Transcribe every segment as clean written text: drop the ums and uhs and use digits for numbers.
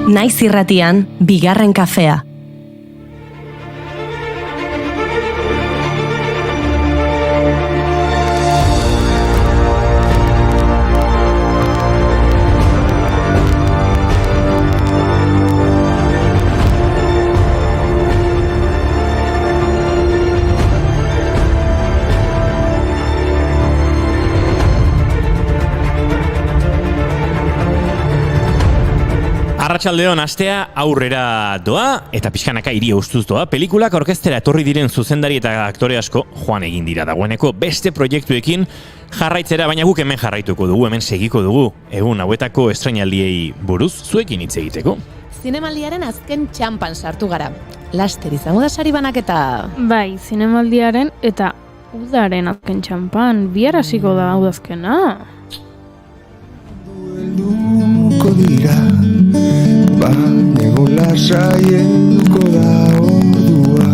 Naiz irratian, bigarren kafea. Arratsaldeon, astea aurrera doa eta pixkanaka hiri eustuz doa. Pelikulak orkestera etorri diren zuzendari eta aktore asko joan egin dira dagoeneko beste proiektuekin jarraitzera, baina guk hemen jarraituko dugu, hemen segiko dugu egun hauetako estrainaldiei buruz zuekin hitz egiteko. Zinemaldiaren azken txampan sartu gara. Laster izango da sari banaketa. Bai, zinemaldiaren eta udaren azken txampan, bihar hasiko da udazkena. Helduko dira, banego lasaienduko da ordua,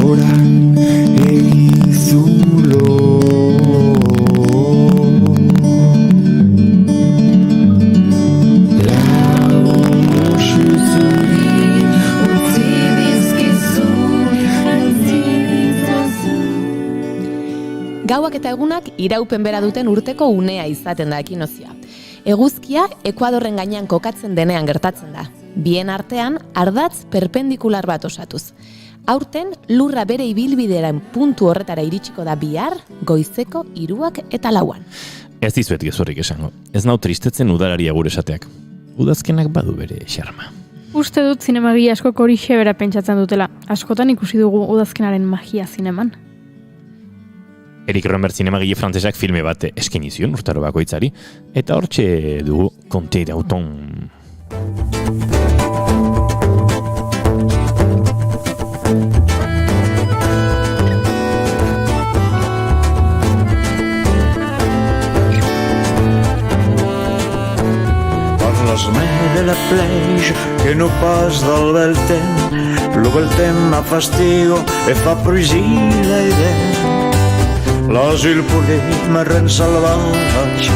orain egizulo. Gauak eta egunak iraupen bera duten urteko unea izaten da ekinozia. Eguzkia Ekuadorren gainean kokatzen denean gertatzen da. Bien artean ardatz perpendikular bat osatuz. Aurten lurra bere ibilbidearen puntu horretara iritsiko da bihar, goizeko 3 eta 4. Ez dizuet gezurrik esango. Ez nau tristetzen udalaria gure esateak. Udazkenak badu bere xarma. Uste dut zinemagile askok hori xebera pentsatzen dutela. Askotan ikusi dugu udazkenaren magia zineman. Eric Romer zinemagile frantsesak filme bat eskaini zion urtaro bakoitzari, eta hortxe dugu Conte d'Auton. Parles-me de la plage que no pas del bel temps, lo bel temps m'affastigo e fa pruisir la idea. L'osil polit me rend salvatge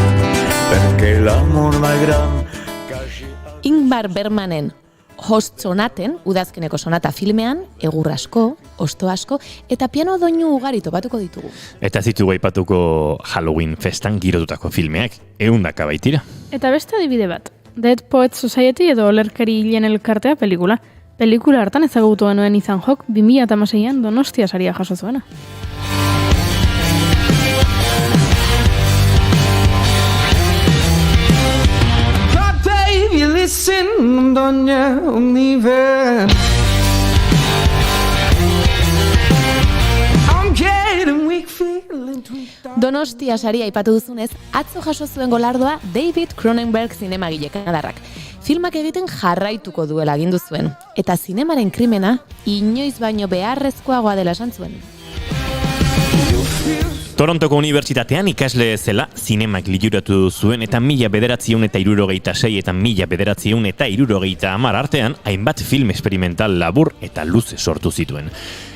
perquè l'amor m'agram. Ingmar Bergmanen Host Sonaten, udazkeneko sonata filmean, egur asko, osto asko, eta piano doinu ugari topatuko ditugu. Eta zitugu aipatuko Halloween festan girotutako filmeak, 100 baitira. Eta beste adibide bat, Dead Poets Society edo Olerkari hilen elkartea pelikula. Pelikula hartan ezagutu genuen Ethan Hawke 2016an Donostia saria jaso zuena. Listen, doña Univer. I'm getting weak feeling. Donostia saria aipatu duzunez, atzo jaso zuen golardoa David Cronenberg zinemagile kanadarrak. Filmak egiten jarraituko duela agindu zuen, eta zinemaren krimena inoiz baino beharrezkoagoa dela esan zuen. Torontoko Unibertsitatean ikasle zela zinemak liburatu zuen eta 1976 eta 1970 artean hainbat film experimental labur eta luze sortu zituen.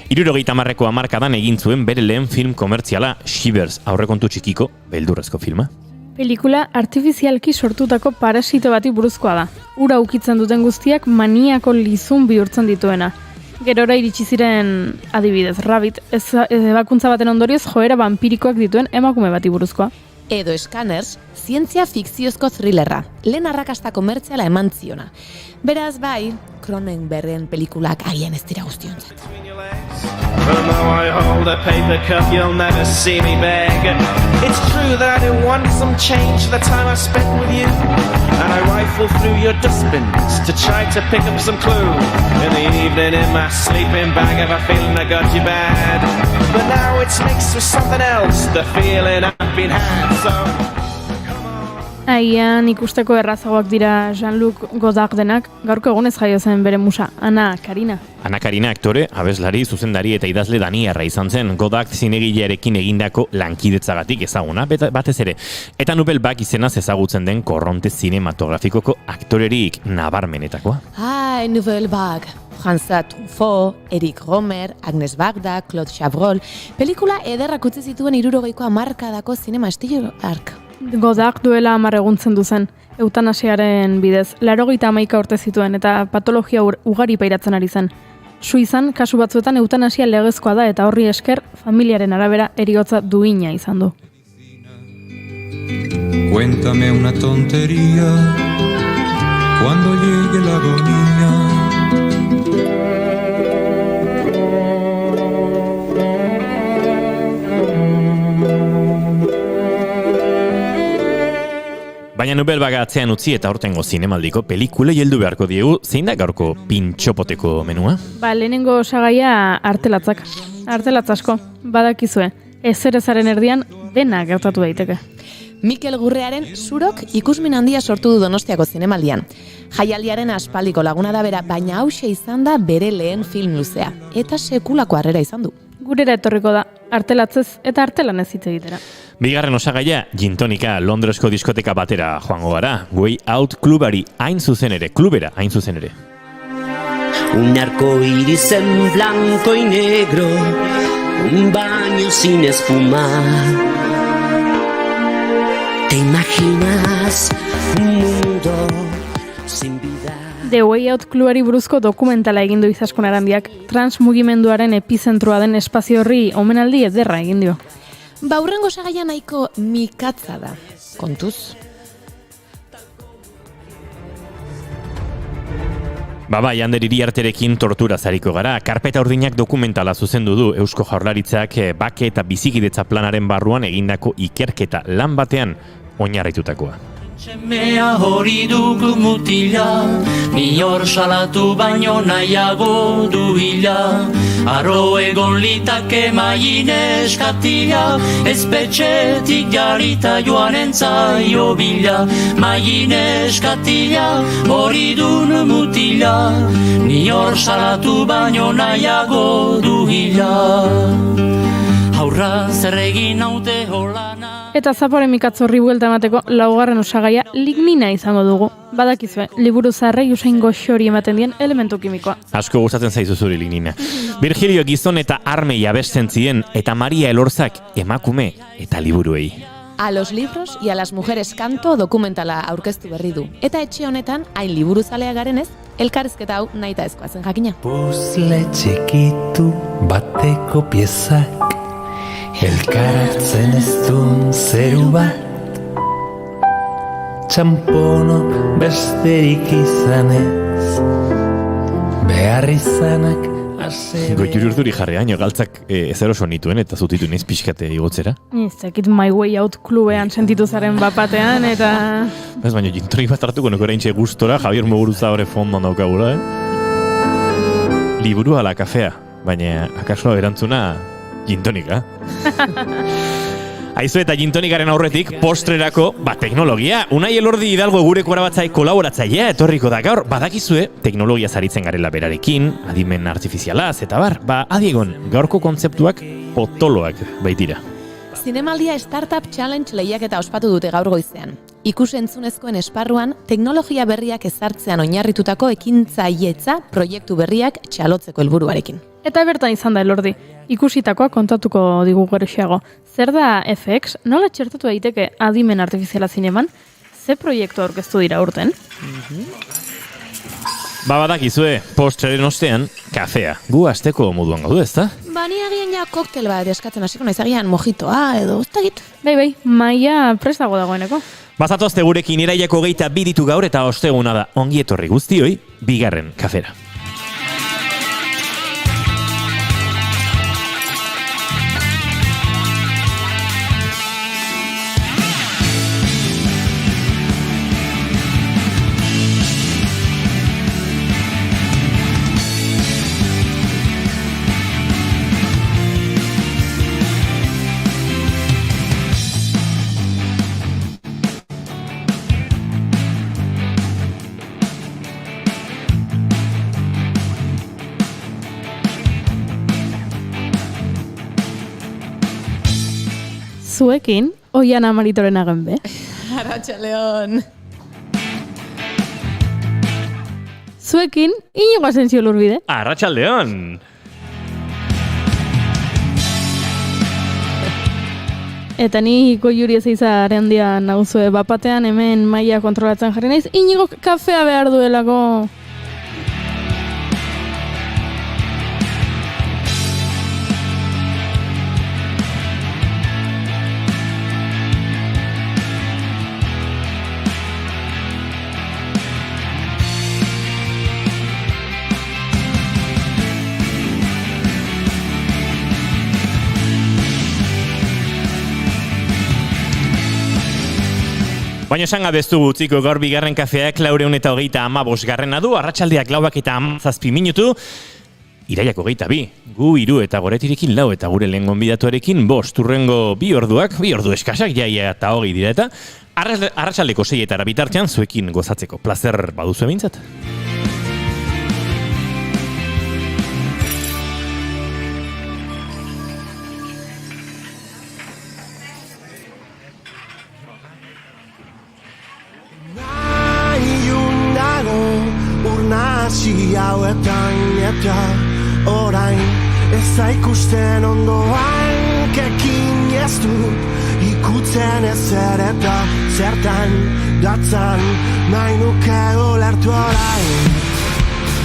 70ko hamarkadan egin zuen bere lehen film komertziala Shivers, aurrekontu txikiko beldurrezko filma. Pelikula artifizialki sortutako parasito bati buruzkoa da. Ura ukitzen duten guztiak maniako lizun bihurtzen dituena. Gerora iritsi ziren adibidez, Rabbit, ebakuntza baten ondorioz joera vampirikoak dituen emakume bati buruzkoa. Edo Scanners, zientzia fikziozko thrillerra, lehen arrakasta komertziala eman ziona. Beraz bai, Cronenbergen pelikulak agian ez dira guztionzat. Well, now I hold a paper cup, you'll never see me beg. It's true that I do want some change for the time I spent with you, and I rifle through your dustbins to try to pick up some clue. In the evening in my sleeping bag, have a feeling I got you bad. But now it's mixed with something else, the feeling I've been had, so... Aian ikusteko errazagoak dira Jean-Luc Godardenak, gaurko egunez jaio zen bere musa, Ana Karina. Ana Karina aktore, abeslari, zuzendari eta idazle daniarra izan zen, Godard zinegilearekin egindako lankidetzagatik ezaguna, batez ere. Eta Nouvelle Vague izenaz ezagutzen den korronte zinematografikoko aktorerik nabarmenetakoa. Nouvelle Vague. François Truffaut, Eric Romer, Agnes Varda, Claude Chabrol, pelikula ederrak utzi zituen 60ko hamarkadako zinema estiloak. Godak duela 10 eguntzen duzen, eutanasiaren bidez. 81 urte zituen eta patologia ugari pairatzen ari zen. Suizan, kasu batzuetan eutanasia legezkoa da eta horri esker familiaren arabera heriotza duina izan du. Cuéntame una tontería cuando llegue la agonía. Baina Nobel baga atzean utzi eta hortengo zinemaldiko pelikulei heldu beharko diegu, zein da gaurko pintxopoteko menua? Lehenengo osagaia artelatzak. Artelatz asko, badakizue. Ezerezaren erdian dena gertatu daiteke. Mikel Gurrearen Zurok ikusmin handia sortu du Donostiako zinemaldian. Jaialdiaren aspaldiko laguna da bera, baina hauxe izan da bere lehen film luzea. Eta sekulako harrera izan du. Gurera etorriko da, artelatzez eta artelan ez hitz egitera. Bigarren osagaia, Gintonika Londresko diskoteka batera joango gara. Way Out klubera hain zuzen ere. Un arco iris en blanco y negro, un baño sin espuma. ¿Te imaginas un mundo sin vida? The Way Out klubari buruzko dokumentala egin du Izaskun Arandiak, transmugimenduaren epizentroa den espazio horri omenaldi ederra egin dio. Hurrengo osagaia nahiko mikatza da, kontuz. Bai, Ander Iriarterekin tortura zariko gara. Karpeta urdinak dokumentala zuzendu du Eusko Jaurlaritzak bake eta bizikidetza planaren barruan egindako ikerketa lan batean oinarritutakoa. Semea hori dugu mutila, inor salatu baino nahiago du hila. Arro egon litake maien eskatila, espetxetik jarrita joan entzaio bila. Maien eskatila, hori dun mutila, inor salatu baino nahiago du hila. Aurra zer egin haute holana. Eta Zaporen mikatzorri buelta emateko laugarren osagaia lignina izango dugu. Badakizue, liburu zaharrei usain goxori ematen dien elementu kimikoa. Asko gustatzen zaizu zuri lignina. Virgilio Gizon eta Armei abesten ziren eta Maria Elorzak emakume eta liburuei. A los libros y a las mujeres kanto dokumentala aurkeztu berri du. Eta etxe honetan, hain liburuzalea garenez, elkarrizketa hau nahita ezkoazen jakina. Puzle txikitu bateko piezak elkaratzen ez duen zeru bat, txamponok besterik izanez, behar izanak ase... Goituri urduri jarrean, galtzak ezer oso nituen eta zutitu naiz pixkate igotzera. Ez dakit My Way Out klubean sentitu zaren bapatean eta... Ez baina gintonik bat hartuko nuko eraintxe gustora, Javier Muguruza hori fondon daukagula, Liburu ala kafea, baina akaso erantzuna... Gintonika. Aizu eta gintonikaren aurretik postrerako teknologia. Unai Elordi Hidalgo gure korabatzai kolaboratzailea etorriko da gaur. Badakizue, teknologia zaritzen garela berarekin, adimen artifizialaz eta bar. Adiegon, gaurko kontzeptuak potoloak baitira. Zinemaldia Startup Challenge lehiaketa ospatu dute gaur goizean. Ikus-entzunezkoen esparruan, teknologia berriak ezartzean oinarritutako ekintzailetza proiektu berriak txalotzeko helburuarekin. Eta bertan izan da Elordi, ikusitakoa kontatuko digu geroxeago. Zer da FX? Nola txertatu daiteke adimen artifiziala zineman? Ze proiektu aurkeztu dira urten? Badakizue, postreren ostean, kafea. Gu asteko moduan gaudu, ezta? Ni agian ja koktel bat eskatzen hasiko naiz agian mojitoa edo ez dakit. Bai, maila prest dagoeneko. Bazatozte gurekin iraiako 22 ditu gaur eta osteguna da ongi etorri guztioi, bigarren kafera. Zuekin, Oiana Maritoren agenbe. Arratxaleon. Zuekin, Iñigo Asensio Lurbide. Arratxaldeon. Eta ni Goiuri Ezeiza handia nauzue, bapatean hemen maila kontrolatzen jarri naiz, Inigo kafea behar duelako. Baina esan gabezu utziko gaur bigarren kafeak 435 du, arratsaldeak 4:17 minutu, iraiak 22, gu 3 eta goretirekin 4 eta gure lehen gonbidatuarekin 5, urrengo 2 orduak, 2 ordu eskasak, jaia eta 20 dira eta, arratsaldeko 6 bitartean zuekin gozatzeko plazer baduzu ebintzat. Hasi hauetan eta orain ez da ikusten ondoan kekin ez dut ikutzen ezer eta zertan datzan nahi nuke olertu orain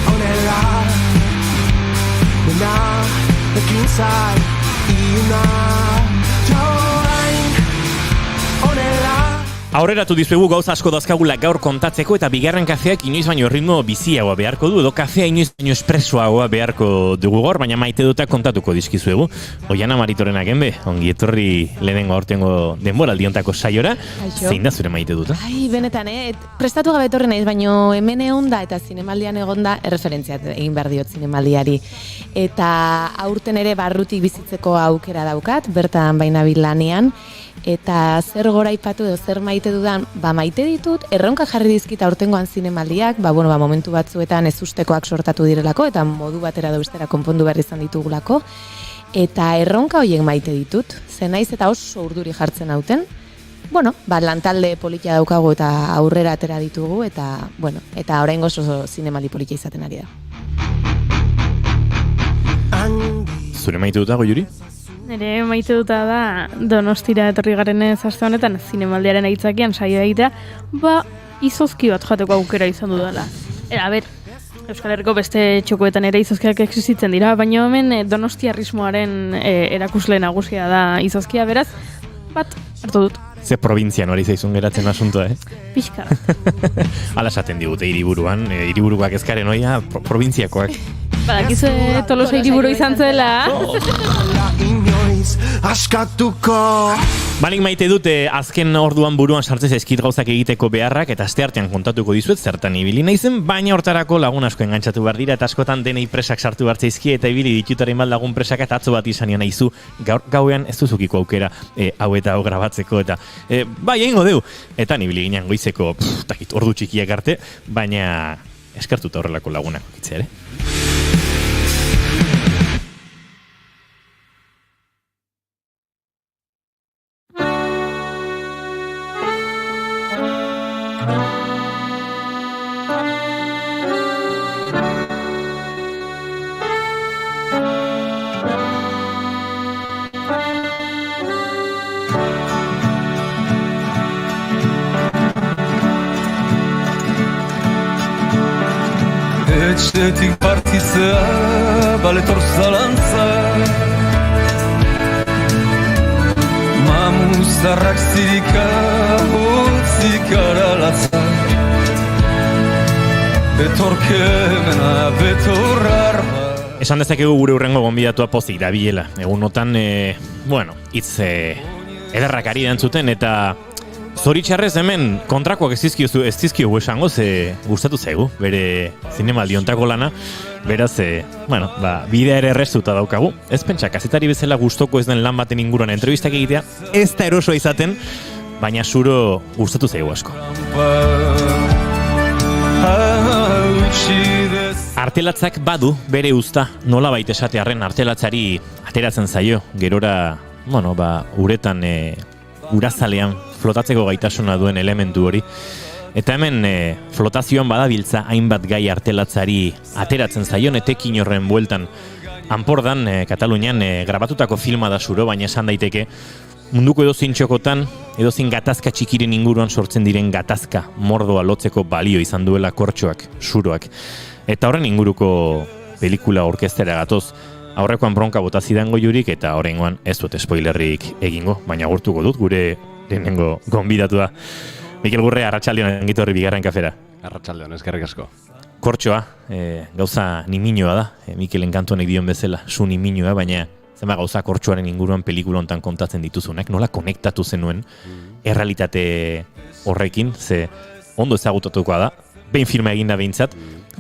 honela dena ekin zai iuna orain honela. Aurreratu dizuegu gauza asko dazkagula gaur kontatzeko eta bigarren kafeak inoiz baino ritmo biziagoa beharko du, edo kafea inoiz baino espresoagoa beharko dugu gaur, baina maite dutak kontatuko dizkizuegu. Oiana Maritorenak enbe, ongi etorri lehenengo aurtengo denboraldiontako saiora, zein da zure maite duta? Ai, benetan, prestatu gabe etorri naiz, baino hemen egonda eta zinemaldian egonda erreferentziat egin behar diot zinemaldiari. Eta aurten ere barrutik bizitzeko aukera daukat, bertan baina bilanean, eta zer goraipatu edo zer maite dudan, maite ditut, erronka jarri dizkit aurtengoan zinemaldiak, momentu batzuetan ezustekoak sortatu direlako, eta modu batera edo bestera konpondu behar izan ditugulako, eta erronka horiek maite ditut, ze naiz eta oso urduri jartzen hauten, lantalde politia daukagu eta aurrera atera ditugu, eta oraingoz oso zinemaldi politia izaten ari da. Zure maite duta, Goiuri? Nire maite duta da Donostira etorri garenez aste honetan zinemaldiaren aitzakian saio egitea, izozki bat jateko aukera izan dudala. Euskal Herriko beste txokoetan ere izozkiak existitzen dira, baina hemen donostiarrismoaren erakusle nagusia da izozkia, beraz, hartu dut. Ze provintzian hori zaizun geratzen asuntoa, Pixka. Ala esaten digute hiriburuan, hiriburuak ezkaren oia, provintziakoak. Badakizue Tolosa hiriburu izan zela. Askatuko. Banik maite dute azken orduan buruan sartzez eskit gauzak egiteko beharrak eta asteartean kontatuko dizuet zertan ibili naizen, baina hortarako lagun asko engantzatu behar dira eta askotan denei presak sartu behar zaizkie eta ibili ditutaren bat lagun presak eta atzo bat izan naizu gauean ez duzukiko aukera hau eta hau grabatzeko eta egingo deu. Eta ibili ginen goizeko ordu txikiak arte, baina eskartuta horrelako lagunak itzea ere. Etxetik partitzea baletor zalantza Mamuzarrak zirika hotzik aralatza Betorkemena betorrarba. Esan dezakegu gure urrengo gonbidatua pozik dabilela. Egunotan, hitz ederrak ari dantzuten eta zoritxarrez hemen kontrakoak ez dizkiogu esango, ze gustatu zaigu, bere zinemaldi ontako lana, beraz, bidea ere errestuta daukagu. Ez pentsa, kazetari bezala gustoko ez den lan baten inguruan entrevistak egitea, ez da erosoa izaten, baina zuro gustatu zaigu asko. Artelatzak badu bere uzta, nola baita esatearren artelatzari ateratzen zaio, gerora, uretan, urazalean flotatzeko gaitasuna duen elementu hori. Eta hemen flotazioan badabiltza hainbat gai artelatzari ateratzen zaion etekin horren bueltan. Anpordan, Katalunian, grabatutako filma da zuro, baina esan daiteke Munduko edozein txokotan, edozein gatazka txikiren inguruan sortzen diren gatazka mordoa lotzeko balio izan duela kortxoak, suroak. Eta horren inguruko pelikula orkestera gatoz, aurrekoan bronka bota zidan Goiurik eta horrengoan ez dut spoilerrik egingo, baina agurtuko dut gure lehenengo gonbidatua. Mikel Gurre, arratsaldeon ongitorri bigarren kafera. Arratsaldeon, eskerrik asko. Kortxoa, gauza niminoa da, Mikelen kantuanek dion bezala, zu niminoa, baina zema gauza kortxoaren inguruan pelikula hontan kontatzen dituzunak, nola konektatu zenuen errealitate horrekin, ze ondo ezagutatukoa da, behin firma eginda behintzat,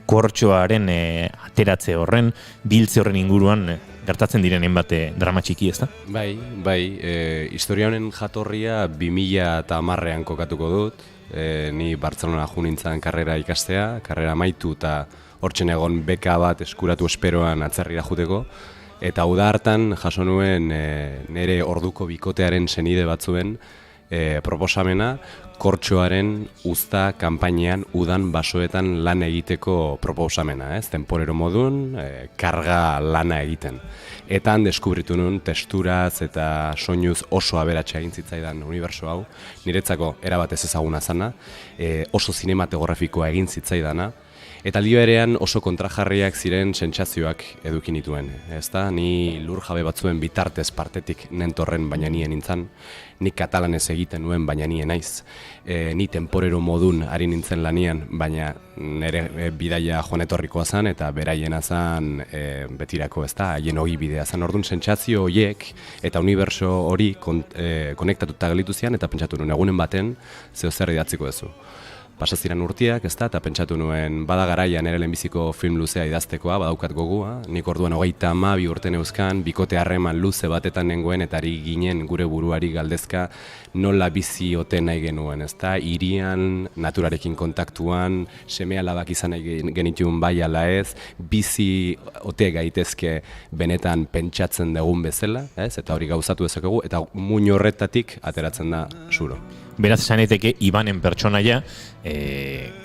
kortxoaren ateratze horren, biltze horren inguruan gertatzen diren enbate drama txiki, ez da? Bai, historia honen jatorria 2010an kokatuko dut, ni Bartzelona jo nintzen karrera ikastea, karrera amaitu eta hortzen egon beka bat eskuratu esperoan atzerrira juteko, eta uda hartan jaso nuen nire orduko bikotearen senide batzuen proposamena kortxoaren uzta kanpainean udan basoetan lan egiteko proposamena, temporero modun, karga lana egiten. Eta han deskubritu nuen testuraz eta soinuz oso aberatsa egin zitzaidan uniberso hau, niretzako erabat ez ezaguna zana, oso zinematografikoa egin zitzaidana, eta aldi berean oso kontrajarriak ziren sentsazioak eduki nituen. Ezta, ni lur jabe batzuen bitartez partetik nentorren baina nien nintzen, ni katalanez egiten nuen baina nien naiz, ni temporero modun ari nintzen lanian, baina nire bidaia joanetorrikoa zen eta beraiena zen betirako, ezta, haien ogi bidea zen. Orduan sentsazio horiek eta uniberso hori konektatuta gelditu zian eta pentsatu nuen egunen baten zeo zer idatziko duzu. Pasa ziren urteak, ezta, eta pentsatu nuen bada garaian ere lehenbiziko film luzea idaztekoa, badaukat gogua. Nik orduan 32 urte neuzkan, bikote harreman luze batetan nengoen eta ari ginen gure buruari galdezka nola bizi ote nahi genuen, ezta, hirian, naturarekin kontaktuan, seme alabak izan nahi genituen bai ala ez, bizi ote gaitezke benetan pentsatzen dugun bezala, ez, eta hori gauzatu dezakegu, eta muin horretatik ateratzen da Suro. Beraz, esan daiteke Ibanen pertsonaia,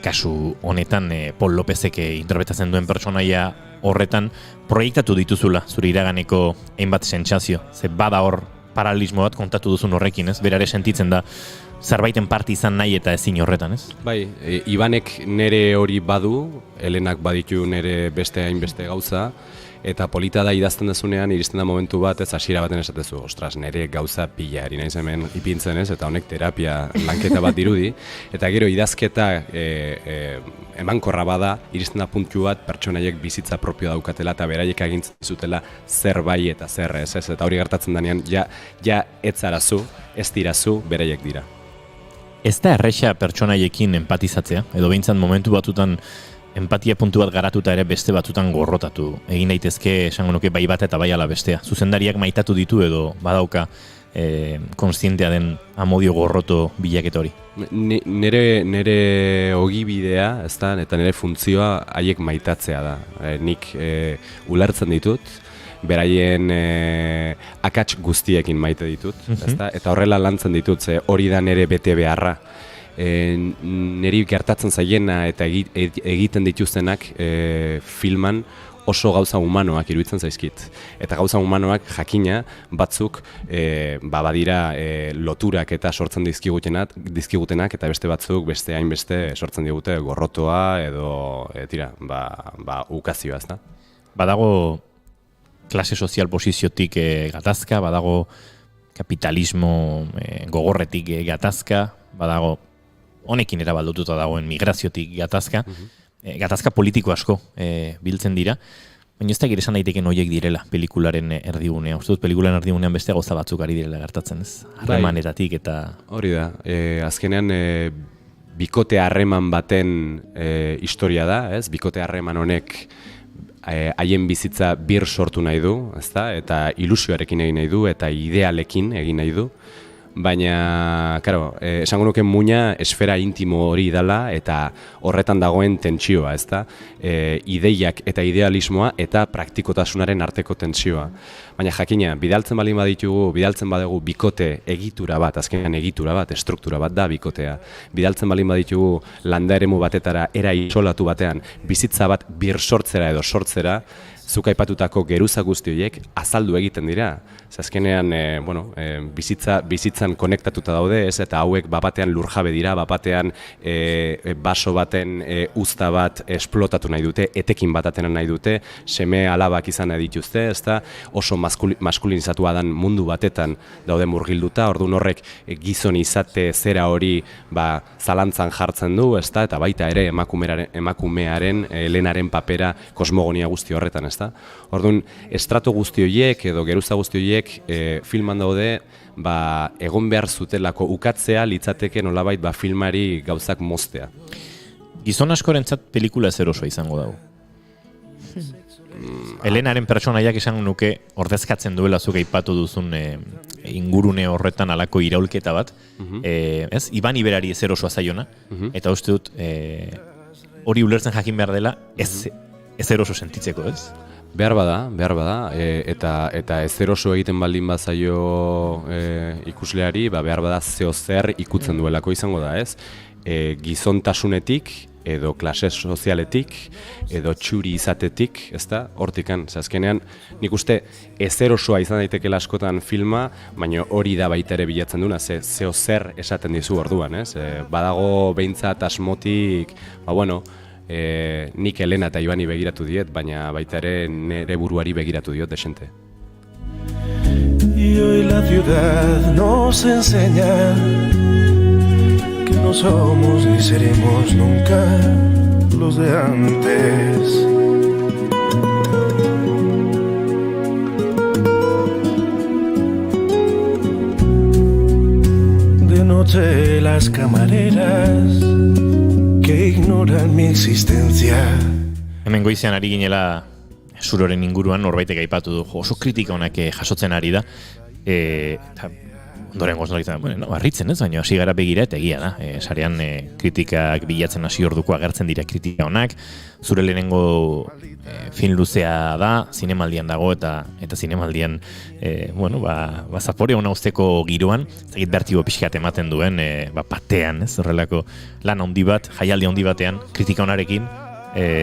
kasu honetan Pol Lopezek interpretatzen duen pertsonaia horretan proiektatu dituzula zure iraganeko hainbat sentsazio. Ze bada hor paralelismo bat kontatu duzun horrekin, ez? Berare sentitzen da zerbaiten parte izan nahi eta ezin horretan, ez? Bai, Ibanek nere hori badu, Helenak baditu nere beste hainbeste gauza, eta polita da idazten dezunean, iristen da momentu bat, ez hasiera baten esatezu, ostras, nere gauza pila, ari naiz hemen ipintzen ez, eta honek terapia lanketa bat dirudi, eta gero idazketa emankorra bada, iristen da puntu bat, pertsonaiek bizitza propio daukatela, eta beraiek agintzen zutela zer bai eta zer ez, eta hori gertatzen denean, ja ez zarazu, ez dirazu, beraiek dira. Ez da erresa pertsonaiekin empatizatzea, edo behintzat momentu batutan empatia puntu bat garatuta ere beste batzutan gorrotatu. Egin daitezke, esango nuke, bai bat eta bai ala bestea. Zuzendariak maitatu ditu edo badauka konstientea den amodio gorroto bilaketa hori. Nere ogibidea, ezta, eta nire funtzioa haiek maitatzea da. Nik ulertzen ditut, beraien akats guztiekin maite ditut, ezta, eta horrela lantzen ditut, ze hori da nire bete beharra. Niri gertatzen zaiena eta egiten dituztenak filman oso gauza humanoak iruditzen zaizkit. Eta gauza humanoak jakina batzuk badira loturak eta sortzen dizkigutenak eta beste batzuk beste hainbeste sortzen digute gorrotoa edo ukazioa, ezta? Badago klase sozial posiziotik gatazka, badago kapitalismo gogorretik gatazka, badago honekin erabaldututa dagoen migraziotik gatazka, gatazka politiko asko biltzen dira, baina ez da gire esan daiteken horiek direla pelikularen erdigunea. Uste dut pelikularen erdigunea beste gauza batzuk ari direla gertatzen, ez? Harremanetatik eta... Hori da, azkenean bikote harreman baten historia da, ez? Bikote harreman honek haien bizitza bir sortu nahi du, ezta? Eta ilusioarekin egin nahi du, eta idealekin egin nahi du. Baina, karo, esango nuke muina esfera intimo hori dela eta horretan dagoen tentsioa, ezta? Ideiak eta idealismoa eta praktikotasunaren arteko tentsioa. Baina jakina, bidaltzen badugu bikote egitura bat, azkenean egitura bat, estruktura bat da bikotea. Bidaltzen balin baditugu landa eremu batetara, era isolatu batean, bizitza bat bir sortzera edo sortzera, zuk aipatutako geruza guzti horiek azaldu egiten dira. Azkenean, bizitzan konektatuta daude, ez? Eta hauek bapatean lurjabe dira, bapatean baso baten uzta bat esplotatu nahi dute, etekin bat atena nahi dute, seme alabak izan nahi dituzte, ezta? Oso maskulinizatua dan mundu batetan daude murgilduta, orduan horrek gizon izate zera hori zalantzan jartzen du, ezta? Eta baita ere emakumearen, Helenaren papera kosmogonia guzti horretan, ezta? Orduan, estrato guzti horiek edo geruza guzti horiek filman daude, egon behar zutelako ukatzea litzateke nolabait filmari gauzak moztea. Gizon askorentzat pelikula ez erosoa izango dago. Helenaren pertsonaiak esango nuke ordezkatzen duela zuk aipatu duzun ingurune horretan alako iraulketa bat. Ez? Iban Iberari ez erosoa zaiona, eta uste dut hori ulertzen jakin behar dela ez eroso sentitzeko, ez? Behar bada, eta ez eroso egiten baldin bazaio ikusleari, behar bada zeo zer ikutzen duelako izango da, ez? Gizontasunetik, edo klase sozialetik, edo txuri izatetik, ezta? Hortikan, azkenean, nik uste ez erosoa izan daiteke askotan filma, baina hori da baita ere bilatzen duna, zeo zer esaten dizu orduan, ez? Badago behintzat asmotik, nik Helena eta Ibani begiratu diet, baina baita ere nire buruari begiratu diot desente. Y hoy la ciudad nos enseña que no somos ni seremos nunca los de antes. De noche las camareras que ignoran mi existencia. Hemen goizean ari ginela Zuroren inguruan norbaitek aipatu du, oso kritika honak jasotzen ari da, eta ondoren goznoritzen, harritzen ez, baina hasi gara begira eta egia da. Sarean kritikak bilatzen hasi orduko agertzen dira kritika honak, Zure lehenengo film luzea da, zinemaldian dago eta zinemaldian zapore hona usteko giroan, zagit bertigo pixkat ematen duen, patean, ez, horrelako lan handi bat, jaialdi handi batean, kritika honarekin,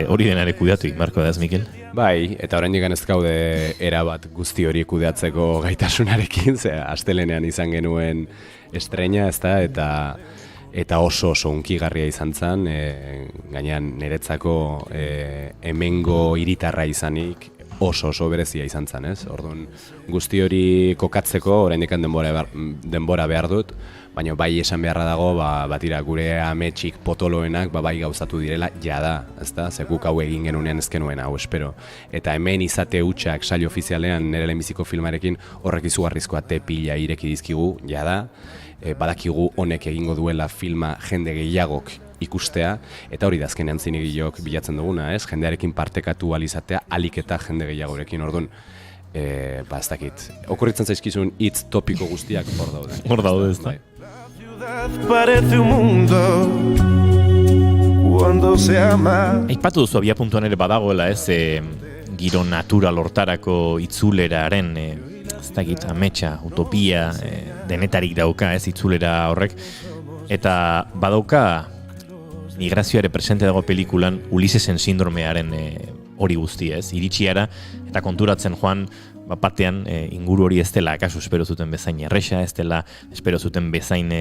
hori denare kudeatu, Marko da ez, Mikel? Bai, eta oraindik ez gaude erabat guzti hori kudeatzeko gaitasunarekin, astelenean izan genuen estrena, ezta, eta oso hunkigarria izan zen, gainean niretzako hemengo hiritarra izanik oso berezia izan zen, ez? Orduan guzti hori kokatzeko oraindik denbora behar dut, baina bai esan beharra dago, batira gure ametxik potoloenak bai gauzatu direla jada, ezta? Zekuk hau egin genunean ez genuen hau espero. Eta hemen izate hutsak sail ofizialean nire lehenbiziko filmarekin horrek izugarrizko ate pila ireki dizkigu jada, badakigu honek egingo duela filma jende gehiagok ikustea, eta hori da azkenean zinegilok bilatzen duguna, ez? Jendearekin partekatu alizatea alik eta jende gehiagorekin, orduan. Ez dakit, okurritzen zaizkizun hitz topiko guztiak hor daude. Hor daude, ez da. Parece un mundo cuando se ama. Aipatu duzu abia puntuan ere badagoela, ez, giro natural hortarako itzuleraren, ez dakit, ametsa, utopia, denetarik dauka, ez, itzulera horrek, eta badauka migrazioare presente dago pelikulan Ulisesen sindromearen hori guztia, ez, iritsiara, eta konturatzen joan, batean inguru hori ez dela akaso espero zuten bezain erresa, ez dela espero zuten bezain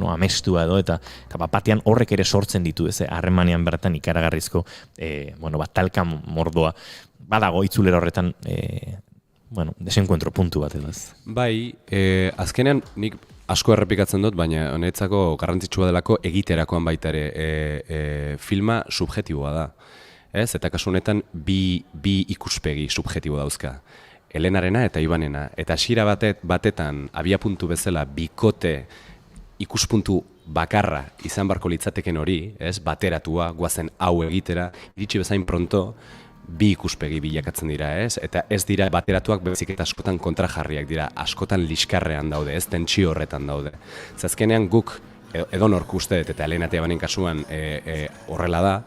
amestua edo, eta batean horrek ere sortzen ditu, ez, harremanean bertan ikaragarrizko talka mordoa. Badago itzulera horretan desenkuentro puntu bat edo ez. Bai, azkenean nik asko errepikatzen dut, baina honetzako garrantzitsua delako egiterakoan baita ere filma subjektiboa da. Ez? Eta kasu honetan bi ikuspegi subjektibo dauzka. Helenarena eta Ibanena. Eta hasiera batetan abiapuntu bezala bikote ikuspuntu bakarra izan barko litzateken hori, ez? Bateratua, guazen hau egitera, iritsi bezain pronto, bi ikuspegi bilakatzen dira, ez? Eta ez dira bateratuak bezik eta askotan kontrajarriak dira, askotan liskarrean daude, ez? Tentsio horretan daude. Zazkenean guk edonork uste eta Helena eta Ibanen kasuan horrela da,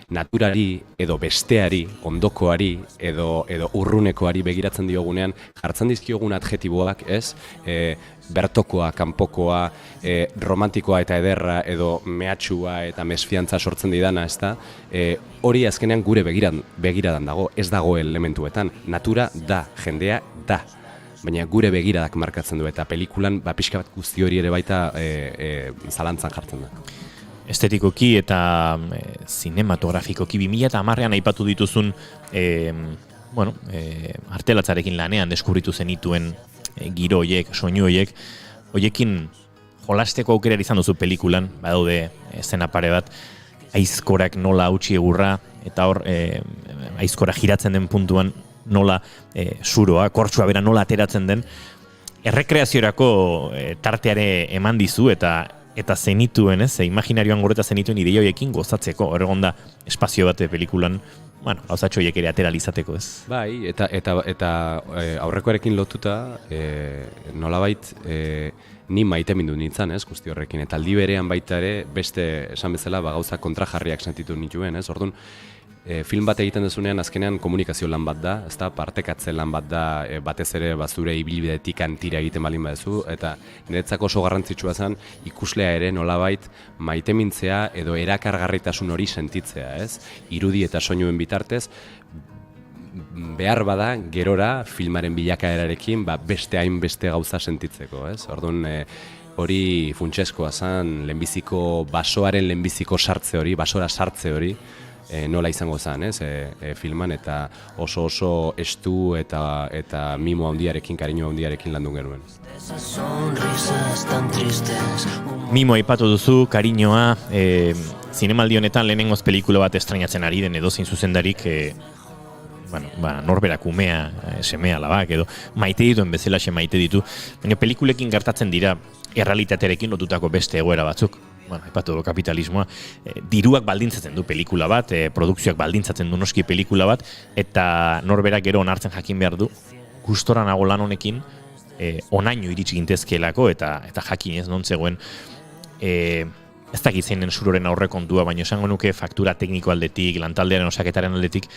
naturari edo besteari, ondokoari edo urrunekoari begiratzen diogunean jartzen dizkiogun adjetiboak, ez? Bertokoa, kanpokoa, romantikoa eta ederra edo mehatxua eta mesfiantza sortzen didana, ezta? Hori azkenean gure begiradan dago, ez dago elementuetan. Natura da, jendea da. baina gure begiradak markatzen du, eta pelikulan pixka bat guzti hori ere baita zalantzan jartzen da. Estetikoki eta zinematografikoki 2010ean aipatu dituzun artelatzarekin lanean deskubritu zenituen giro hoiek, soinu hoiek, hoiekin jolasteko aukera izan duzu pelikulan, badaude eszena pare bat, aizkorak nola hautsi egurra, eta hor aizkora giratzen den puntuan nola zuroa, kortsua bera nola ateratzen den, errekreaziorako tarteare eman dizu eta zenituen, imaginarioan goreta zenituen ideia horiekin gozatzeko, horregon da espazio bat pelikulan, gauzatxo horiek ere atera izateko, ez? Bai, eta aurrekoarekin lotuta, nolabait, ni maite mindu nintzen, guzti horrekin, eta aldi berean baita ere, beste esan bezala, gauza kontrajarriak sentitu nituen, orduan, film bat egiten dezunean azkenean komunikazio lan bat da, ezta partekatze lan bat da, batez ere zure ibilbidetik antira egiten balin badezu, eta niretzako oso garrantzitsua zen ikuslea ere nolabait maitemintzea edo erakargarritasun hori sentitzea, irudi eta soinuen bitartez, behar bada gerora filmaren bilakaerarekin beste hainbeste gauza sentitzeko, orduan hori funtsezkoa zen lehenbiziko basoaren lehenbiziko sartze hori, basora sartze hori, nola izango zen, filman, eta oso estu eta mimo handiarekin, kariño handiarekin landu genuen. Mimo aipatu duzu, kariñoa, zinemaldi honetan lehenengoz pelikula bat estrainatzen ari den edozein zuzendarik, norberak umea, semea labak edo maite dituen bezalaxe maite ditu, baina pelikulekin gertatzen dira errealitatearekin lotutako beste egoera batzuk. Aipatu kapitalismoa, diruak baldintzatzen du pelikula bat, produkzioak baldintzatzen du noski pelikula bat, eta norberak gero onartzen jakin behar du, gustora nago lan honekin, onaino iritsi gintezkeelako, eta jakin ez non zegoen, ez dakit zeinen zuroren aurrekontua, baina esango nuke faktura tekniko aldetik, lantaldearen osaketaren aldetik,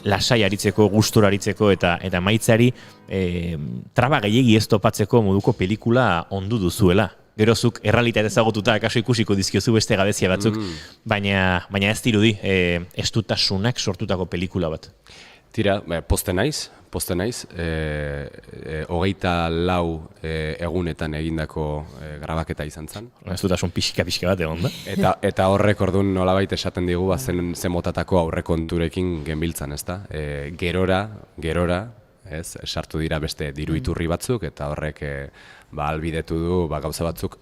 lasai aritzeko, gustora aritzeko, eta maitzari traba gehiegi ez topatzeko moduko pelikula ondu duzuela. Gerozuk errealitate ezagututa akaso ikusiko dizkiozu beste gabezia batzuk, baina ez dirudi estutasunak sortutako pelikula bat. Tira, poste naiz, 24 egunetan egindako grabaketa izan zen. Estutasun pixka bat egon da. Eta horrek orduan nolabait esaten digu zen motatako aurrekonturekin genbiltzan, ezta? Gerora, sartu dira beste diru iturri batzuk, eta horrek albidetu du gauza batzuk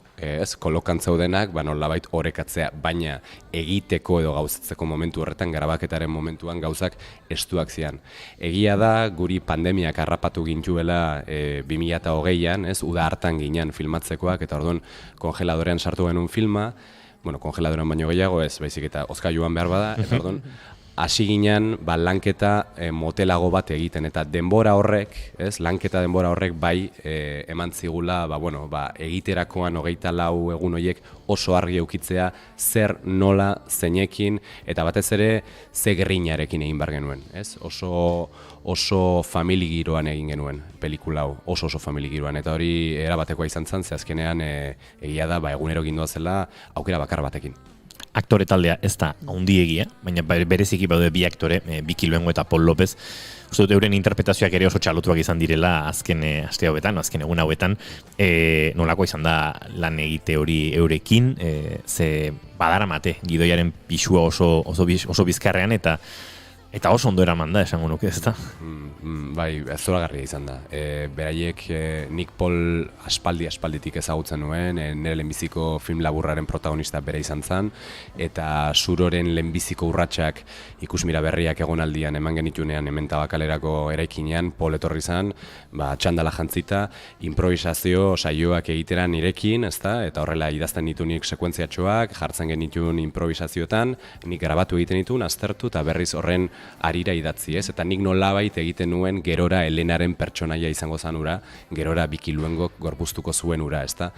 kolokan zaudenak, nolabait orekatzea, baina egiteko edo gauzatzeko momentu horretan, grabaketaren momentuan gauzak estuak zian. Egia da, guri pandemiak harrapatu gintuela 2020an, uda hartan ginen filmatzekoak, eta orduan kongeladorean sartu genuen filma, kongeladorean baino gehiago ez, baizik eta ozkailuan behar bada, eta orduan hasi ginen lanketa motelago bat egiten, eta denbora horrek, lanketa denbora horrek bai eman zigula egiterakoan 24 egun horiek oso argi eukitzea zer, nola, zeinekin, eta batez ere ze gerrinarekin egin behar genuen. Oso famili giroan egin genuen pelikula hau, oso famili giroan, eta hori erabatekoa izan zen, ze azkenean egia da egunero gindua zela aukera bakar batekin. Aktore taldea ez da handiegia, baina bereziki baude bi aktore, Biki Luengo eta Pol López. Uste dut euren interpretazioak ere oso txalotuak izan direla azken aste hauetan, azken egun hauetan, nolako izan da lan egite hori eurekin, ze badaramate gidoiaren pisua oso bizkarrean, eta oso ondo eraman da, esango nuke, ez da? Bai, zoragarria izan da. Beraiek nik Pol aspalditik ezagutzen nuen, nire lehenbiziko film laburraren protagonista bere izan zen, eta Zuroren lehenbiziko urratsak ikusmira berriak egonaldian eman genitunean hemen Tabakalerako eraikinean, Pol etorri zen, txandala jantzita, improvisazio saioak egiteran nirekin, ezta? Eta horrela idazten ditu nik sekuentziatxoak, jartzen genituen improvisazioetan, nik grabatu egiten dituen, aztertu, eta berriz horren arira idatzi, eta nik nolabait egiten nuen gerora Elenaren pertsonaia izango zen ura, gerora Biki Luengok gorpuztuko zuen ura, ezta?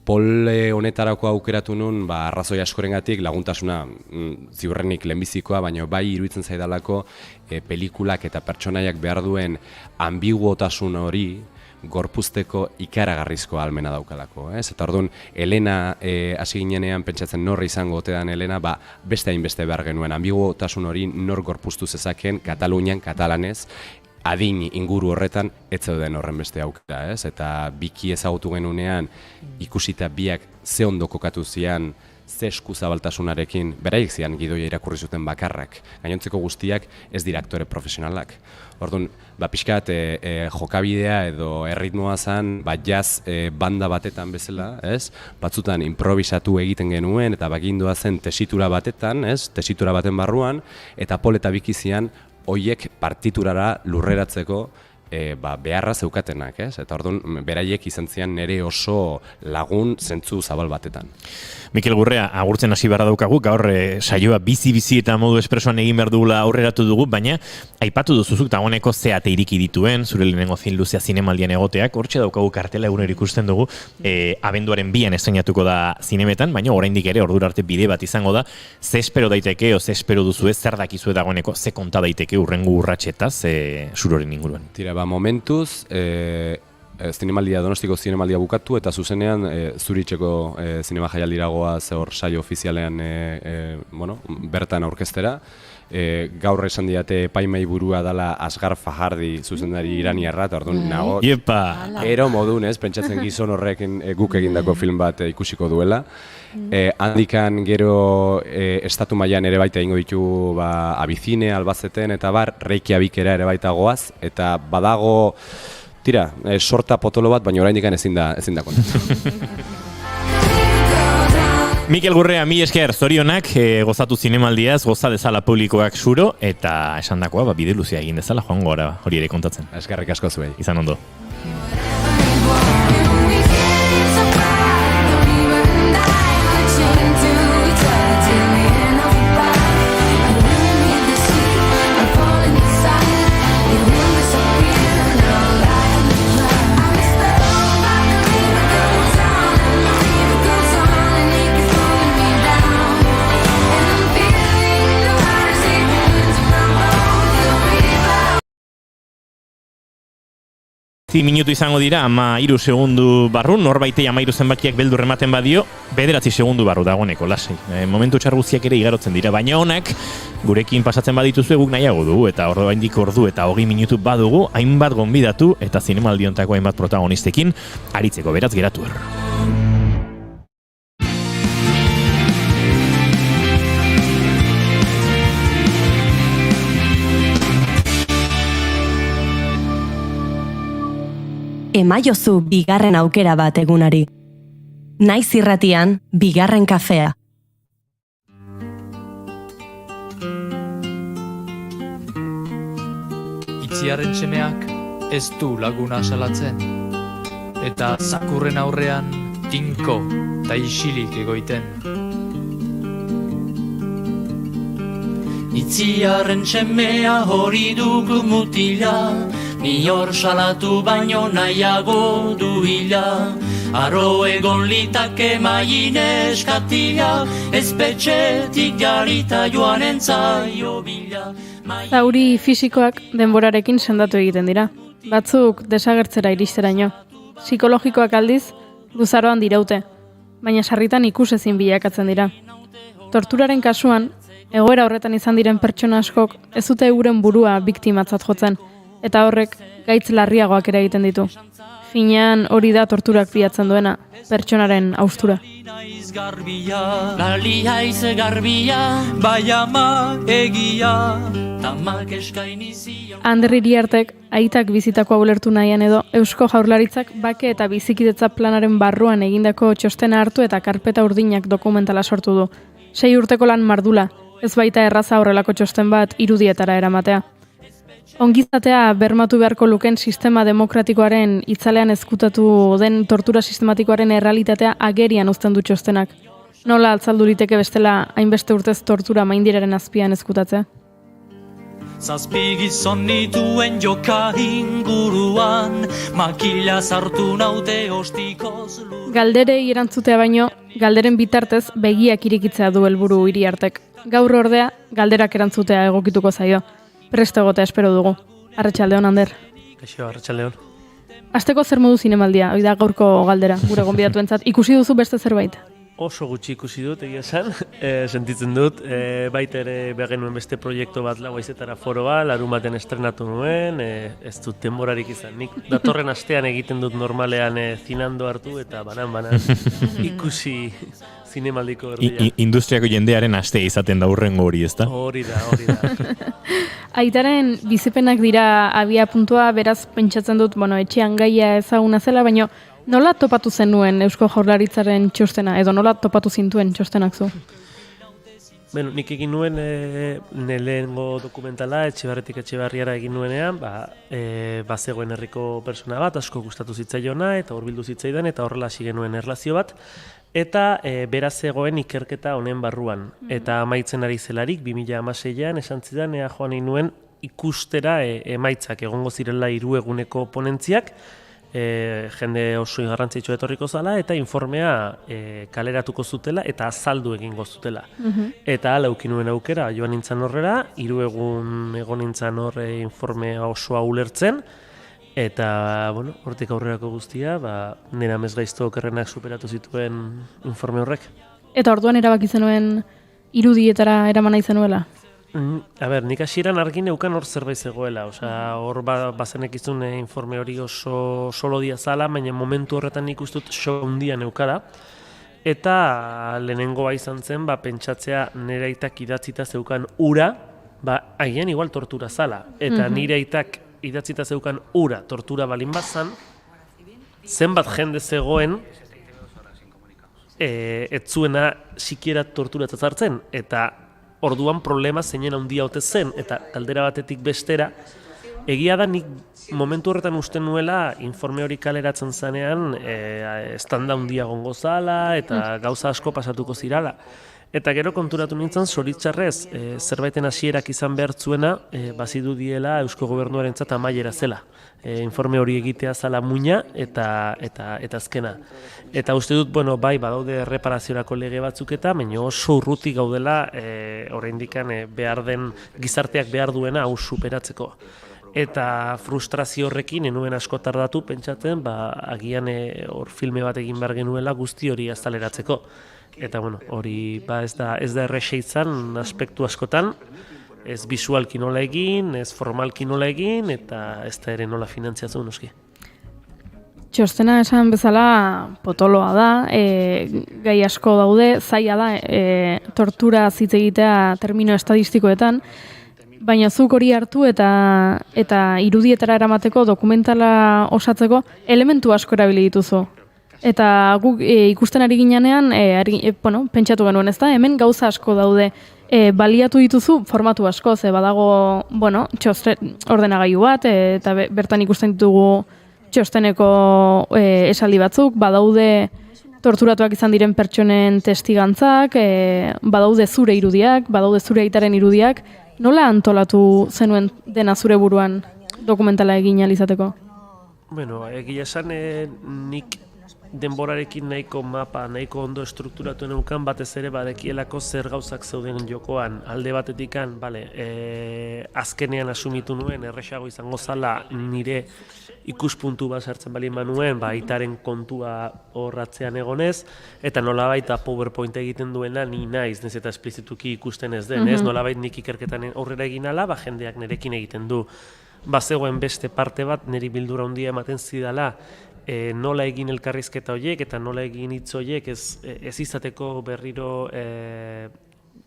Pol honetarako aukeratu nun, arrazoi askorengatik laguntasuna ziurrenik lehenbizikoa, baina bai iruditzen zaidalako pelikulak eta pertsonaiak behar duen ambiguotasun hori gorpuzteko ikaragarrizko ahalmena daukalako. Eta orduan, Elena hasi ginenean pentsatzen norra izango otean Elena, beste hainbeste behar genuen ambiguotasun hori nor gorpuztu zezaken Katalunian, katalanez, adin inguru horretan ez zeuden horren beste aukera, ez? Eta biki ezagutu genunean ikusita biak ze ondo kokatu zian, ze eskuzabaltasunarekin, beraiek zian gidoia irakurri zuten bakarrak. Gainontzeko guztiak ez dira aktore profesionalak. Orduan, pixkat jokabidea edo erritmoa zen, jazz banda batetan bezala, ez? Batzutan improvisatu egiten genuen eta bagindua zen tesitura batetan, ez? Tesitura baten barruan, eta Pol eta Biki zian hoiek partiturara lurreratzeko beharra zeukatenak, ez? Eta orduan, beraiek izan zian nire oso lagun zentzu zabal batetan. Mikel Gurrea, agurtzen hasi beharra daukagu, gaur saioa bizi eta modu espresoan egin behar dugula aurreratu dugu, baina aipatu duzuzuk dagoeneko ze ate iriki dituen, zure lehenengo film luzea zinemaldian egoteak, hortxe daukagu kartela egunero ikusten dugu, abenduaren 2an estreinatuko da zinemetan, baina oraindik ere ordura arte bide bat izango da, ze espero daiteke, ze espero duzue, zer dakizue dagoeneko, ze konta daiteke urrengo urratxetaz zuroren inguruan. Tira, momentuz, Donostiko zinemaldia bukatu eta zuzenean Zuritzeko zinema jaialdiragoa hor saio ofizialean bertan aurkeztera. Gaur esan diate epaimai burua dela Asghar Farhadi zuzendari iraniarra, eta orduan nago ero modun, pentsatzen gizon horrekin guk egindako film bat ikusiko duela. Handikan gero estatu mailan ere baita egingo ditu Abizine, Albazeten eta Reykjavikera ere baita goaz, eta badago sorta potolo bat, baina oraindik ezin da kontatu. Mikel Gurrea, mil esker, zorionak, gozatu zinemaldiaz, goza dezala publikoak zuro, eta esandakoa bide luzea egin dezala, joango gara hori ere kontatzen. Eskerrik asko zuei. Izan ondo. Minutu izango dira, 13 segundu barru, norbaitei 13 zenbakiak beldur ematen badio, 9 segundu barru dagoeneko, lasai. Momentu txarguziak ere igarotzen dira, baina honak, gurekin pasatzen badituzue guk nahiago dugu, eta oraindik ordu eta 20 minutu badugu, hainbat gonbidatu eta zinemaldiontako hainbat protagonistekin, aritzeko beraz geratu Emaiozu bigarren aukera bat egunari. Naiz irratian, bigarren kafea. Itziarren semeak ez du laguna salatzen, eta zakurren aurrean tinko eta isilik egoiten. Itziarren semea hori dugu mutila, ni hor salatu baino nahiago du hila. Aro egon litake maien eskatila, espetxetik jarita joan entzaio bila. Zauri fisikoak denborarekin sendatu egiten dira. Batzuk desagertzera iristeraino. Psikologikoak aldiz, luzaroan diraute, baina sarritan ikusezin bilakatzen dira. Torturaren kasuan, egoera horretan izan diren pertsona askok ez dute euren burua biktimatzat jotzen, eta horrek gaitz larriagoak ere egiten ditu. Finean hori da torturak bilatzen duena, pertsonaren haustura. Lalia ize garbia, bai ama egia. Tamak eskainizio. Ander Iriartek aitak bizitakoa ulertu nahian edo Eusko Jaurlaritzak bake eta bizikidetza planaren barruan egindako txostena hartu eta karpeta urdinak dokumentala sortu du. 6 urteko lan mardula, ez baita erraza horrelako txosten bat irudietara eramatea. Ongizatea bermatu beharko luken sistema demokratikoaren itzalean ezkutatu den tortura sistematikoaren errealitatea agerian uzten du txostenak. Nola altzaldu liteke bestela hainbeste urtez tortura maindiraren azpian ezkutatzea? Zazpi gizon nituen joka inguruan, makila sartu naute ostikoz. Galderei erantzutea baino, galderen bitartez begiak irikitzea du helburu Iriartek. Gaur ordea, galderak erantzutea egokituko zaio. Prest egotea espero dugu. Arratsaldeon, Ander. Kaixo, arratsaldeon. Asteko zer modu zinemaldia, hori da gaurko galdera, gure gonbidatuentzat. Ikusi duzu beste zerbait? oso gutxi ikusi dut, egia esan, sentitzen dut, baita ere behar genuen beste proiektu bat lau aizetara foroa, larumaten estrenatu nuen, ez dut denborarik izan. Nik datorren astean egiten dut normalean zinando hartu eta banan ikusi zinemaldiko erdia. Industriako jendearen astea izaten da hurrengo hori, ezta? Hori da. Aitaren bizipenak dira abia puntua, beraz pentsatzen dut, etxean gaia ezaguna zela, baina nola topatu zenuen Eusko Jaurlaritzaren txostena, edo nola topatu zintuen txostenak zu? Nik egin nuen lehengo dokumentala, Etxebarretik Etxebarriara egin nuenean, bazegoen herriko persona bat, asko gustatu zitzaiona, eta hurbildu zitzaidan, eta horrela hasi genuen erlazio bat, eta beraz zegoen ikerketa honen barruan. Eta amaitzen ari zelarik, 2016an, esan zidan, joan nahi nuen ikustera emaitzak egongo zirela 3 eguneko ponentziak, jende oso garrantzitsua etorriko zala, eta informea kaleratuko zutela eta azaldu egingo zutela. Eta hala eduki nuen aukera, joan nintzen horrera, 3 egun egon nintzen horre informea osoa ulertzen, eta, hortik aurrerako guztia, nera mezgaizto okerrenak superatu zituen informe horrek. Eta orduan erabaki zenuen irudietara eraman nahi zenuela? Nik hasieran argi neukan hor zerbait zegoela, hor bazenek izun informe hori oso solodia zala, baina momentu horretan nik ustut show handia neukala, eta lehenengoa izan zen, pentsatzea nire aitak idatzita zeukan ura, agian igual tortura zala, eta nire aitak idatzita zeukan ura tortura balin bat zan, zenbat jende zegoen, ez zuena sikiera tortura zartzen, eta orduan problema zeinen handia ote zen, eta kaldera batetik bestera, egia da nik momentu horretan uste nuela informe hori kaleratzen zanean estanda handia gongo zala, eta gauza asko pasatuko zirala. Eta gero konturatu nintzen, zoritxarrez, zerbaiten hasierak izan behar zuena, bazidu diela Eusko Gobernuarentzat amaiera zela. Informe hori egitea zala muina eta azkena. Eta uste dut, bai, badaude erreparaziorako lege batzuk eta, baina oso urruti gaudela, oraindikan behar den gizarteak behar duena hau superatzeko. Eta frustrazio horrekin enuen asko tardatu pentsatzen, agian hor filme bat egin behar genuela guzti hori azaleratzeko. Eta hori ez da erresa izan aspektu askotan, ez bisualki nola egin, ez formalki nola egin, eta ez da ere nola finantziatzen noski. Txostena esan bezala potoloa da, gai asko daude, zaila da, tortura hitz egitea termino estadistikoetan, baina zuk hori hartu eta irudietara eramateko, dokumentala osatzeko, elementu asko erabili dituzu. Eta guk ikusten ari ginean, pentsatu genuen ez da, hemen gauza asko daude, baliatu dituzu formatu asko, ze badago, ordenagailu bat, eta bertan ikusten ditugu txosteneko esaldi batzuk, badaude torturatuak izan diren pertsonen testigantzak, badaude zure irudiak, badaude zure aitaren irudiak, nola antolatu zenuen dena zure buruan dokumentala egin alizateko? Egia esan nik denborarekin nahiko mapa, nahiko ondo strukturatu neukan, batez ere badekielako zer gauzak zeuden jokoan. Alde batetikan, azkenean asumitu nuen, erresago izango zala nire ikuspuntu bat sartzen balin manuen, aitaren kontua horratzean egonez, eta nolabait PowerPoint egiten duena ni naiz, nez eta esplizituki ikusten ez den, nolabait nik ikerketan aurrera egin ala, jendeak nerekin egiten du. Bazegoen beste parte bat, niri bildura handia ematen zidala, nola egin elkarrizketa horiek eta nola egin hitz horiek ez izateko berriro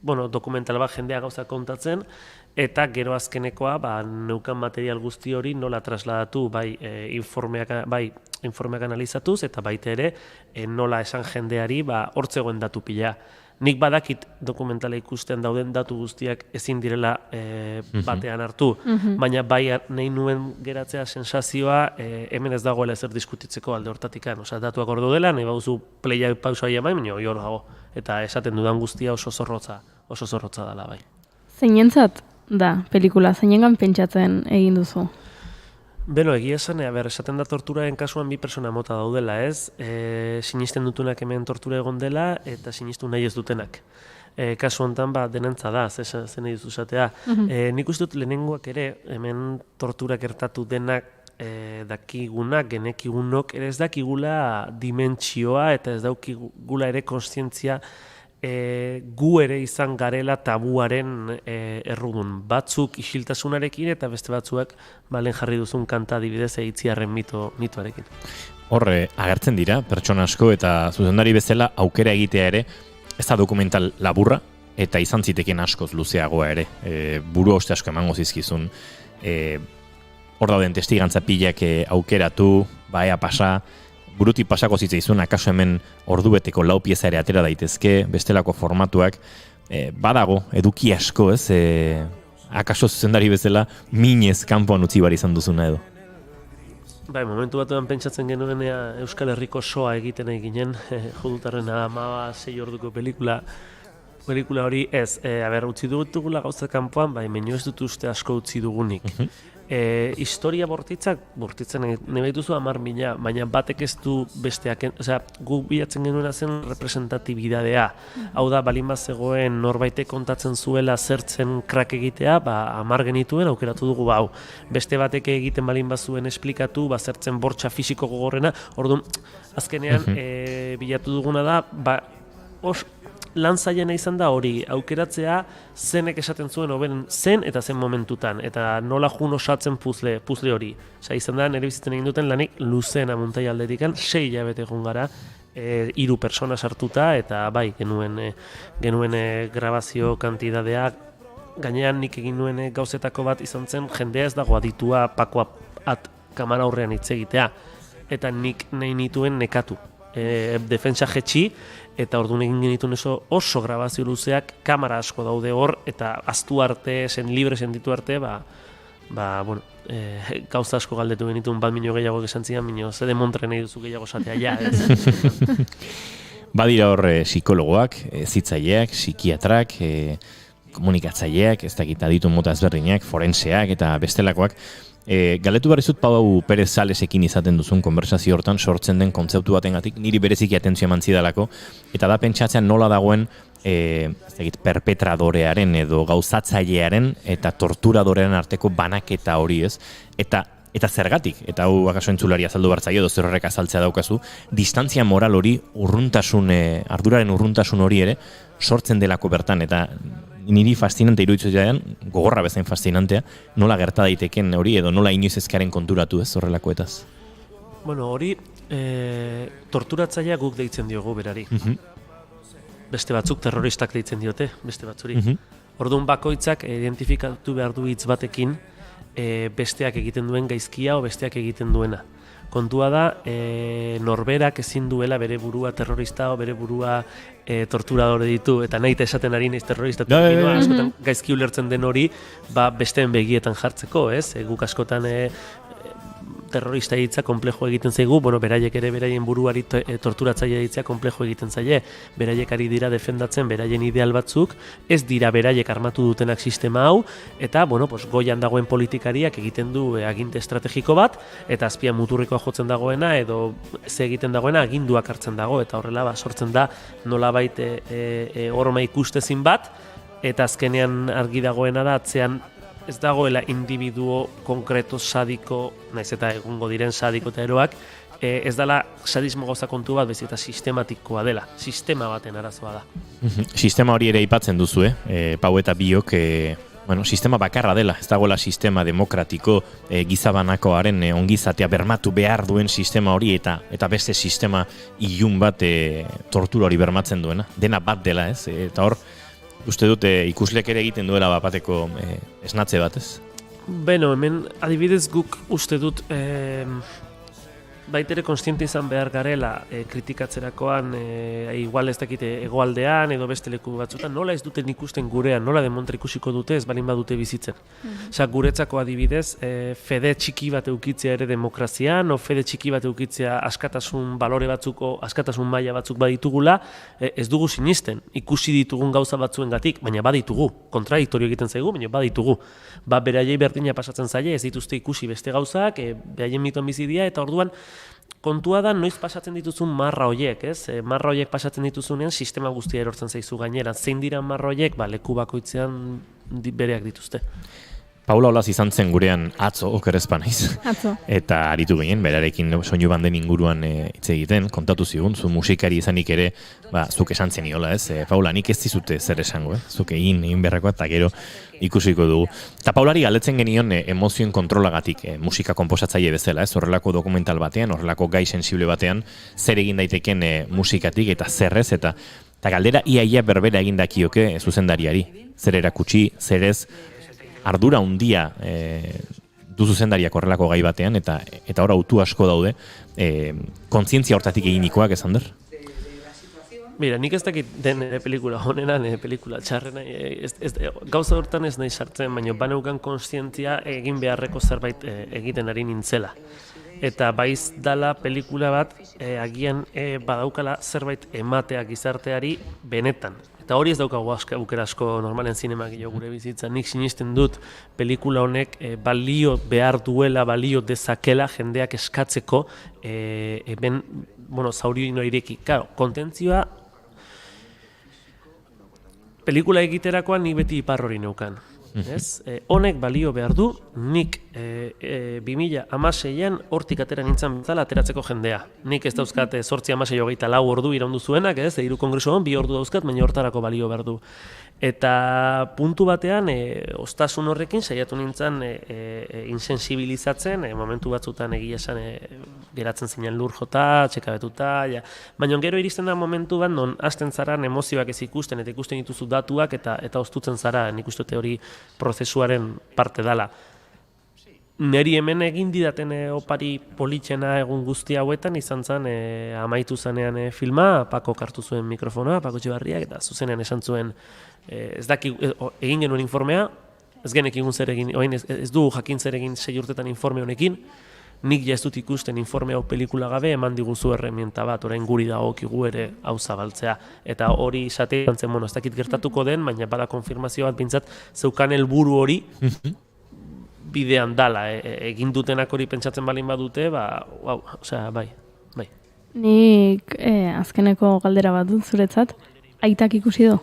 dokumental bat jendea gauza kontatzen, eta gero azkenekoa neukan material guzti hori nola trasladatu informeak analizatuz eta baita ere nola esan jendeari hortzegoen datu pila. Nik badakit dokumentala ikusten dauden datu guztiak ezin direla batean hartu, baina nahi nuen geratzea sensazioa hemen ez dagoela ezer diskutitzeko alde hortatikan. Datuak ordu dela, nahi bauzu playa pausa emain, baina hori hor dago. Eta esaten dudan guztia oso zorrotza dela bai. Zeinentzat da pelikula, zeinengan pentsatzen egin duzu? Egia esan, esaten da torturaren kasuan bi persona mota daudela, ez? Sinisten dutunak hemen tortura egon dela eta sinistu nahi ez dutenak. Kasu honetan denantza da, zen nahi duzu esatea. Nik uste dut lehenengoak ere, hemen tortura gertatu denak dakigunak, genekigunok, ere ez dakigula dimentsioa eta ez dakigula ere kontzientzia gu ere izan garela tabuaren errudun. Batzuk isiltasunarekin eta beste batzuak balen jarri duzun kanta adibidez Itziarren mitoarekin. Horre agertzen dira pertsona asko eta zuzendari bezala aukera egitea ere ez da dokumental laburra eta izan ziteken askoz luzeagoa ere. Buru oste asko emango zizkizun. Hor dauden testigantza pilak aukeratu, ea pasa, burutik pasako zitzaizun, akaso hemen ordubeteko lau pieza ere atera daitezke, bestelako formatuak, badago, eduki asko, ez? Akaso zuzendari bezala, minez kanpoan utzi bar izan duzuna edo. Bai, momentu batuan pentsatzen genuen Euskal Herriko soa egiten eginen, Jodutarren 6 orduko pelikula hori ez, utzi dugula gauza kanpoan, bai, menio ez dut uste asko utzi dugunik. Historia bortitzen nahi duzu 10.000, baina batek ez du besteak, gu bilatzen genuena zen representatibidadea. Hau da, balin bat zegoen norbaitek kontatzen zuela zertzen krak egitea, 10 genituen aukeratu dugu hau. Beste batek egiten balin bat zuen esplikatu, zertzen bortxa fisiko gogorrena, orduan, azkenean bilatu duguna da, lan zailena izan da hori, aukeratzea zenek esaten zuen hoben zen eta zen momentutan, eta nola jun osatzen puzle hori. Izan da, nire bizitzen egin duten lanik luzeena muntai aldetikan, 6 hilabete egon gara, 3 persona sartuta, eta bai, genuen grabazio kantidadea, gainean nik egin nuen gauzetako bat izan zen, jendea ez dago aditua pakoa kamara aurrean hitz egitea, eta nik nahi nituen nekatu. Defentsa jetxi, eta orduan egin genituen oso grabazio luzeak, kamera asko daude hor, eta aztu arte, libre sentitu arte, gauza asko galdetu genituen 1 milioi gehiago esan zian, ze demontre nahi duzu gehiago esatea, ja, ez? Badira hor psikologoak, zitzaileak, psikiatrak, komunikatzaileak, ez dakit aditu mota ezberdinak, forenseak eta bestelakoak. Galetu barrizut Pau Perez Salesekin izaten duzun konversazio hortan sortzen den kontzeptu batengatik niri bereziki atentzio eman zidalako, eta da pentsatzean nola dagoen perpetradorearen edo gauzatzailearen eta torturadorearen arteko banaketa hori, ez? Eta zergatik, eta hau akaso entzulari azaldu bartzaio edo zer horrek azaltzea daukazu, distantzia moral hori, arduraren urruntasun hori ere sortzen delako bertan, eta niri fascinante iruditzen jaian, gogorra bezain fascinantea, nola gerta daiteken hori edo nola inoiz ezkaren konturatu ez horrelakoetaz? Bueno, hori torturatzailea guk deitzen diogu berari. Beste batzuk terroristak deitzen diote, beste batzuri. Orduan bakoitzak identifikatu behar du hitz batekin besteak egiten duen gaizkia o besteak egiten duena. Kontua da, norberak ezin duela bere burua terrorista o bere burua torturadore ditu, eta nahi esaten ari naiz terrorista, askotan gaizki ulertzen den hori besteen begietan jartzeko, ez? Guk askotan terrorista hitza komplejo egiten zaigu, beraiek ere beraien buruari torturatzaile hitza komplejo egiten zaie, beraiek ari dira defendatzen beraien ideal batzuk, ez dira beraiek armatu dutenak sistema hau, eta goian dagoen politikariak egiten du aginte estrategiko bat, eta azpian muturrikoa jotzen dagoena, edo ze egiten dagoena aginduak hartzen dago, eta horrela sortzen da nolabait horma ikustezin bat, eta azkenean argi dagoena da atzean ez dagoela individuo konkreto sadiko, naiz eta egongo diren sadiko eta eroak, ez dela sadismo gauza kontu bat, bezi eta sistematikoa dela, sistema baten arazoa da. Sistema hori ere aipatzen duzu, Pau eta biok, sistema bakarra dela, ez dagoela sistema demokratiko gizabanakoaren ongizatea bermatu behar duen sistema hori eta beste sistema ilun bat tortura hori bermatzen duena, dena bat dela, ez? Eta hor, uste dut ikuslek ere egiten duela bateko esnatze bat, ez? Hemen adibidez guk uste dut baitere konstiente izan behar garela kritikatzerakoan igual ez dakite hegoaldean edo beste leku batzutan, nola ez duten ikusten gurean, nola demontra ikusiko dute ez balin badute bizitzen. Guretzako adibidez, fede txiki bat eukitzea ere demokrazian, o fede txiki bat eukitzea askatasun balore batzuk, o askatasun maila batzuk baditugula, ez dugu sinisten, ikusi ditugun gauza batzuengatik, baina baditugu, kontradiktorio egiten zaigu, baina baditugu. Beraiei berdina pasatzen zaie, ez dituzte ikusi beste gauzak, beraien mitoan bizidia, eta orduan kontua da noiz pasatzen dituzun marra hoiek, ez? Marra hoiek pasatzen dituzunean sistema guztia erortzen zaizu gainera. Zein dira marra hoiek? Leku bakoitzean bereak dituzte. Paula Olaz izan zen gurean atzo, okerrezpa naiz. Atzo. Eta aritu ginen, berarekin soinu banden inguruan hitz egiten, kontatu zigun, zu musikari izanik ere, zuk esan zeniola, ez? Paula, nik ez dizute zer esango, zuk egin beharrakoa, eta gero ikusiko dugu. Eta Paulari galdetzen genion emozioen kontrolagatik, musika konposatzaile bezala, ez? Horrelako dokumental batean, horrelako gai sensible batean, zer egin daiteken musikatik eta zerrez, eta galdera iaia berbera egin dakioke zuzendariari. Zer erakutsi, zer ez, ardura handia du zuzendariak horrelako gai batean, eta hor autu asko daude, kontzientzia hortatik eginikoak, esan der? Mira, nik ez dakit den pelikula honena, pelikula txarrena, gauza hortan ez nahi sartzen, baina baneukan kontzientzia egin beharreko zerbait egiten ari nintzela. Eta baiz dala pelikula bat, agian badaukala zerbait ematea gizarteari benetan. Eta hori ez daukagu aukera asko normalen zinemagilo gure bizitza. Nik sinisten dut pelikula honek balio behar duela, balio dezakela jendeak eskatzeko hemen, zaurioino ireki. Claro, kontentzioa pelikula egiterakoan nik beti ipar hori neukan. Honek balio behar du, nik 2016an hortik atera nintzen bezala ateratzeko jendea. Nik ez dauzkat 8-16 ordu iraundu zuenak, 3 kongresuan 2 ordu dauzkat, baina hortarako balio behar du. Eta puntu batean, ostasun horrekin saiatu nintzen insensibilizatzen, momentu batzutan egia esan geratzen zinen lur jota, txekabetuta, baina gero iristen da momentu bat, non hasten zaran emozioak ez ikusten, eta ikusten dituzu datuak, eta oztutzen zara, nik uste hori prozesuaren parte dala. Neri hemen egin didaten opari politxena egun guzti hauetan, izan zen amaitu zanean filma, Pakok hartu zuen mikrofonoa, Pako Etxebarriak, eta zuzenean esan zuen, egin genuen informea, ez genekin zer egin, ez du jakin zer egin 6 urtetan informe honekin, nik ja ez dut ikusten informe hau pelikula gabe, eman diguzu erremienta bat, orain guri dagokigu ere hau zabaltzea. Eta hori esaten zen, ez dakit gertatuko den, baina bada konfirmazio bat bintzat, zeukan helburu hori bidean dala, egin dutenak hori pentsatzen balin badute, bai. Nik azkeneko galdera bat dut zuretzat, aitak ikusi du?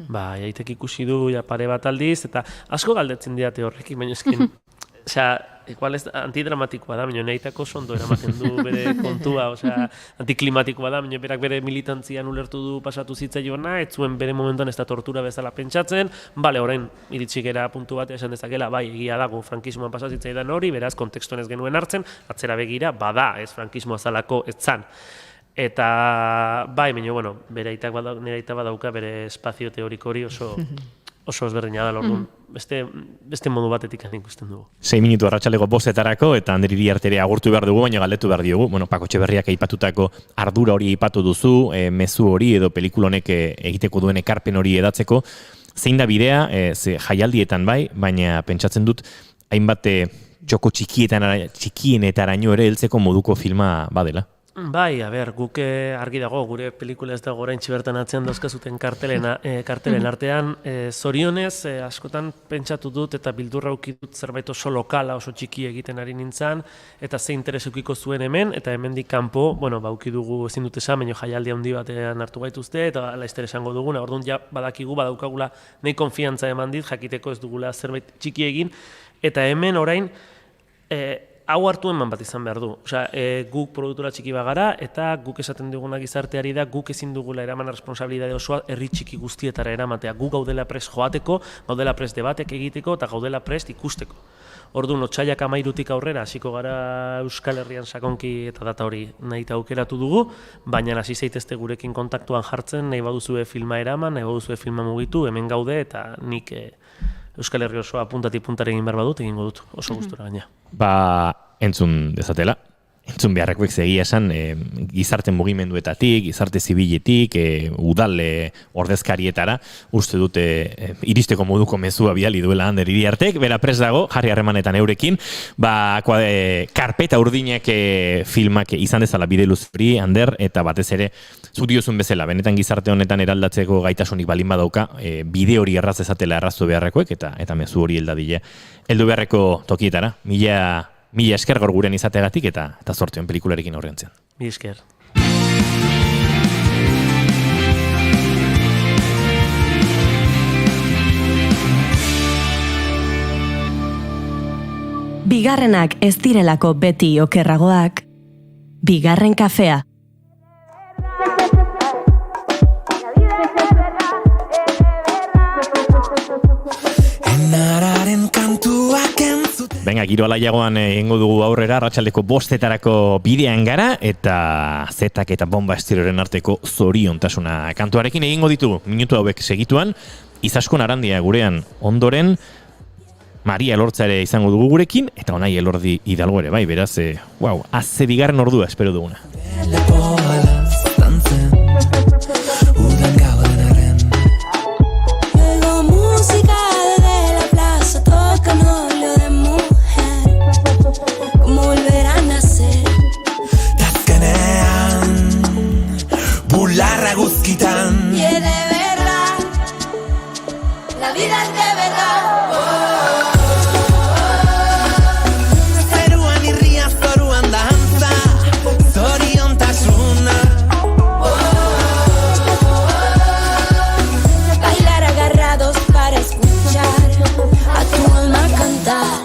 Bai, aitak ikusi du pare bat aldiz, eta asko galdetzen diate horrekin, baina eskin, igual ez antidramatikoa da, baina nahitako sondo eramaten du bere kontua, antiklimatikoa da, baina berak bere militantzian ulertu du pasatu zitzaiona, ez zuen bere momentuan ez da tortura bezala pentsatzen, orain iritsi gera puntu bat esan dezakela, bai, egia dago frankismoan pasazitzaidan hori, beraz, kontekstuan ez genuen hartzen, atzera begira, bada, ez frankismoa zalako ez zan. Eta, bai, baina, nire aitak badauka bere espazio teoriko hori oso ezberdina da, lorduan. Beste modu batetik ikusten dugu. 6 minutu arratsaleko 5:00 eta Anderiri artere agurtu behar dugu, baina galdetu behar diogu. Pako Etxeberriak aipatutako ardura hori aipatu duzu, mezu hori edo pelikula honek egiteko duen ekarpen hori edatzeko. Zein da bidea, jaialdietan bai, baina pentsatzen dut, hainbat txoko txikienetaraino ere heltzeko moduko filma badela. Bai, guk argi dago, gure pelikula ez dago orain bertan atzean dauzkazuten kartelen artean. Zorionez, askotan pentsatu dut eta bildurra ukidut zerbait oso lokala, oso txiki egiten ari nintzen, eta ze interes ukiko zuen hemen, eta hemendik kanpo, ukidugu ezin dut esan, baina jaialdi handi batean hartu gaituzte, eta laizter esango duguna, orduan ja badakigu, badaukagula nahi konfiantza eman dit, jakiteko ez dugula zerbait txiki egin, eta hemen orain, hau hartu eman bat izan behar du. Guk produktora txiki bagara, eta guk esaten duguna gizarteari da, guk ezin dugula eraman responsabilitate osoa herri txiki guztietara eramatea. Guk gaudela prest joateko, gaudela prest debatek egiteko, eta gaudela prest ikusteko. Orduan, otsailak 13 aurrera, hasiko gara Euskal Herrian sakonki eta data hori nahi aukeratu dugu, baina hasi zaitezte gurekin kontaktuan jartzen, nahi baduzue filma eraman, nahi baduzue filma mugitu, hemen gaude, eta nik Euskal Herri osoa puntatik puntare egin behar badut, egingo dut, oso gustura gaina. Entzun dezatela, entzun beharrekoek egia esan, gizarte mugimenduetatik, gizarte zibiletik, udal ordezkarietara, uste dute iristeko moduko mezua bidali duela Ander Iriartek, bera prest dago, jarri harremanetan eurekin, karpeta urdinak filmak izan dezala bide luzuri, Ander, eta batez ere, zuk diozun bezala, benetan gizarte honetan eraldatzeko gaitasunik balin badauka, bide hori erraz ezatela erraztu beharrekoek, eta mezu hori heldadile. Heldu beharreko tokietara, mila esker gaur guren izateagatik eta zortuen pelikularekin horrentzen. Mila esker. Bigarrenak ez direlako beti okerragoak, bigarren kafea. Venga, giro alaiagoan egingo dugu aurrera, arratsaldeko 5:00 bidean gara, eta zetak eta bomba estiroren arteko zoriontasuna kantuarekin egingo ditugu. Minutu hauek segituan, Izaskun Arandia gurean ondoren, Maria Elortza ere izango dugu gurekin, eta Onai Elordi Hidalgo ere, bai, beraz, azze bigarren ordua espero duguna. Bularra guzkitan Y de verdad, la vida es de verdad. Zeruan irria, zoruan dantza, zoriontasuna. Bailar agarrados para escuchar a tu alma cantar.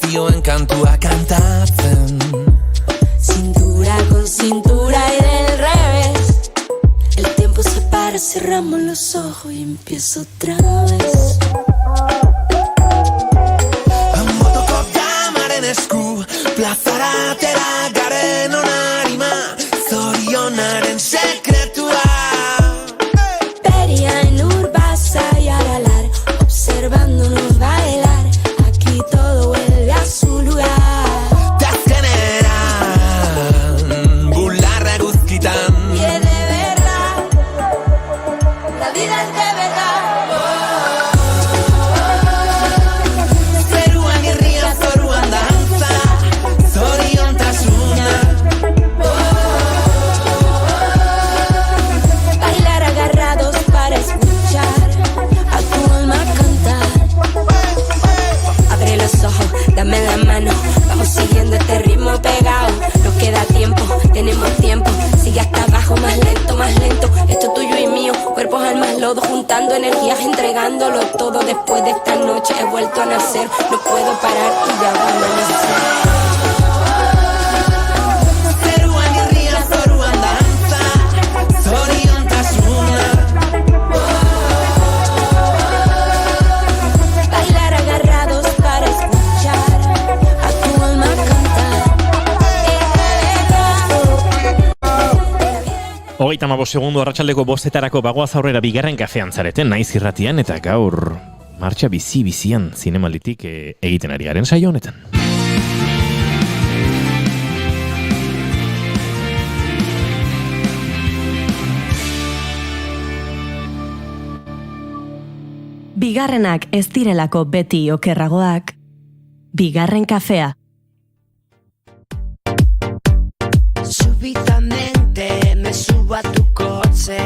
Zioen kantua kantatzen, cintura con cintura y del revés. El tiempo se para, cerramos los ojos y empiezo otra vez. Motoko damaren esku, plazara atera garen onarima, zorionaren sekretua. Peria en Urbasa y Aralar, observándonos bailar. Todo vuelve a su lugar. Tazkeneran, bularra guzkitan. Y es de verdad, la vida es de verdad. Zeruan irria, zoruan dantza, zoriontasuna. Bailar agarrados para escuchar a tu alma cantar. Abre los ojos, dame la mano, vamos siguiendo este ritmo pegado. Nos queda tiempo, tenemos tiempo, sigue hasta abajo, más lento, más lento. Esto es tuyo y mío, cuerpos, almas, lodo, juntando energías, entregándolo todo. Después de esta noche he vuelto a nacer, no puedo parar y ya va a amanecer. Zeruan irria, zoruan dantza, zoriontasuna. Bailar agarrados para escuchar a tu alma cantar. 35 segundo arratsaldeko 5:00 bagoaz aurrera bigarren kafean zareten, naiz irratian, eta gaur martxa bizian zinemalditik egiten ari garen saio honetan. Bigarrenak ez direlako beti okerragoak, bigarren kafea. Súbitamente me subo a tu coche,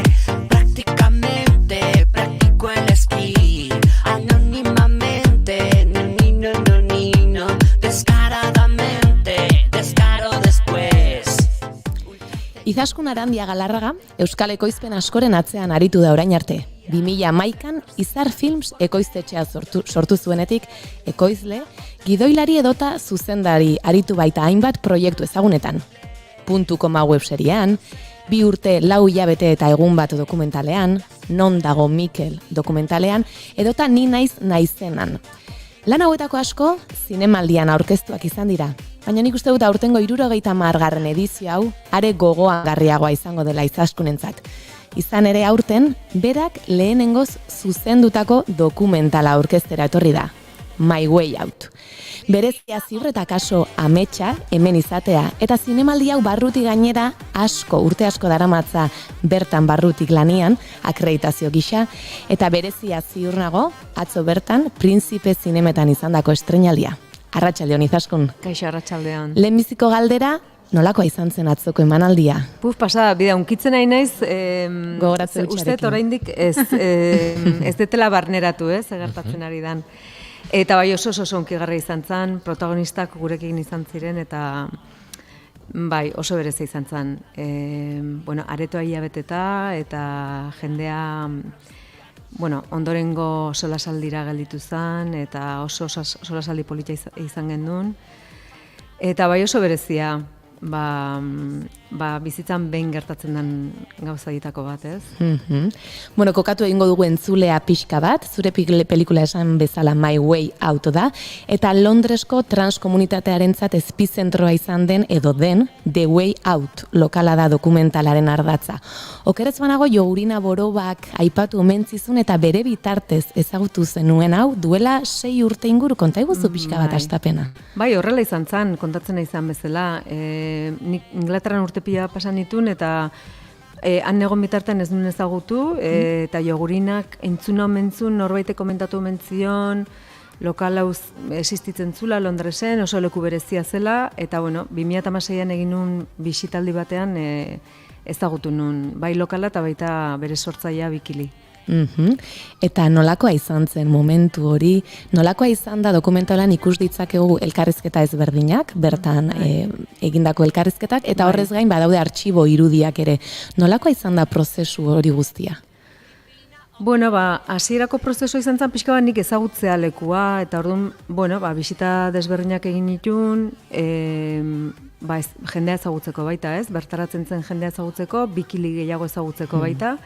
prácticamente practico el esquí. Anónimamente, no, descaradamente, descaro después. Izaskun Arandia Galarraga, Euskal Ekoizpen askoren atzean aritu da orain arte. 2011an Izar Films ekoiztetxea sortu zuenetik, ekoizle, gidoilari edota zuzendari aritu baita hainbat proiektu ezagunetan. .koma webserian, 2 urte 4 hilabete eta egun bat dokumentalean, Non dago Mikel dokumentalean, edota Ni naiz naizenan. Lan hauetako asko, zinemaldian aurkeztuak izan dira, baina nik uste dut aurtengo 70. edizio hau, are gogoangarriagoa izango dela Izaskunentzat. Izan ere aurten, berak lehenengoz zuzendutako dokumentala aurkeztera etorri da, My Way Out. Berezia ziur eta kaso ametsa hemen izatea, eta zinemaldi hau barruti gainera urte asko daramatza bertan barrutik lanian, akreditazio gisa, eta berezia ziur nago, atzo bertan, Prinzipe zinemetan izandako estreinaldia. Arratsaldeon Izaskun. Kaixo, arratsaldeon. Lehenbiziko galdera, Nolakoa izan zen atzoko emanaldia? Pasada, bida, unkitzen nahi naiz, Gogoratzen uste oraindik ez detela barneratu, gertatzen ari dan. Eta bai oso onkigarria izan zen, protagonistak gurekin izan ziren, eta bai, oso bereza izan zen. Aretoa hilabeteta, eta jendea ondorengo solasaldira gelditu zen, eta oso solasaldi polita izan gendun. Eta bai oso berezia, bizitzan behin gertatzen den gauzaietako bat, ez? Kokatu egingo dugu entzulea pixka bat, zure pelikula esan bezala My Way Out da, eta Londresko transkomunitatearentzat epizentroa izan den edo den The Way Out lokala da dokumentalaren ardatza. Okerez banago Jogurina Borobak aipatu omentzizun eta bere bitartez ezagutu zenuen hau duela 6 urte inguru, konta iguzu pixka bat astapena. Bai, horrela izan zen, kontatzen izan bezala. Nik Inglaterran urte pila pasan ditun eta han egon bitartean ez duen ezagutu eta Jogurinak entzuna omentzun, norbaitek komentatu omentzion, lokal hau existitzen zula Londresen, oso leku berezia zela, eta 2016an egin nun bisitaldi batean ezagutu nun, bai lokala eta baita bere sortzailea Bikili. Eta nolakoa izan zen momentu hori, nolakoa izan da dokumentalan ikus ditzakegu elkarrizketa ezberdinak, bertan egindako elkarrizketak, eta horrez gain badaude artxibo irudiak ere. Nolakoa izan da prozesu hori guztia? Hasierako prozesu izan zen pixka bat nik ezagutzea lekua, eta orduan, bisita desberdinak egin nituen, jendea ezagutzeko baita, ez? Bertaratzen zen jendea ezagutzeko, Bikili gehiago ezagutzeko baita,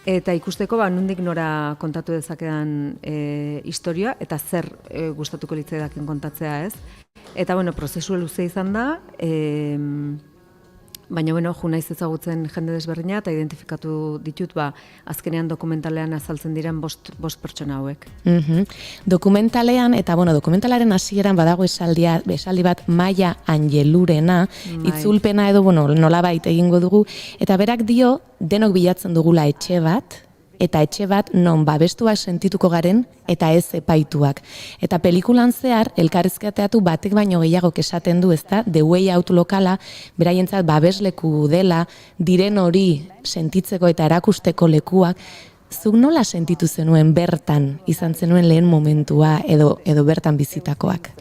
eta ikusteko nondik nora kontatu dezakedan historia, eta zer gustatuko litzaidaken kontatzea, ez? Eta, prozesu luze izan da, baina, ju naiz ezagutzen jende desberdina, eta identifikatu ditut, azkenean dokumentalean azaltzen diren 5 pertsona hauek. Dokumentalean, eta, dokumentalaren hasieran badago esaldi bat Maia Angelurena, itzulpena edo, nolabait egingo dugu, eta berak dio, denok bilatzen dugula etxe bat, eta etxe bat non babestuak sentituko garen eta ez epaituak. Eta pelikulan zehar, elkarrizketeatu batek baino gehiagok esaten du, ezta, The Way Out lokala, beraientzat babesleku dela, diren hori sentitzeko eta erakusteko lekuak. Zuk nola sentitu zenuen bertan, izan zenuen lehen momentua edo bertan bizitakoak?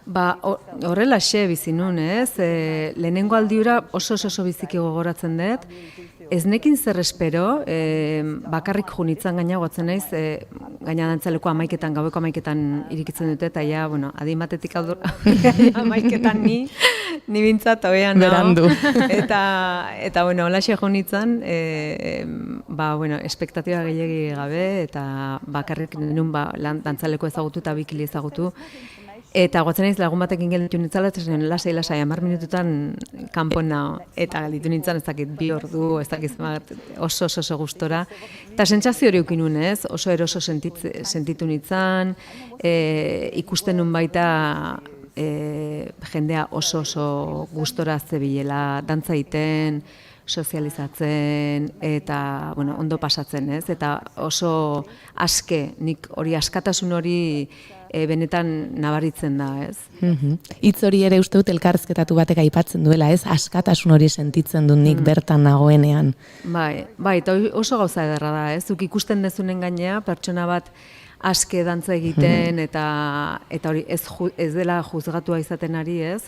Horrela xe bizi nun, ez? Lehenengo aldiura oso biziki gogoratzen dut. Ez nekin zer espero, bakarrik junitzen gaina guatzen naiz, gaina dantzaleko 11etan, gaueko 11etan irikitzen dute, eta adin batetik aldur, 11etan ni bintzat oean berandu. Eta hola xe junitzen, espektatiba gehiagi gabe, eta bakarrik nun dantzaleko ezagutu eta Bikili ezagutu. Eta guatzen naiz lagun batekin gelditu nintzala, eta zen lasai, 10 minututan kanpon nao. Eta gelditu nintzen, ez dakit 2 ordu, ez dakit oso gustora. Eta sentsazio hori ukin nun, ez? Oso eroso sentitu nintzen, ikusten nun baita jendea oso gustora zebilela, dantza egiten, sozializatzen, eta ondo pasatzen, ez? Eta oso aske, nik hori askatasun hori benetan nabaritzen da, ez? Hitz hori ere uste dut elkarrizketatu batek aipatzen duela, ez? Askatasun hori sentitzen dut nik bertan nagoenean. Bai, eta oso gauza ederra da, ez? Zuk ikusten dezuen gainea, pertsona bat aske dantza egiten, eta hori ez dela juzgatua izaten ari, ez?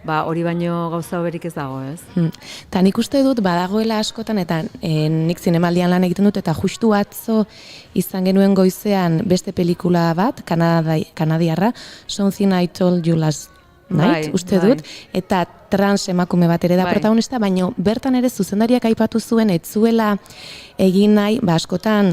Hori baino gauza berik ez dago, ez? Ta nik uste dut badagoela askotan, eta nik zinemaldian lan egiten dut, eta justu atzo izan genuen goizean beste pelikula bat, kanadiarra, Something I Told You Last Night, uste dut, eta trans emakume bat ere da protagonista, baina bertan ere zuzendariak aipatu zuen, etzuela egin nahi, askotan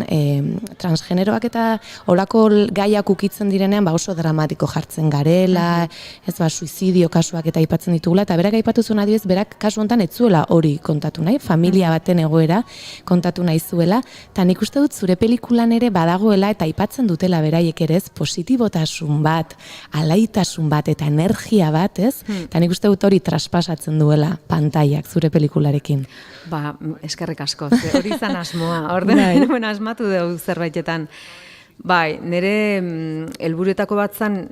transgeneroak eta olako gaiak ukitzen direnean oso dramatiko jartzen garela, ez suizidio kasuak eta aipatzen ditugula, eta berak aipatu zuen adibidez, berak kasu honetan etzuela hori kontatu nahi, familia baten egoera kontatu nahi zuela, eta nik uste dut zure pelikulan ere badagoela eta aipatzen dutela beraiek ere, positibotasun bat, alaitasun bat eta energia bat, ez? Eta nik uste dut hori traspasatzen duela pantaiak zure pelikularekin. Eskerrik asko, hori izan asmoa, orden asmatu dugu zerbaitetan. Bai, nire helburuetako bat zen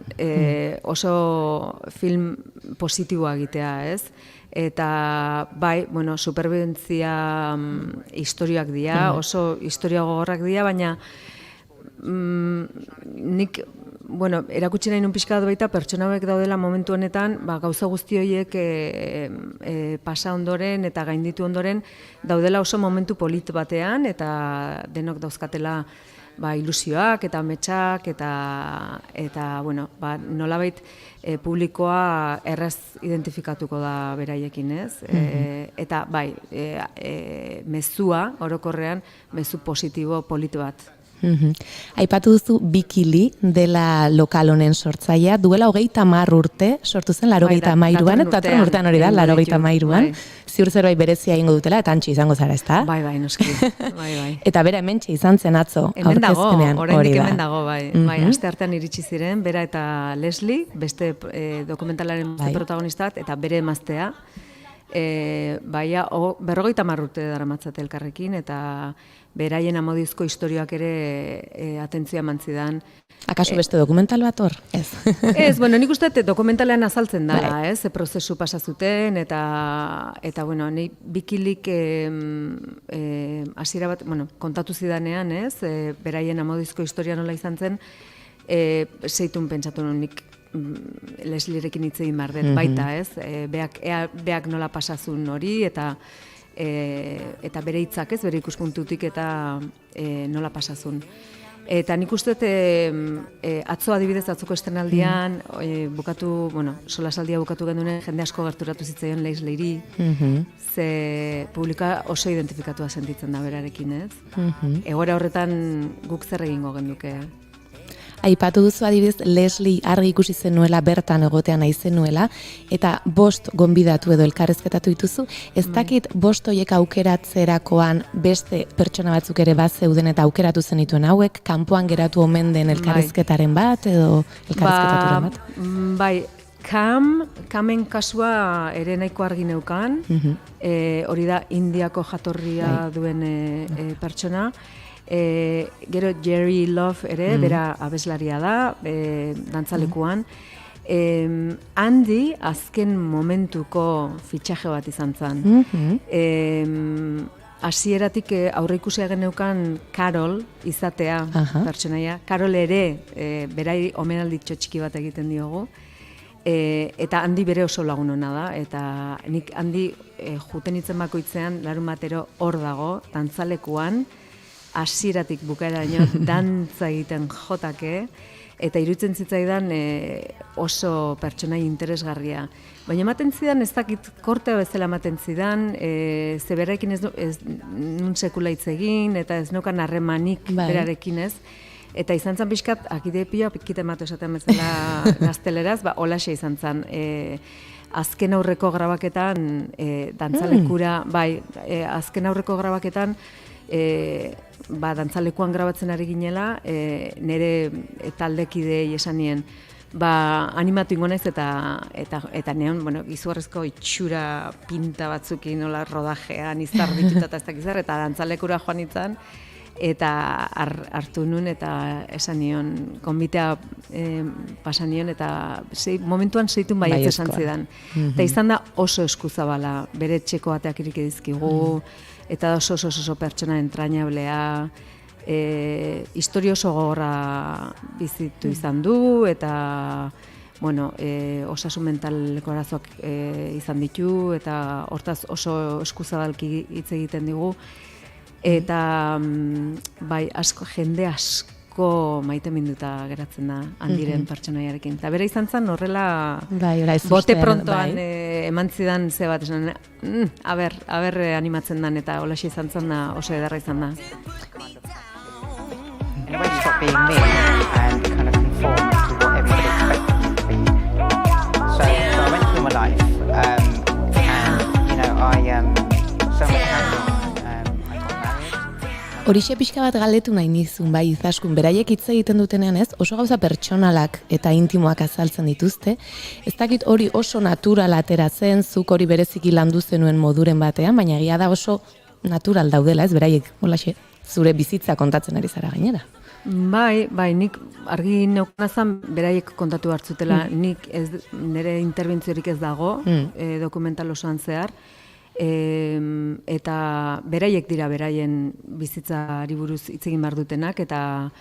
oso film positiboa egitea, ez? Eta bai, bueno, superbibentzia historiak dira, oso historia gogorrak dira, baina nik, bueno, erakutsi nahi nun pixka bat baita pertsona hauek daudela momentu honetan, gauza guzti horiek pasa ondoren eta gainditu ondoren daudela oso momentu polit batean eta denok dauzkatela ilusioak eta ametsak eta bueno, nolabait publikoa erraz identifikatuko da beraiekin, ez? Eta bai, mezua orokorrean mezu positibo polit bat. Aipatu duzu Bikili dela lokal honen sortzailea, duela 30 urte sortu zen 93an eta datorren urtean hori da 93an. Ziur zerbait berezia egingo dutela eta antxe izango zara, ezta? Bai, noski. Bai. Eta bera hementxe izan zen atzo aurkezpenean, hori da. Hemen dago, bai. Bai, asteartean iritsi ziren, bera eta Leslie, beste dokumentalaren protagonistat eta bere emaztea. Baia 50 urte daramatzate elkarrekin eta beraien amodizko historioak ere atentzioa eman zidan. Akaso beste dokumental bat hor? Ez. Ez, bueno, nik uste dokumentalean azaltzen dela, ez? Prozesu pasa zuten eta bueno, ni Bikilik hasiera bat, bueno, kontatu zidanean, ez? Beraien amodizko historia nola izan zen, zeitun pentsatu nik Leslierekin hitz egin behar dut baita, ez? Beak nola pasazun hori eta bere hitzak, ez, bere ikuspuntutik eta nola pasazun. Eta nik uste atzo adibidez, atzoko estrenaldian, solasaldia bukatu gendunen, jende asko gerturatu zitzaion Leslieri, ze publika oso identifikatua sentitzen da berarekin, ez? Egoera horretan guk zer egingo genduke. Aipatu duzu adibidez Leslie argi ikusi zenuela bertan egotean nahi zenuela eta 5 gonbidatu edo elkarrezketatu dituzu. Ez dakit 5 horiek aukeratzerakoan beste pertsona batzuk ere zeuden eta aukeratu zenituen hauek, kanpoan geratu omen den elkarrezketaren bat edo elkarrezketaturen bat? Bai, Kamen kasua ere nahiko argi neukan, hori da Indiako jatorria duen pertsona. Gero Jerry Love ere, bera abeslaria da, dantzalekuan. Handi azken momentuko fitxaje bat izan zen. Hasieratik aurreikusia geneukan Carol izatea pertsonaia. Carol ere, berai omenalditxo txiki bat egiten diogu. Eta handi bere oso lagun hona da, eta nik handi juten itzen bakoitzean larumatero hor dago, dantzalekuan, hasieratik bukaeraino dantza egiten jotake, eta iruditzen zitzaidan oso pertsonai interesgarria. Baina ematen zidan, ez dakit kortea bezala ematen zidan, zeberarekin ez nun sekula hitz egin, eta ez nokan harremanik berarekin ez. Eta izan zen pixkat, akide pila pikite ematu esaten bezala gazteleraz, holaxe izan zen. Azken aurreko grabaketan, dantzalekura, azken aurreko grabaketan, dantzalekuan grabatzen ari ginela, nire taldekidei esanien, animatu ingo naiz eta neon, izugarrizko itxura pinta batzukin, nola rodajean, izar dituta eta ez dakizar, eta dantzalekura joan itzan, eta hartu nun eta esan nion, konbitea pasan nion, eta momentuan zeitun baietz esan zidan. Eta izan da oso eskuzabala, bere txeko bateak iriki dizkigu, eta oso pertsona entrañablea, historia oso gogorra bizitu izan du, eta osasun mentaleko arazoak izan ditu, eta hortaz oso eskuzabalki hitz egiten digu, eta jende asko maite minduta geratzen da handiren pertsonaiarekin. Eta bere izan zen horrela bote prontoan eman zidan ze bat esan, aber animatzen dan eta holaxe izan zen da oso edarra izan da. In a way, stop being me and kind of conform to what everybody expects me to be. So I went through my life, and so much happened. Horixe pixka bat galdetu nahi nizun, Izaskun, beraiek hitz egiten dutenean ez, oso gauza pertsonalak eta intimoak azaltzen dituzte. Ez dakit hori oso natural ateratzen, zuk hori bereziki landu zenuen moduren batean, baina egia da oso natural daudela, ez beraiek, holaxe, zure bizitza kontatzen ari zara gainera. Bai, nik argi neukanazan beraiek kontatu hartzutela, nik nire interbentziorik ez dago, dokumental osoan zehar, eta beraiek dira beraien bizitzari buruz hitz egin behar dutenak, eta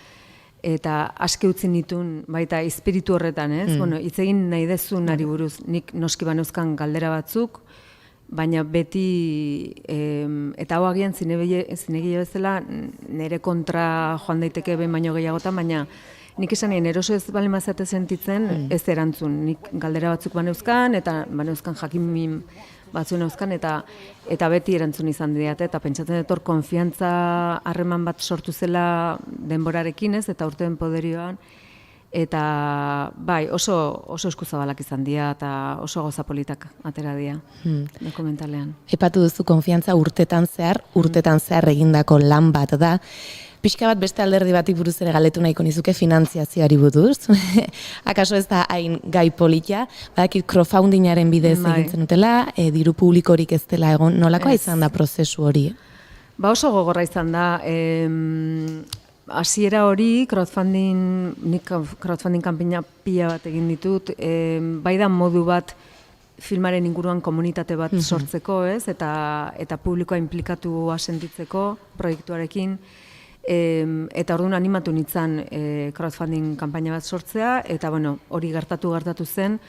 aske utzi nituen, baita espiritu horretan, ez? Bueno, hitz egin nahi dezunari buruz, nik noski baneuzkan galdera batzuk, baina beti, eta hau agian zinegile bezala, nire kontra joan daiteke behin baino gehiagotan, baina nik esan egin eroso ez bali mazate sentitzen, ez erantzun. Nik galdera batzuk baneuzkan, eta baneuzkan jakin batzuen euskan, eta beti erantzun izan diate, eta pentsatzen dut hor konfiantza harreman bat sortu zela denborarekin, ez, eta urteen poderioan, eta bai, oso eskuzabalak izan dira, eta oso goza politak atera dira dokumentalean. Epatu duzu konfiantza urtetan zehar egindako lan bat da. Pixka bat beste alderdi bati buruz ere galetu nahiko nizuke finanziazioari buruz. Akaso ez da hain gai politia, badakit crowdfundingaren bidez egintzen dutela, diru publikorik ez dela egon, nolakoa izan da prozesu hori? Ba oso gogorra izan da, hasiera hori, crowdfunding kanpaina pila bat egin ditut, bai da modu bat filmaren inguruan komunitate bat sortzeko, ez? Eta publikoa inplikatua sentitzeko proiektuarekin, eta orduan animatu nintzen crowdfunding kanpaina bat sortzea, eta bueno, hori gertatu zen,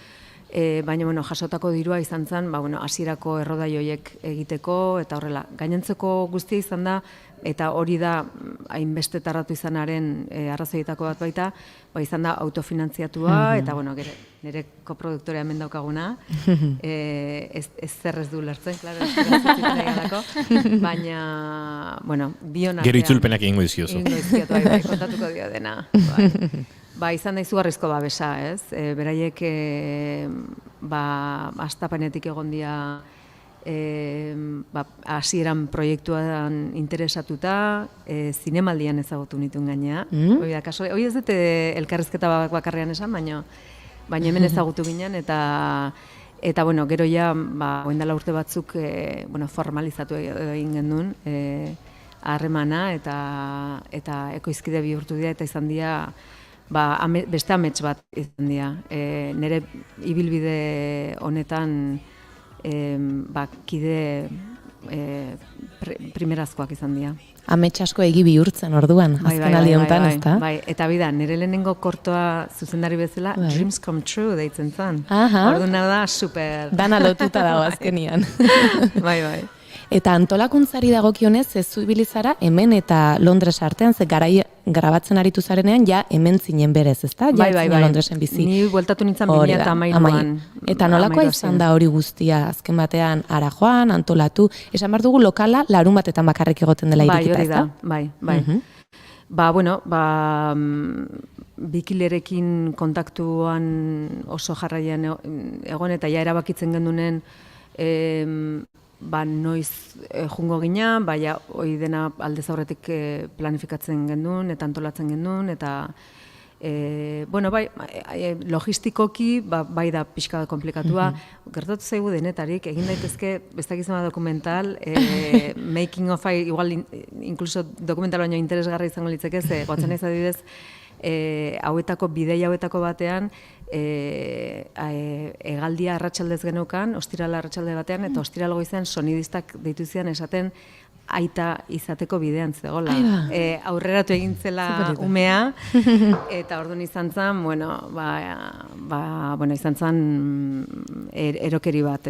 baina bueno, jasotako dirua izan zen, hasierako errodai horiek egiteko, eta horrela, gainontzeko guztia izan da, eta hori da hainbeste tarratu izanaren arrazoietako bat baita, izan da autofinantziatua, eta bueno, nire koproduktorea hemen daukaguna, ez zer ez du lertzen, klaro, baina, bueno, bion artean. Gero itzulpenak egingo dizkiozu. Bai, kontatuko dio dena. Ba, izan da izugarrizko babesa, ez? Beraiek, astapenetik egon dira hasieran proiektuan interesatuta, zinemaldian ezagutu nituen gainea. Hoi ez dute elkarrizketa bakarrean esan, baina hemen ezagutu ginen, eta bueno, gero ja, oindala urte batzuk formalizatu egin genuen harremana, eta ekoizkide bihurtu dira, eta izan dira beste amets bat izan dira. Nire ibilbide honetan kide primerazkoak izan dira. Amets asko egi bihurtzen orduan, azken aldi honetan, ez da? Bai, eta bida, nire lehenengo kortoa zuzendari bezala, Dreams Come True deitzen zen. Orduan da, super... Dana lotuta dago azkenian. Bai. Eta antolakuntzari dagokionez, ez zubilizara hemen eta Londres artean, ze garai grabatzen aritu zarenean, ja hemen zinen berez, ez da? Bai. Londresen bizi. Ni bueltatu nintzen 2013an. Eta nolakoa izan da hori guztia, azken batean ara joan, antolatu, esan behar dugu lokala larun batetan bakarrik egoten dela irikita, ez da? Bai. Bueno, Bikilerekin kontaktuan oso jarraian egon, eta ja erabakitzen gendunen noiz jungo gina, hori dena aldez aurretik planifikatzen gendun, eta antolatzen gendun, eta logistikoki bai da pixka komplikatua, gertatu zaigu denetarik, egin daitezke, bestakizena dokumental, making of, igual, inkluso dokumental baino interesgarra izango litzeke, goatzen ez adibidez, bidei hauetako batean, egaldia arratsaldez geneukan, ostirala arratsalde batean, eta ostiral goizean sonidistak deitu zian esaten aita izateko bidean zegoela. Aurreratu egin zela umea, eta orduan izan zen, izan zen erokeri bat,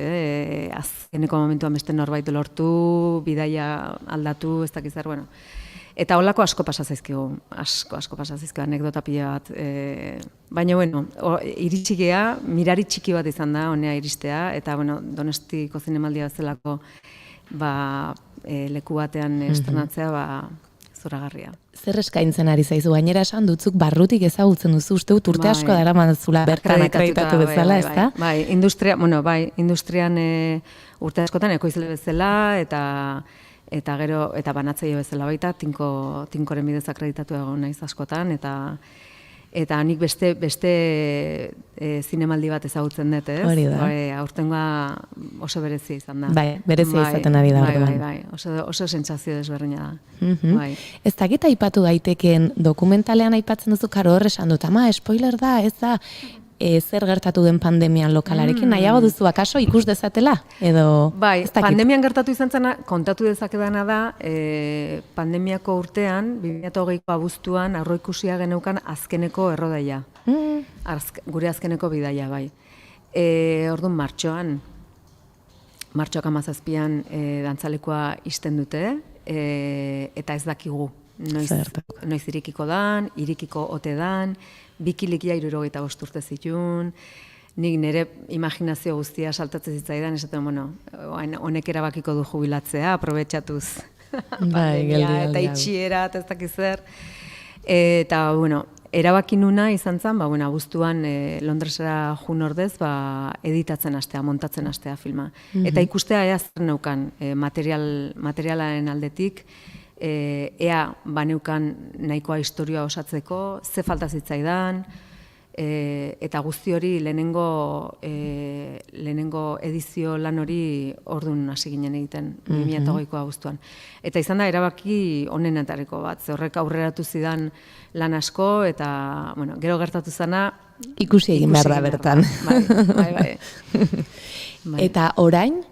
azkeneko momentuan beste norbait lortu, bidaia aldatu, ez dakizar, Eta holako asko pasa zaizkigu, asko pasa zaizkigu, anekdota pila bat. Baina, iritsi gea, mirari txiki bat izan da, honea iristea, eta, Donostiko zinemaldia zelako leku batean estrenatzea, zoragarria. Zer eskaintzen ari zaizu, gainera esan dutzuk barrutik ezagutzen duzu, uste dut urte asko dara manzula bertan akreditatu bezala, ez da? Bai, industrian urte askotan ekoizle bezala, eta gero, eta banatzaile bezala baita, tinkoren bidez akreditatu egon naiz askotan, Eta nik beste zinemaldi bat ezagutzen dut, ez? Hori da. Aurtengoa oso berezia izan da. Bai, berezia izaten ari da orduan. Bai. Oso sentsazio desberdina da. Bai. Ez dakit aipatu daitekeen dokumentalean aipatzen duzu, karo hor esan dut, ama, spoiler da, ez da, zer gertatu den pandemian lokalarekin, nahiago duzu akaso ikus dezatela, edo... Bai, pandemian gertatu izan zena, kontatu dezakedana da, pandemiako urtean, 2020ko abuztuan, aurreikusia geneukan azkeneko errodaia. Gure azkeneko bidaia, bai. Orduan martxoak 17an dantzalekoa ixten dute, eta ez dakigu. Noiz irikiko dan, irikiko ote dan, bikilikia 65 urte zituen, nik nire imaginazio guztia saltatzen zitzaidan, esaten, honek erabakiko du jubilatzea, aprobetxatuz pandemia eta itxiera, eta ez dakiz zer. Eta, erabaki nuna izan zen, abuztuan Londresera jun ordez, editatzen hastea, montatzen hastea filma. Eta ikustea ea zer neukan materialaren aldetik, ea baneukan nahikoa historia osatzeko, ze falta zitzaidan, eta guzti hori lehenengo edizio lan hori ordun hasi ginen egiten, 2008ko abuztuan. Eta izan da erabaki honenetariko bat, ze horrek aurreratu zidan lan asko, eta gero gertatu zana... Ikusi egin behar da bertan. Bai. Eta orain,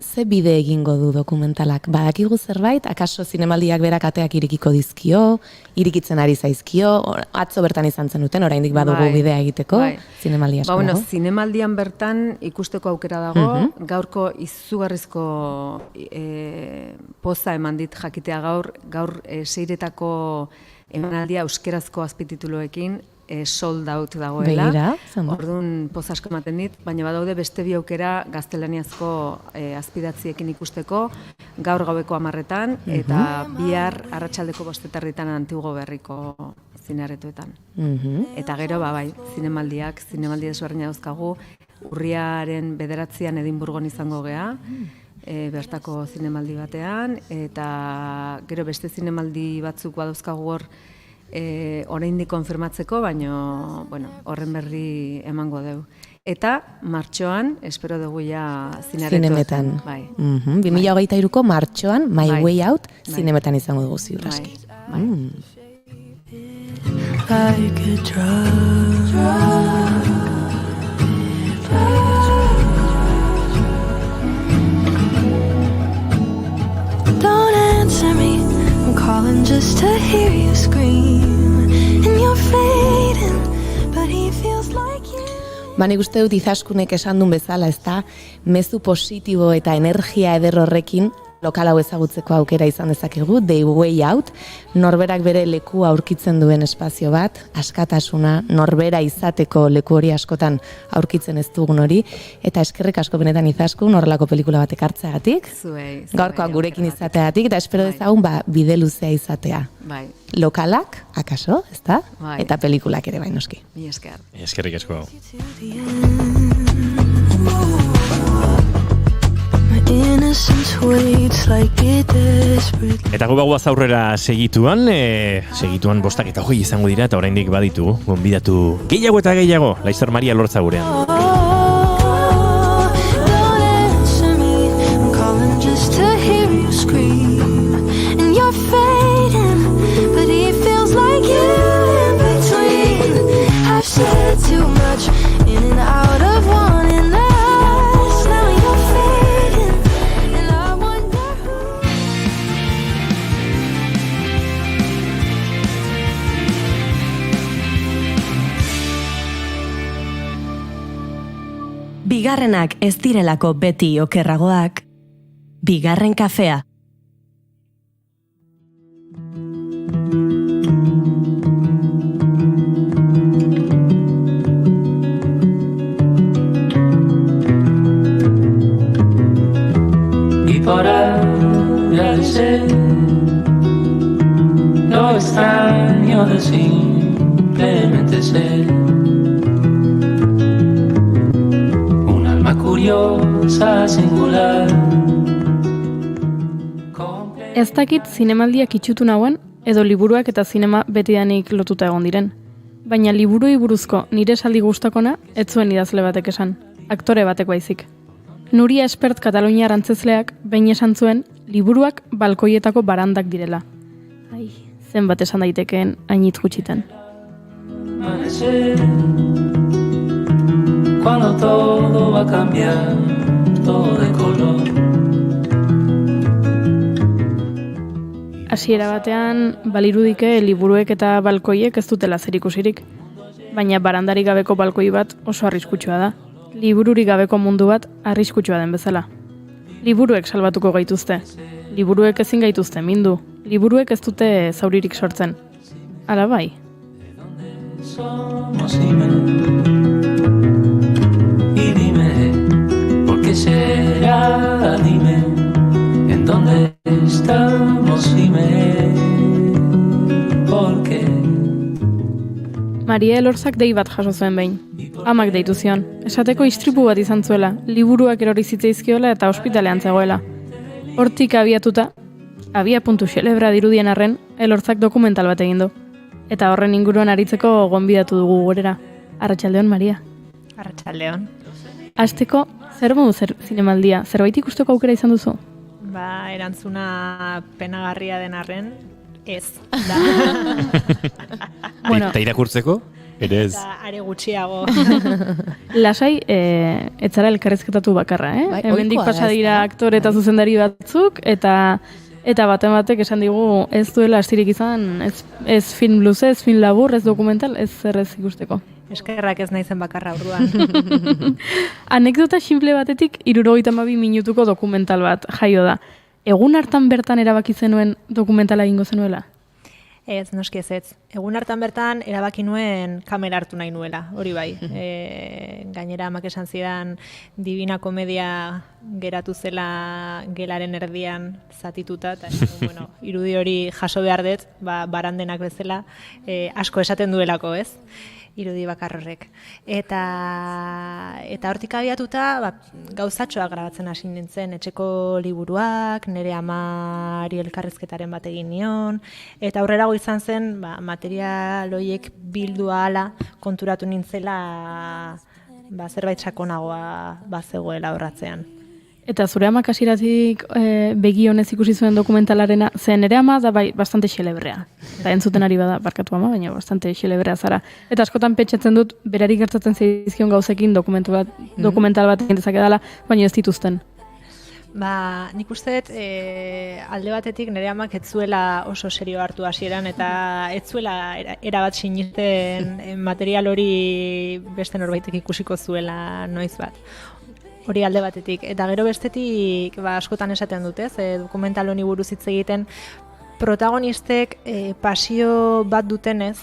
ze bide egingo du dokumentalak? Badakigu zerbait, akaso zinemaldiak berak ateak irikiko dizkio, irikitzen ari zaizkio, atzo bertan izan zen duten, oraindik badugu bidea egiteko, zinemaldi asko dago? Zinemaldian bertan ikusteko aukera dago, gaurko izugarrizko poza eman dit jakitea gaur seiretako emanaldia euskerazko azpitituluekin, sold out dagoela. Orduan poz asko ematen dit, baina badaude beste bi aukera gaztelaniazko azpidatziekin ikusteko, gaur gaueko 10etan, eta bihar arratsaldeko 5:00 Antigo Berriko zinearetoetan. Eta gero, zinemaldi desberdina dauzkagu, urriaren 9an Edinburgon izango gea, bertako zinemaldi batean, eta gero beste zinemaldi batzuk badauzkagu hor, oraindik konfirmatzeko, baina horren berri emango dugu. Eta martxoan, espero dugu ja zinemetan. 2023ko martxoan, My Way Out, zinemetan izango dugu ziur aski. Don't answer me, I'm calling just to hear you scream. And you're fading, but he feels like you. Nik uste dut Izaskunek esan duen bezala, ez da, mezu positibo eta energia eder horrekin lokal hau ezagutzeko aukera izan dezakegu, The Way Out, norberak bere leku aurkitzen duen espazio bat, askatasuna, norbera izateko leku hori askotan aurkitzen ez dugun hori, eta eskerrik asko benetan Izaskun horrelako pelikula bat ekartzeagatik, gaurkoan gurekin izateagatik, eta espero dezagun bide luzea izatea. Lokalak, akaso, ez da? Eta pelikulak ere bain noski. Eskerrik asko. Eta gubagoaz aurrera segituan 5:08 izango dira, eta oraindik baditu, gonbidatu gehiago eta gehiago, Laizar Maria Lortza gurean. Bigarrenak ez direlako beti okerragoak, bigarren kafea. Y por agradecer lo extraño de simplemente ser curiosa, singular. Ez dakit zinemaldiak itxutu nauen, edo liburuak eta zinema betidanik lotuta egon diren. baina liburuei buruzko nire esaldi gustakona ez zuen idazle batek esan, aktore batek baizik. Nuria Espert kataluniar antzezleak behin esan zuen liburuak balkoietako barandak direla. Ai, zenbat esan daitekeen hainitz gutxitan. Amanecer, cuando todo va a cambiar, todo de color. Hasiera batean, balirudike liburuek eta balkoiek ez dutela zerikusirik. Baina barandarik gabeko balkoi bat oso arriskutsua da. Libururik gabeko mundu bat arriskutsua den bezala. Liburuek salbatuko gaituzte. Liburuek ezin gaituzte mindu. Liburuek ez dute zauririk sortzen. Hala bai. Somos y dime, ¿por qué será? Dime, ¿en dónde estamos? Dime, ¿por qué? Maria Elorzak dei bat jaso zuen behin. Amak deitu zion. Esateko istripu bat izan zuela, liburuak erori zitzaizkiola eta ospitalean zegoela. Hortik abiatuta, abia puntu xelebra dirudien arren, Elorzak dokumental bat egin du. Eta horren inguruan aritzeko gonbidatu dugu gorera. Arratsaldeon, Maria. Arratsaldeon. Hasteko, zer modu zinemaldia? Zerbait ikusteko aukera izan duzu? Ba, erantzuna penagarria den arren, ez. Bueno, eta irakurtzeko? Ere ez. Eta are gutxiago. Lasai, ez zara elkarrizketatu bakarra, Bai, Hemendik ohikoa da, pasa ez dira da? aktore eta zuzendari batzuk, eta batek esan digu ez duela astirik izan, ez film luze, ez film labur, ez dokumental, ez zer ez ikusteko. Eskerrak ez naizen bakarra orduan. Anekdota simple batetik 72 minutuko dokumental bat jaio da. Egun hartan bertan erabaki zenuen dokumentala egingo zenuela? Ez, noski ez. Egun hartan bertan erabaki nuen kamera hartu nahi nuela, hori bai. Gainera amak esan zidan Divina Komedia geratu zela gelaren erdian zatituta, eta bueno, irudi hori jaso behar dut, barandenak bezala, asko esaten duelako, ez? Irudi bakar horrek. Eta hortik abiatuta gauzatxoak grabatzen hasi nintzen, etxeko liburuak, nire amari elkarrizketaren bat egin nion, eta aurrerago izan zen material horiek bildu ahala konturatu nintzela zerbait sakonagoa bazegoela horratzean. Eta zure amak hasieratik begi honez ikusi zuen dokumentalarena, zen ere ama da bastante xelebrea. Eta entzuten ari bada, barkatu ama, baina bastante xelebrea zara. Eta askotan pentsatzen dut, berari gertatzen zaizkion gauzekin dokumental bat egin dezake dela, baina ez dituzten. Nik uste dut alde batetik nire amak ez zuela oso serio hartu hasieran eta ez zuela erabat sinisten material hori beste norbaitek ikusiko zuela noiz bat. Hori alde batetik. Eta gero bestetik askotan esaten dut, dokumental honi buruz hitz egiten, protagonistek pasio bat dutenez,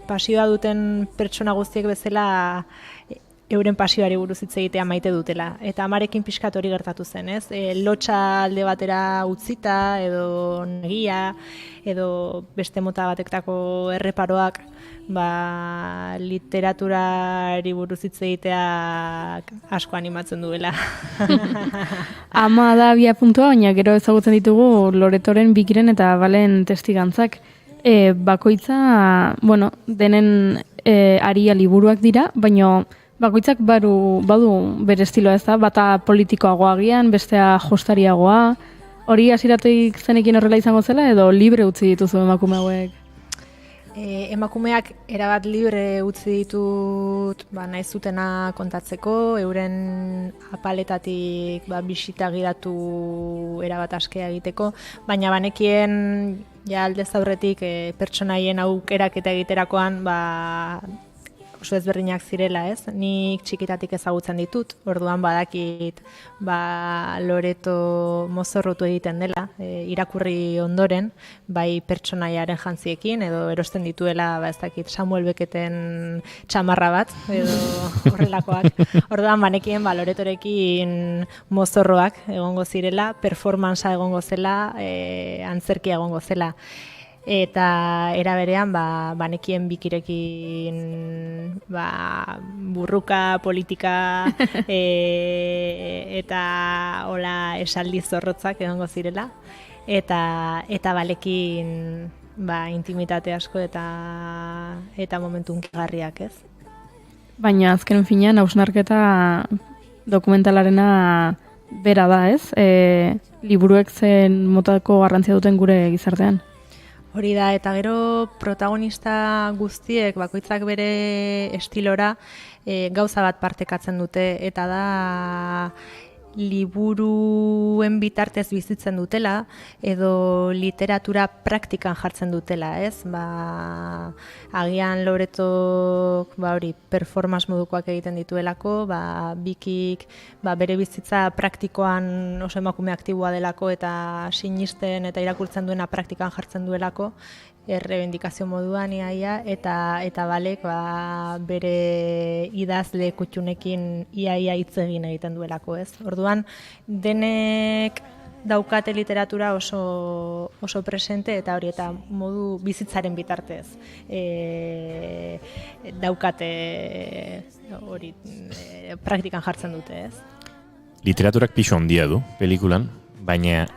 pasioa duten pertsona guztiek bezala euren pasioari buruz hitz egitea maite dutela. Eta amarekin pixkat hori gertatu zen, lotxa alde batera utzita, edo negia, edo beste mota batektako erreparoak, literaturari buruz hitz egitea asko animatzen duela. Ama da abia puntua, baina gero ezagutzen ditugu Loretoren, Bikiren eta Balen testigantzak. Bakoitza, denen aria liburuak dira, baina bakoitzak badu bere estiloa, ez da? Bata politikoagoa agian, bestea jostariagoa. Hori hasieratik zenekin horrela izango zela edo libre utzi dituzu emakume hauek? Emakumeak erabat libre utzi ditut nahi zutena kontatzeko, euren apaletatik bisita gidatu erabat askea egiteko, baina banekien aldez aurretik pertsonaien aukerak eta egiterakoan oso ezberdinak zirela, ez? Nik txikitatik ezagutzen ditut, orduan badakit Loreto mozorrotu egiten dela, irakurri ondoren, bai pertsonaiaren jantziekin, edo erosten dituela, ez dakit, Samuel Becketen txamarra bat, edo horrelakoak. Orduan banekien Loretorekin mozorroak egongo zirela, performansa egongo zela, antzerkia egongo zela. Eta era berean banekien Bikirekin burruka, politika eta hola esaldi zorrotzak egongo zirela eta Balekin intimitate asko eta momentu hunkigarriak, ez? Baina azken finean hausnarketa dokumentalarena bera da, ez? Liburuek zen motako garrantzia duten gure gizartean. Hori da, eta gero protagonista guztiek bakoitzak bere estilora gauza bat partekatzen dute, eta da liburuen bitartez bizitzen dutela edo literatura praktikan jartzen dutela, ez? Agian Loretok performance modukoak egiten dituelako, Bikik bere bizitza praktikoan oso emakume aktiboa delako eta sinisten eta irakurtzen duena praktikan jartzen duelako, errebendikazio moduan iaia, eta Balek bere idazle kutxunekin iaia hitz egiten duelako, ez? Orduan, denek daukate literatura oso presente eta hori eta modu bizitzaren bitartez daukate hori praktikan jartzen dute, ez? Literaturak pixo handia du pelikulan, baina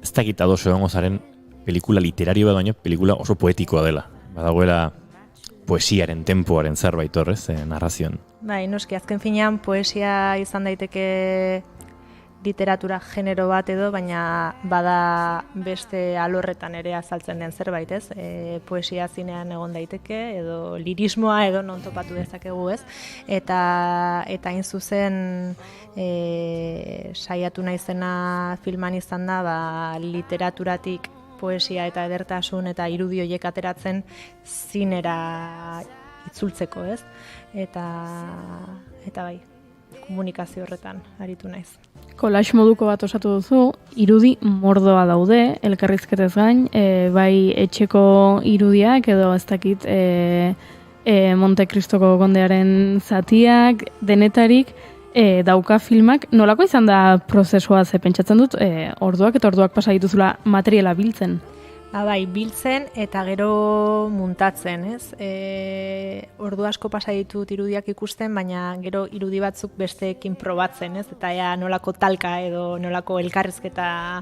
ez dakit ados egongo zaren pelikula literario bat, baina pelikula oso poetikoa dela. Badagoela poesiaren, tempoaren zerbait horrez, narrazioan. Bai, noski, azken finean poesia izan daiteke literatura genero bat edo, baina bada beste alorretan ere azaltzen den zerbait, ez? Poesia zinean egon daiteke, edo lirismoa edo non topatu dezakegu, ez? Eta hain zuzen saiatu naizena filman izan da, literaturatik poesia eta edertasun eta irudi horiek ateratzen zinera itzultzeko, ez? Eta bai, komunikazio horretan aritu naiz. Collage moduko bat osatu duzu, irudi mordoa daude, elkarrizketez gain, bai etxeko irudiak edo ez dakit Monte Cristoko kondearen zatiak, denetarik, dauka filmak. Nolako izan da prozesua, ze pentsatzen dut, orduak eta orduak pasa dituzula materiala biltzen? Bai, biltzen eta gero muntatzen, ez? Ordu asko pasa ditut irudiak ikusten, baina gero irudi batzuk besteekin probatzen, ez? Eta nolako talka edo nolako elkarrizketa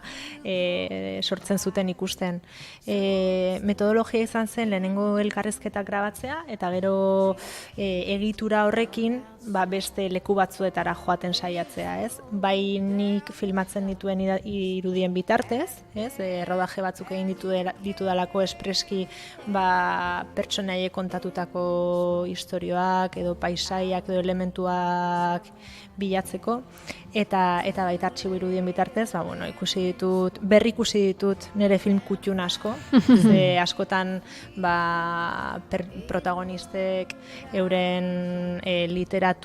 sortzen zuten ikusten. Metodologia izan zen lehenengo elkarrizketak grabatzea, eta gero egitura horrekin beste leku batzuetara joaten saiatzea, ez? Bai nik filmatzen dituen irudien bitartez, ez? Rodaje batzuk egin ditudalako espreski pertsonaiek kontatutako istorioak edo paisaiak edo elementuak bilatzeko, eta baita artxibo irudien bitartez, berrikusi ditut nire film kutxun asko, ze askotan protagonistek euren literatur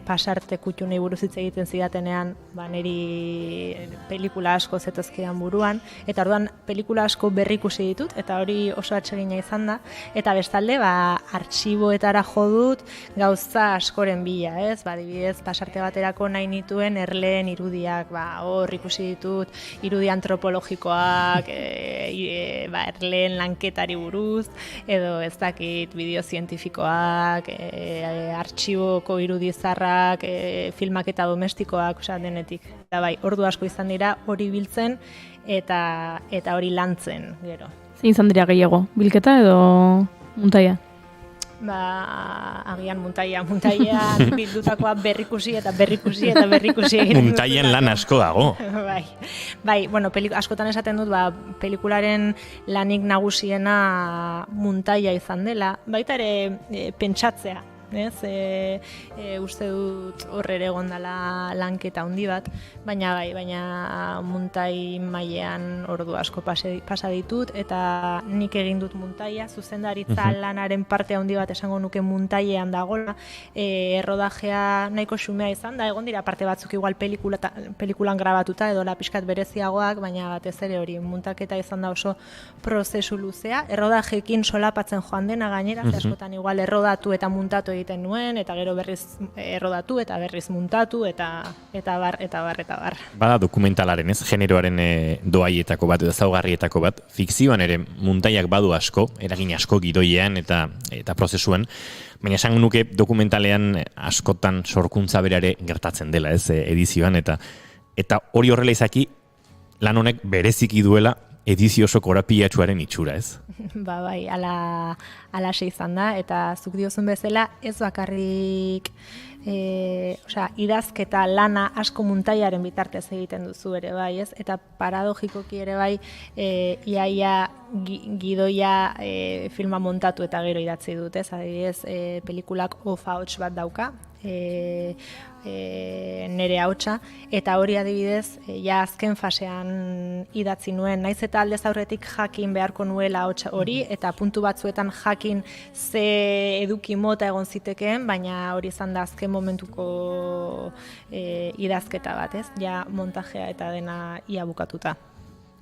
pasarte kutxunei buruz hitz egiten zidatenean, niri pelikula asko zetozkidan buruan, eta orduan pelikula asko berrikusi ditut, eta hori oso atsegina izan da, eta bestalde artxiboetara jo dut gauza askoren bila, ez? Adibidez, pasarte baterako nahi nituen erleen irudiak, hor ikusi ditut irudi antropologikoak, erleen lanketari buruz, edo ez dakit bideo zientifikoak, artxiboko irudi zarrak, filmaketa domestikoak, denetik. Eta bai, ordu asko izan dira hori biltzen eta hori lantzen, gero. Zein izan dira gehiago, bilketa edo muntaia? Agian muntaian bildutakoa berrikusi egiten. Muntaian lan asko dago. Bai, askotan esaten dut, pelikularen lanik nagusiena muntaia izan dela, baita ere pentsatzea. Uste dut horre ere gondala lanketa handi bat, baina muntai mailean ordu asko pasa ditut, eta nik egin dut muntaia, zuzendaritza lanaren parte handi bat esango nuke muntailean dagoela, errodajea nahiko xumea izan da, egon dira parte batzuk igual pelikulan grabatuta edo pixkat bereziagoak, baina batez ere hori muntaketa izan da oso prozesu luzea, errodajekin solapatzen joan dena gainera, askotan igual errodatu eta muntatu egiten nuen, eta gero berriz errodatu eta berriz muntatu, eta bar. Bada dokumentalaren, ez? Generoaren doaietako bat, edo zaugarrietako bat, fikzioan ere muntaiak badu asko, eragin asko gidoiean eta prozesuan, baina esan nuke dokumentalean askotan sorkuntza berare gertatzen dela, ez? Edizioan, eta hori horrela izaki, lan honek bereziki duela edizio oso korapilatsuaren itxura, ez? Ba, bai, alaxe izan da, eta zuk diozun bezala ez bakarrik idazketa lana asko muntaiaren bitartez egiten duzu ere bai, ez? Eta paradogikoki ere bai, iaia gidoia filma montatu eta gero idatzi dut, ez? Adibidez, pelikulak ofa hots bat dauka, nere ahotsa, eta hori adibidez, ja azken fasean idatzi nuen, naiz eta aldez aurretik jakin beharko nuela ahotsa hori, eta puntu batzuetan jakin ze eduki mota egon zitekeen, baina hori izan da azken momentuko idazketa bat, ez? Ja montajea eta dena ia bukatuta.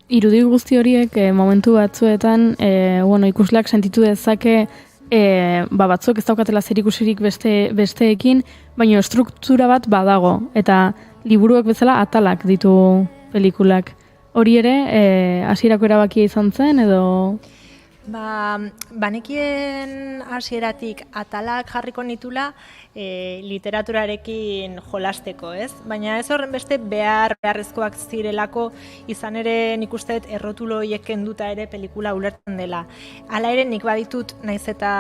Irudi guzti horiek momentu batzuetan, ikusleak sentitu dezake batzuk ez daukatela zerikusirik besteekin, baina struktura bat badago, eta liburuak bezala atalak ditu pelikulak. Hori ere, hasierako erabakia izan zen, edo... Banekien hasieratik atalak jarriko nitula literaturarekin jolasteko, ez? Baina ez horren beste beharrezkoak zirelako, izan ere nik uste errotulo horiek kenduta ere pelikula ulertzen dela. Hala ere nik baditut, naiz eta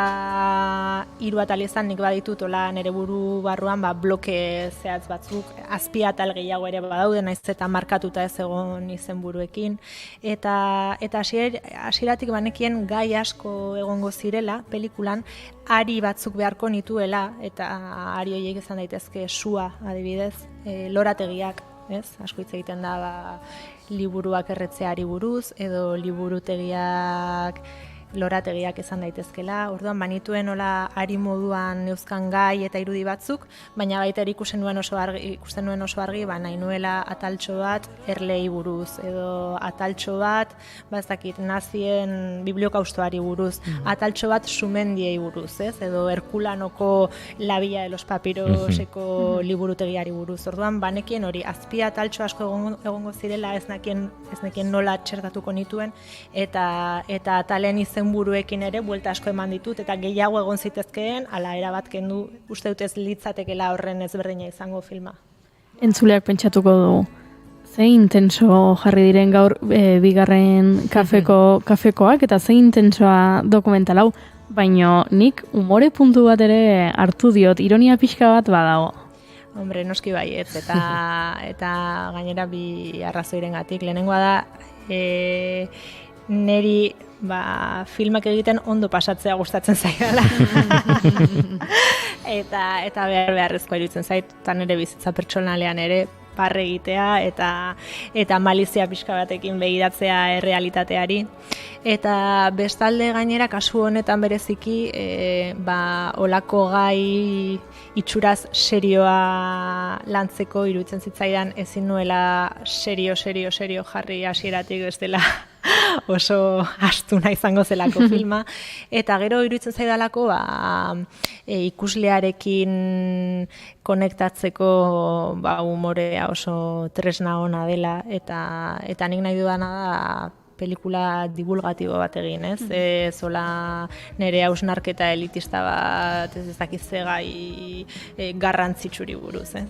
3 atal izan, nik baditut ola nere buru barruan bloke zehatz batzuk, azpi atal gehiago ere badaude, naiz eta markatuta ez egon izenburuekin. Eta hasieratik banekien gai asko egongo zirela pelikulan, ari batzuk beharko nituela, eta ari horiek izan daitezke sua, adibidez, lorategiak, ez? Asko hitz egiten da liburuak erretzeari buruz, edo liburutegiak lorategiak izan daitezkela. Orduan banituen hola ari moduan euskan gai eta irudi batzuk, baina baita ikusten nuen oso argi, nahi nuela ataltxo bat erlei buruz, edo ataltxo bat, ez dakit, nazien bibliokaustoari buruz, ataltxo bat sumendiei buruz, ez? Edo Herkulanoko La Villa de los Papiroseko liburutegiari buruz. Orduan banekien hori azpi ataltxo asko egongo zirela, ez nekien nola txertatuko nituen, eta atalen izenburuekin ere buelta asko eman ditut, eta gehiago egon zitezkeen, ala erabat kendu, uste dut ez litzatekela horren ezberdina izango filma. Entzuleak pentsatuko du, ze intenso jarri diren gaur bigarren kafekoak, eta ze intensoa dokumental hau, baino nik umore puntu bat ere hartu diot, ironia pixka bat badago. Hombre, noski baiet, eta gainera bi arrazoirengatik. Lehenengoa da, neri filmak egiten ondo pasatzea gustatzen zaidala. eta beharrezkoa iruditzen zait, eta nire bizitza pertsonalean ere parre egitea eta malizia pixka batekin begiratzea errealitateari. Eta bestalde gainera kasu honetan bereziki olako gai itxuraz serioa lantzeko iruditzen zitzaidan ezin nuela serio jarri hasieratik, ez dela oso astuna izango zelako filma, eta gero iruditzen zaidalako ikuslearekin konektatzeko humorea oso tresna ona dela, eta nik nahi dudana da pelikula divulgatibo bat egin, ez? Zola nire hausnarketa elitista bat, ez dakitze gai garrantzitsuri buruz, ez?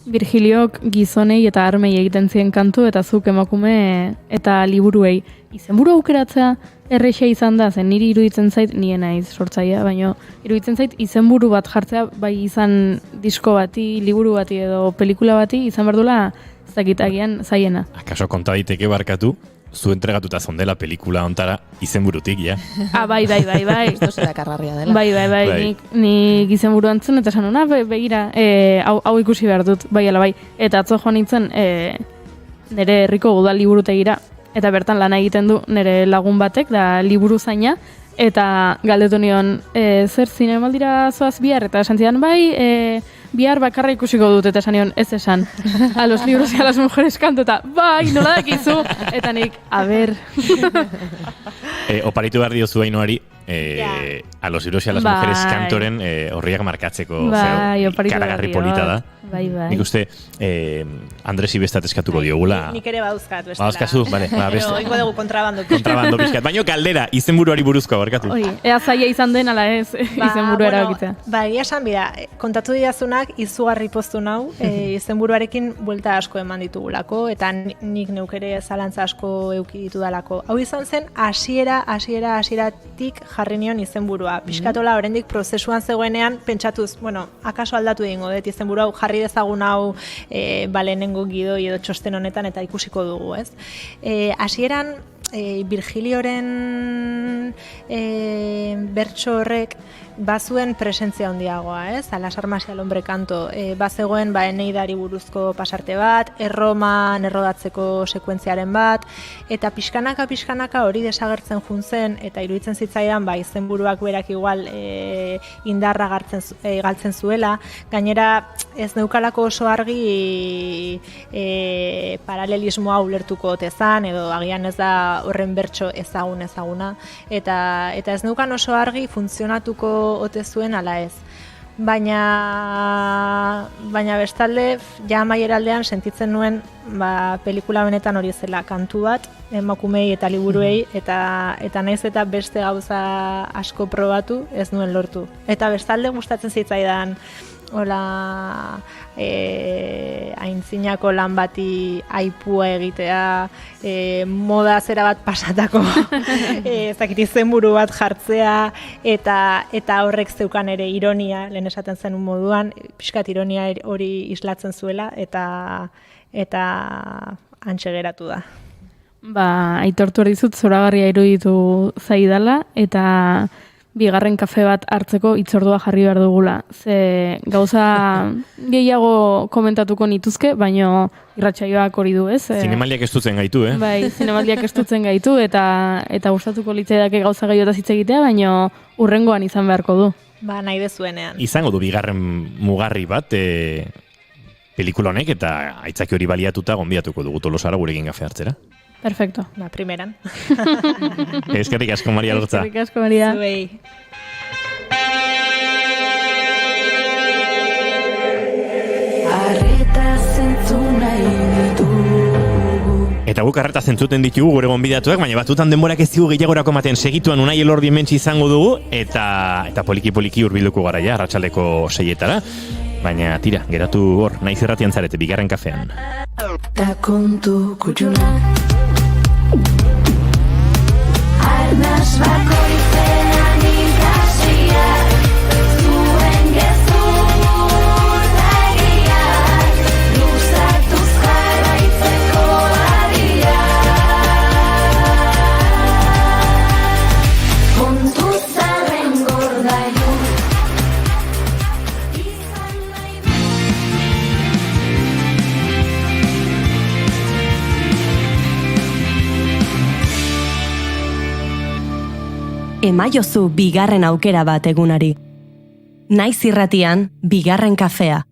Virgiliok gizonei eta armei egiten zien kantu, eta zuk emakume eta liburuei. Izenburu aukeratzea errexea izan da, zen niri iruditzen zait, nien naiz sortzaia, baina iruditzen zait izenburu bat jartzea, bai izan disko bati, liburu bati edo pelikula bati, izan berdula zakitagian zaiena. Akaso konta daiteke barkatu, zu entregatuta zondela pelikula ontara izenburutik, ja? Bai. Esto zera karrarria dela. Bai. Nik izenburu antzun, eta esan hona, begira, hau ikusi behar dut, bai. Eta atzo joan nintzen, nire herriko udal liburutegira, eta bertan lan egiten du nire lagun batek, da liburu zaina, eta galdetu nion, zer zinemaldira zoaz bihar, eta esan zidan, bai, bihar bakarra ikusiko dut, eta esan nion, ez esan, a los libros y a las mujeres kanto, eta bai, nola dakizu, eta nik, a ber. Oparitu behar diozu Ainoari, a los libros y a las mujeres kantoren horriak markatzeko, karagarri polita da. Bai. Nik uste Andres Ibestat eskatuko diogula. Nik ere bauzkat, bestela. Bauzkazu, bale. Pero oingo dugu kontrabando. Kontrabando pixkat. Baina kaldera, izenburuari buruzkoa barkatu. Ea zaila izan den, ala ez, izenburua erabakitzea. Egia esan, bida, kontatu didazunak izugarri poztu nau, izenburuarekin buelta asko eman ditugulako, eta nik neukere zalantza asko euki ditudalako. Hau izan zen, hasieratik jarri nion izenburua. Piskatola oraindik prozesuan zegoenean, pentsatuz, akaso aldatu egingo dut izenburu hau, jarri dezagun hau lehenengo gidoi edo txosten honetan eta ikusiko dugu, ez? Hasieran, Virgilioren bertso horrek bazuen presentzia handiagoa, ez? Alas armas y al hombre canto. Bazegoen Eneidari buruzko pasarte bat, Erroman errodatzeko sekuentziaren bat, eta pixkanaka hori desagertzen juntzen, eta iruditzen zitzaidan izenburuak berak igual indarra galtzen zuela. Gainera, ez neukalako oso argi paralelismoa ulertuko otezan, edo agian ez da horren bertso ezaguna, eta ez neukan oso argi funtzionatuko ote zuen ala ez. Baina bestalde, ja amaieraldean sentitzen nuen pelikula benetan hori zela, kantu bat, emakumei eta liburuei, eta naiz eta beste gauza asko probatu ez nuen lortu. Eta bestalde gustatzen zitzaidan hola aintzinako lan bati aipua egitea, moda zera bat pasatako ezakit izenburu bat jartzea, eta horrek zeukan ere ironia, lehen esaten zen moduan, pixkat ironia hori islatzen zuela, eta hantxe geratu da. Aitortu hori dizut, zoragarria iruditu zaidala, eta bigarren kafe bat hartzeko itzordua jarri behar dugula. Ze gauza gehiago komentatuko nituzke, baino irratsaioak hori du, ez? Zinemaldiak estutzen gaitu, eh? Bai, zinemaldiak estutzen gaitu, eta gustatuko litzaidake gauza gehiotaz hitz egitea, baino hurrengoan izan beharko du. Nahi dezuenean. Izango du bigarren mugarri bat, pelikula honek, eta aitzaki hori baliatuta gonbidatuko dugu Tolosara gurekin kafe hartzera. Perfecto. Primeran. Eskerrik asko, Maria Lortza. Eskerrik asko, Maria. Zuei. Eta guk arreta zentzuten ditugu gure gonbidatuak, baina batutan denborak ez dugu gehiagorako ematen segituan Unai Elordi hementsi izango dugu, eta poliki-poliki hurbilduko gara ja, arratsaldeko 6etara. Baina tira, geratu hor, naiz irratian zarete, bigarren kafean. Ta kontu kutxuna Arnaz bakoitzean ikasiak Zuen gezurtagiak Luzatuz jarraitzeko ariak Kontu zarren gordailu Emaiozu bigarren aukera bat egunari. Naiz irratian, bigarren kafea.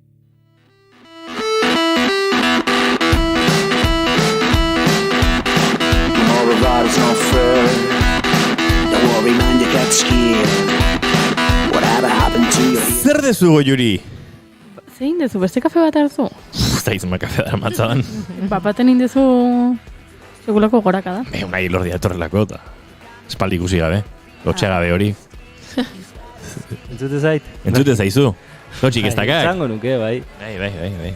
Zer dezu, Goiuri? Zein dezu, beste kafe bat hartu? Zaizuma kafe dara matzadan. Bapaten indezu segulako goraka da. Unai Elordi atorrelako, eta espaldi ikusi gabe. Lotxe gabe hori. Entzute zait? Entzute zaizu. Lotxik ez dakak. Zango nuke, bai. Bai.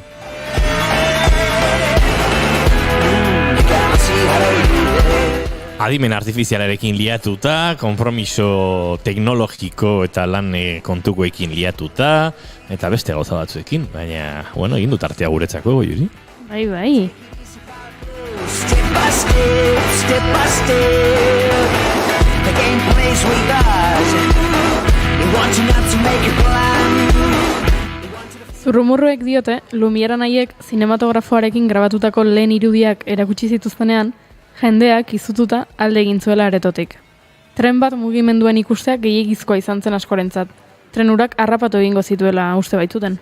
Adimen artifizialarekin liatuta, konpromiso teknologiko eta lan kontukoekin liatuta, eta beste gauza batzuekin. Baina, egin dut artea guretzako, Juri. Bai. Step by step The game plays with us You want you not to make a plan Zurrumurruek diote, Lumiera nahiek zinematografoarekin grabatutako lehen irudiak erakutsi zituztenean, jendeak izututa alde egin zuela aretotik. Tren bat mugimenduen ikusteak gehiagizkoa izan zen askorentzat. Tren urak harrapatu egingo zituela uste baitzuten.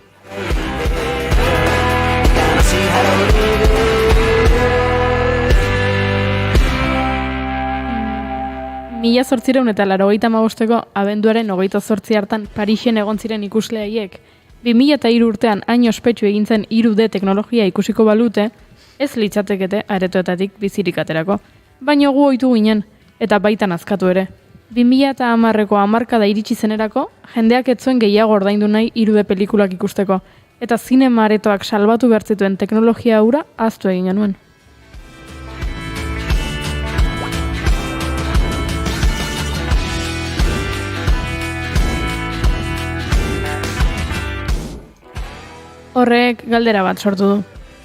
Mila 1985ko abenduaren 28 hartan Parisen egon ziren ikusle haiek 2003 urtean hain ospetsu egin zen 3D teknologia ikusiko balute, ez litzatekete aretoetatik bizirik aterako. Baina gu ohitu ginen, eta baitan azkatu ere. 2010ko hamarkada iritsi zenerako, jendeak ez zuen gehiago ordaindu nahi 3D pelikulak ikusteko, eta zinema aretoak salbatu behar zituen teknologia hura ahaztu egin genuen. Horrek galdera bat sortu du.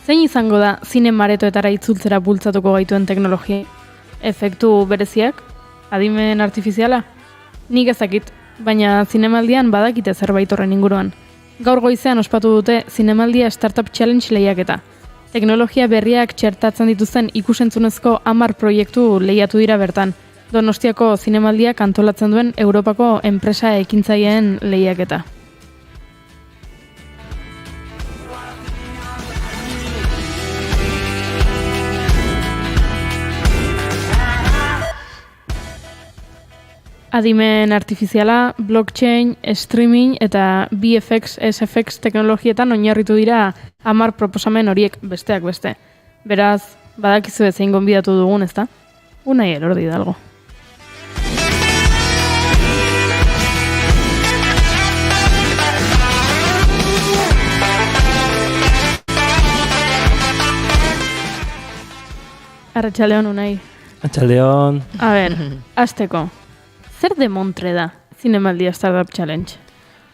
Zein izango da zinema aretoetara itzultzera bultzatuko gaituen teknologia? Efektu bereziak? Adimen artifiziala? Nik ezakit, baina zinemaldian badakite zerbait horren inguruan. Gaur goizean ospatu dute Zinemaldia Startup Challenge lehiaketa. Teknologia berriak txertatzen dituzten ikusentzunezko 10 proiektu lehiatu dira bertan. Donostiako Zinemaldiak antolatzen duen Europako enpresa ekintzaileen lehiaketa. Adimen artifiziala, blockchain, streaming eta VFX, SFX teknologietan oinarritu dira 10 proposamen horiek besteak beste. Beraz, badakizu zein gonbidatu dugun, ezta? Unai Elordi Hidalgo. Arratsaldeon, Unai. Arratsaldeon. A ber, hasteko. Zer demontre da Zinemaldia Startup Challenge?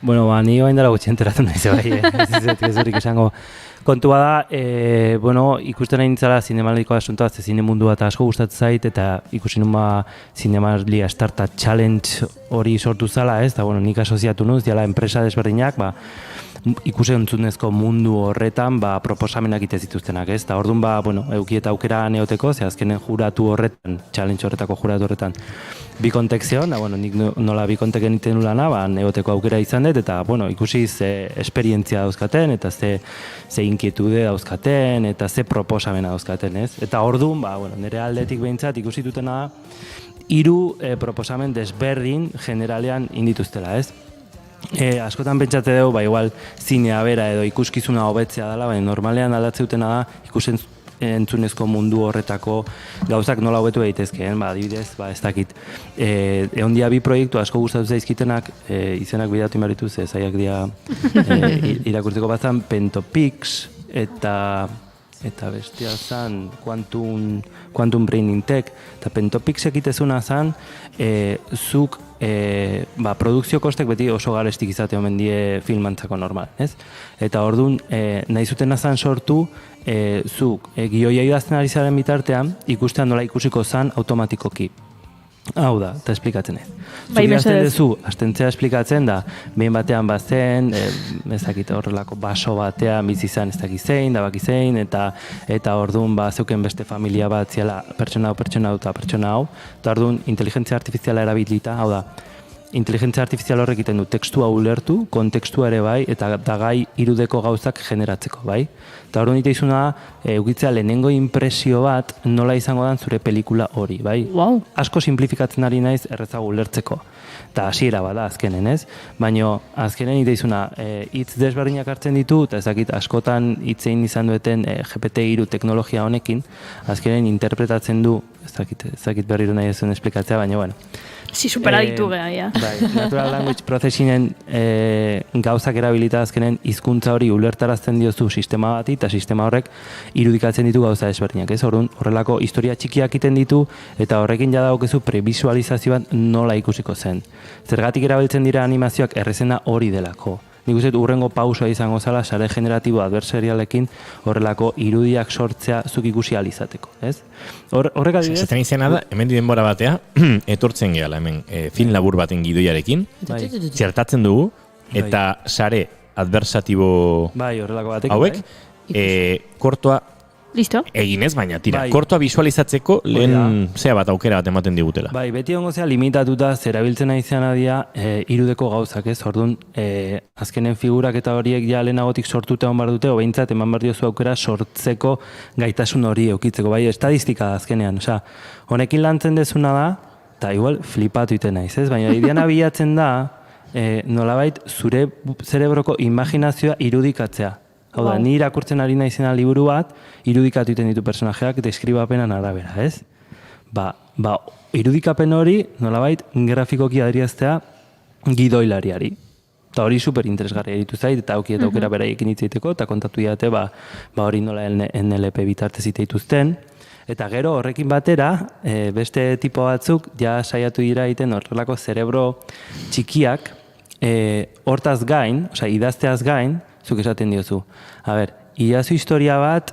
Bueno, ni oain dara gutxi enteratu nahi bai, ez durik esango. Kontua da, ikusten nahi nintzala Zinemaldiko asuntoa, ze zine mundua eta asko gustatzen zait, eta ikusi nun Zinemaldia Startup Challenge hori sortu zala, ez? Eta, nik asoziatu nuz, diala enpresa desberdinak, ikusentzunezko mundu horretan proposamenak ite zituztenak, ez? Eta orduan eukieta aukera neoteko, ze azkenen juratu horretan, challenge horretako juratu horretan, bi kontekzion, nik nola bi konteken iten ulana, neoteko aukera izan dut, eta ikusi ze esperientzia dauzkaten, eta ze inkietude dauzkaten, eta ze proposamena dauzkaten, ez? Eta orduan, nire aldetik behintzat ikusi dutena da, 3 proposamen desberdin generalean indituztela, ez? Askotan pentsate dugu, igual zinea bera edo ikuskizuna hobetzea dela, baina normalean aldatze dutena da ikusentzunezko mundu horretako gauzak nola hobetu daitezkeen, adibidez, ez dakit. Egon dia 2 proiektu asko gustatu zaizkitenak, izenak bidatu inbaritu ze, zaiak dia irakurtzeko batzan, Pentopix eta bestia zan Quantum Brain Tech, eta Pentopix ekitezuna zan, zuk produkzio kostek beti oso garestik izate omen die filmantzako normal, ez? Eta orduan, nahi zuten azan sortu, zuk gioia idazten ari zaren bitartean, ikustean nola ikusiko zan automatikoki. Hau da, eta esplikatzen ez. Zuk idazten dezu, astentzea esplikatzen da, behin batean bazen, ez dakit horrelako baso batean bizi izan ez dakit zein, da baki zein, eta orduan zeuken beste familia bat ziala pertsona hau, eta orduan inteligentzia artifiziala erabilita, hau da, inteligentzia artifizial horrek egiten du tekstua ulertu, kontekstua ere bai, eta gai 3Dko gauzak generatzeko, bai? Eta orduan ite izuna da, eukitzea lehenengo impresio bat nola izango dan zure pelikula hori, bai? Wow. Asko simplifikatzen ari naiz errezago ulertzeko. Eta hasiera bada azkenen, ez? Baina azkenen ite izuna, hitz desberdinak hartzen ditu, eta ezakit askotan hitzein izan dueten GPT-3 teknologia honekin, azkenen interpretatzen du, ezakit berriro nahi ezuen esplikatzea, baina bueno. Si superaditu geha, Natural Language Processingen gauzak erabilita azkenen hizkuntza hori ulertarazten diozu sistema bati, eta sistema horrek irudikatzen ditu gauza desberdinak, ez? Horrelako historia txikiak iten ditu, eta horrekin jadaukezu prebisualizazioan nola ikusiko zen. Zergatik erabiltzen dira animazioak errezena hori delako. Nik uste urrengo pausoa izango zala sare generatibo adversarialekin horrelako irudiak sortzea zuk ikusi alizateko, ez? Horrek adibidez... Zaten izena da, hemen denbora batea, etortzen gehala hemen film labur baten gidoiarekin, txertatzen dugu, eta sare adversatibo hauek, kortoa Listo. Eginez, baina tira, kortoa visualizatzeko lehen zea bat aukera bat ematen digutela. Beti ongo zea limitatuta zerabiltzen nahi zean adia 3Dko gauzak, ez? Orduan, azkenen figurak eta horiek ja lehenagotik sortuta hon bar dute, behintzat eman bar diozu aukera sortzeko gaitasun hori eukitzeko, bai, estadistika da azkenean, honekin lantzen dezuna da, eta igual flipatu iten naiz, ez? Baina ideana bilatzen da, nolabait zure zerebroko imaginazioa irudikatzea. Hau da, ni irakurtzen ari naizena liburu bat, irudikatu egiten ditu personajeak deskribapenan arabera, ez? Ba, irudikapen hori nolabait grafikoki adieraztea gidoilariari. Eta hori super interesgarria ditu zait, eta auki eta aukera beraiekin hitz egiteko, eta kontatu diate, hori nola NLP bitartez hitz dituzten. Eta gero horrekin batera, beste tipo batzuk, ja saiatu dira egiten horrelako zerebro txikiak, hortaz gain, idazteaz gain, zuk esaten diozu. A ber, idazu historia bat,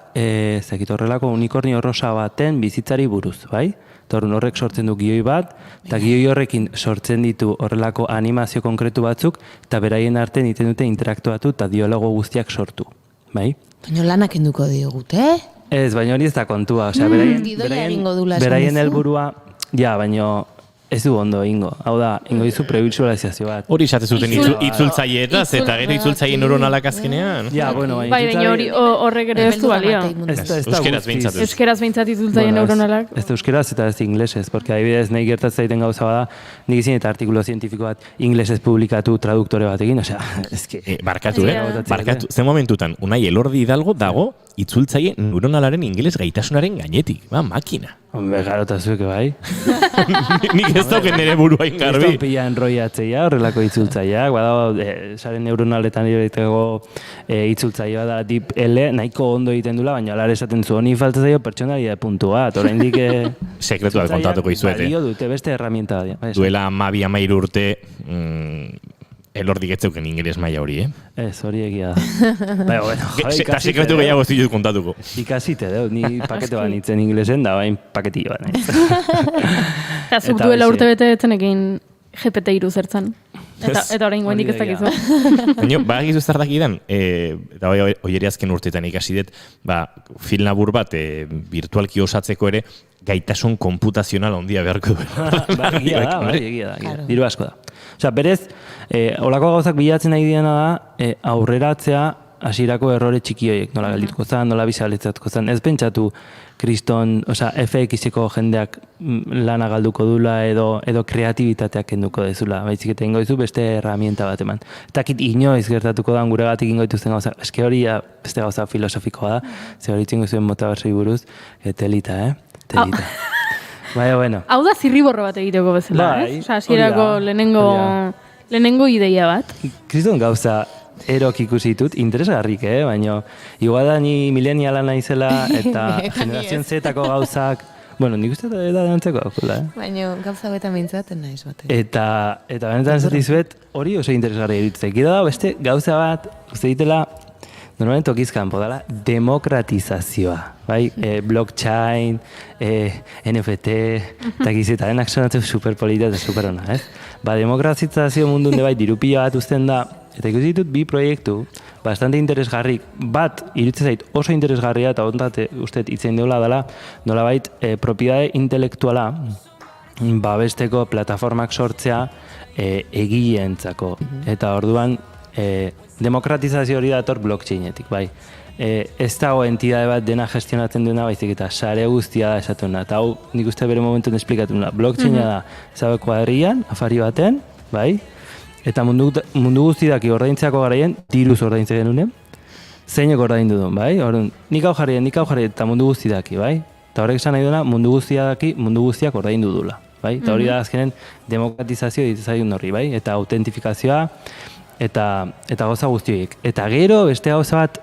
zakit horrelako unikornio rosa baten bizitzari buruz, bai? Eta horrek sortzen du gioi bat, eta gioi horrekin sortzen ditu horrelako animazio konkretu batzuk, eta beraien artean egiten dute interaktuatu eta dialogo guztiak sortu, bai? Baina lanak enduko digute, Ez, baina hori ez da kontua, beraien helburua, baina ez du ondo ingo. Hau da, ingo dizu previsualizazio bat. Hori esate zuten itzultzaileetaz, eta gero itzultzaile neuronalak azkenean. Baina hori horrek ere ez du balio. Euskeraz behintzat. Euskeraz behintzat itzultzaile neuronalak. Ez da euskeraz eta ez inglesez, porque adibidez nahi gertatzen zaiten gauza bada, nik izin eta artikulo zientifiko bat inglesez publikatu traduktore batekin, osea, eske... Barkatu, barkatu. Zen momentutan, Unai Elordi Hidalgo dago itzultzaile neuronalaren ingeles gaitasunaren gainetik. Makina. Hombre, garota zuek, bai. Nik ez dauken nire burua ingarbi. Ez pila enroiatzeia, horrelako itzultzaileak, badago, sare neuronaletan iretego itzultzailea da Deep L, nahiko ondo egiten dula, baina alar esaten zu, honi falta zaio pertsonaria puntu bat, oraindik sekretua kontatuko izuete. Balio dute, beste herramienta da. Duela 12 urte, Elordik ez zeuken ingeles maila hori, Ez, hori egia da. Eta sekretu gehiago ez ditut kontatuko. Ikasite, ni pakete bat nintzen inglesen, da bain paketillo bat nahiz. Eta zuk duela urte bete etzenekin GPT-3 zertzen. Eta orain goendik ez dakizu. Baina, badakizu zertak idan, eta hori azken urteetan ikasi dut, film labur bat virtualki osatzeko ere, gaitasun konputazional ondia beharko du. Egia da. Diru asko da. Osea, berez, holako gauzak bilatzen nahi diena da, aurreratzea hasierako errore txiki horiek, nola geldituko zen, nola bizaletzatuko zen. Ez pentsatu kriston, FX-eko jendeak lana galduko dula edo kreatibitateak kenduko dezula. Baizik eta ingo dizu beste herramienta bat eman. Eta kit inoiz gertatuko da, guregatik ingo dituzten gauza. Eske hori beste gauza filosofikoa da, ze hori txingo zuen motabarsoi buruz, telita, telita. Baina, bueno. Hau da zirriborro bat egiteko bezala, ez? Osa, hasierako lehenengo ideia bat. Kriston gauza erok ikusi ditut, interesgarrik, baina igual da ni mileniala naizela eta generazion Z-ako gauzak, bueno, nik uste da dantzeko haukula, Baina gauza betan mintzaten naiz batean. Eta benetan zatizuet hori oso interesgarri eritzek. Ida da, beste gauza bat, uste ditela, normalmente okizkan podala demokratizazioa, bai? Blockchain, NFT, eta gizeta, denak sonatzen superpolita eta superona, ez? Demokratizazio mundunde bai dirupila bat uzten da, eta ikusi ditut bi proiektu, bastante interesgarrik, bat, iruditzen zait oso interesgarria, eta ondat usteet itzen deula dela, nolabait, propiedade intelektuala, babesteko plataformak sortzea egileentzako. Eta orduan, demokratizazio hori dator blockchainetik, bai. Ez dago entidade bat dena gestionatzen duena, baizik eta sare guztia da esatuna. Eta hau nik uste bere momentuen esplikatuna. Blockchaina da, zabe kuadrian, afari baten, bai? Eta mundu guztidaki ordaintzeako garaien, diruz ordaintze genunen, zeinek ordaindu duen, bai? Orduan, nik hau jarrien, eta mundu guztidaki, bai? Eta horrek esan nahi duena, mundu guztiak ordaindu dula, bai? Eta hori da azkenen demokratizazio ditzaiun horri, bai? Eta autentifikazioa, eta gauza guztioik. Eta gero, beste gauza bat,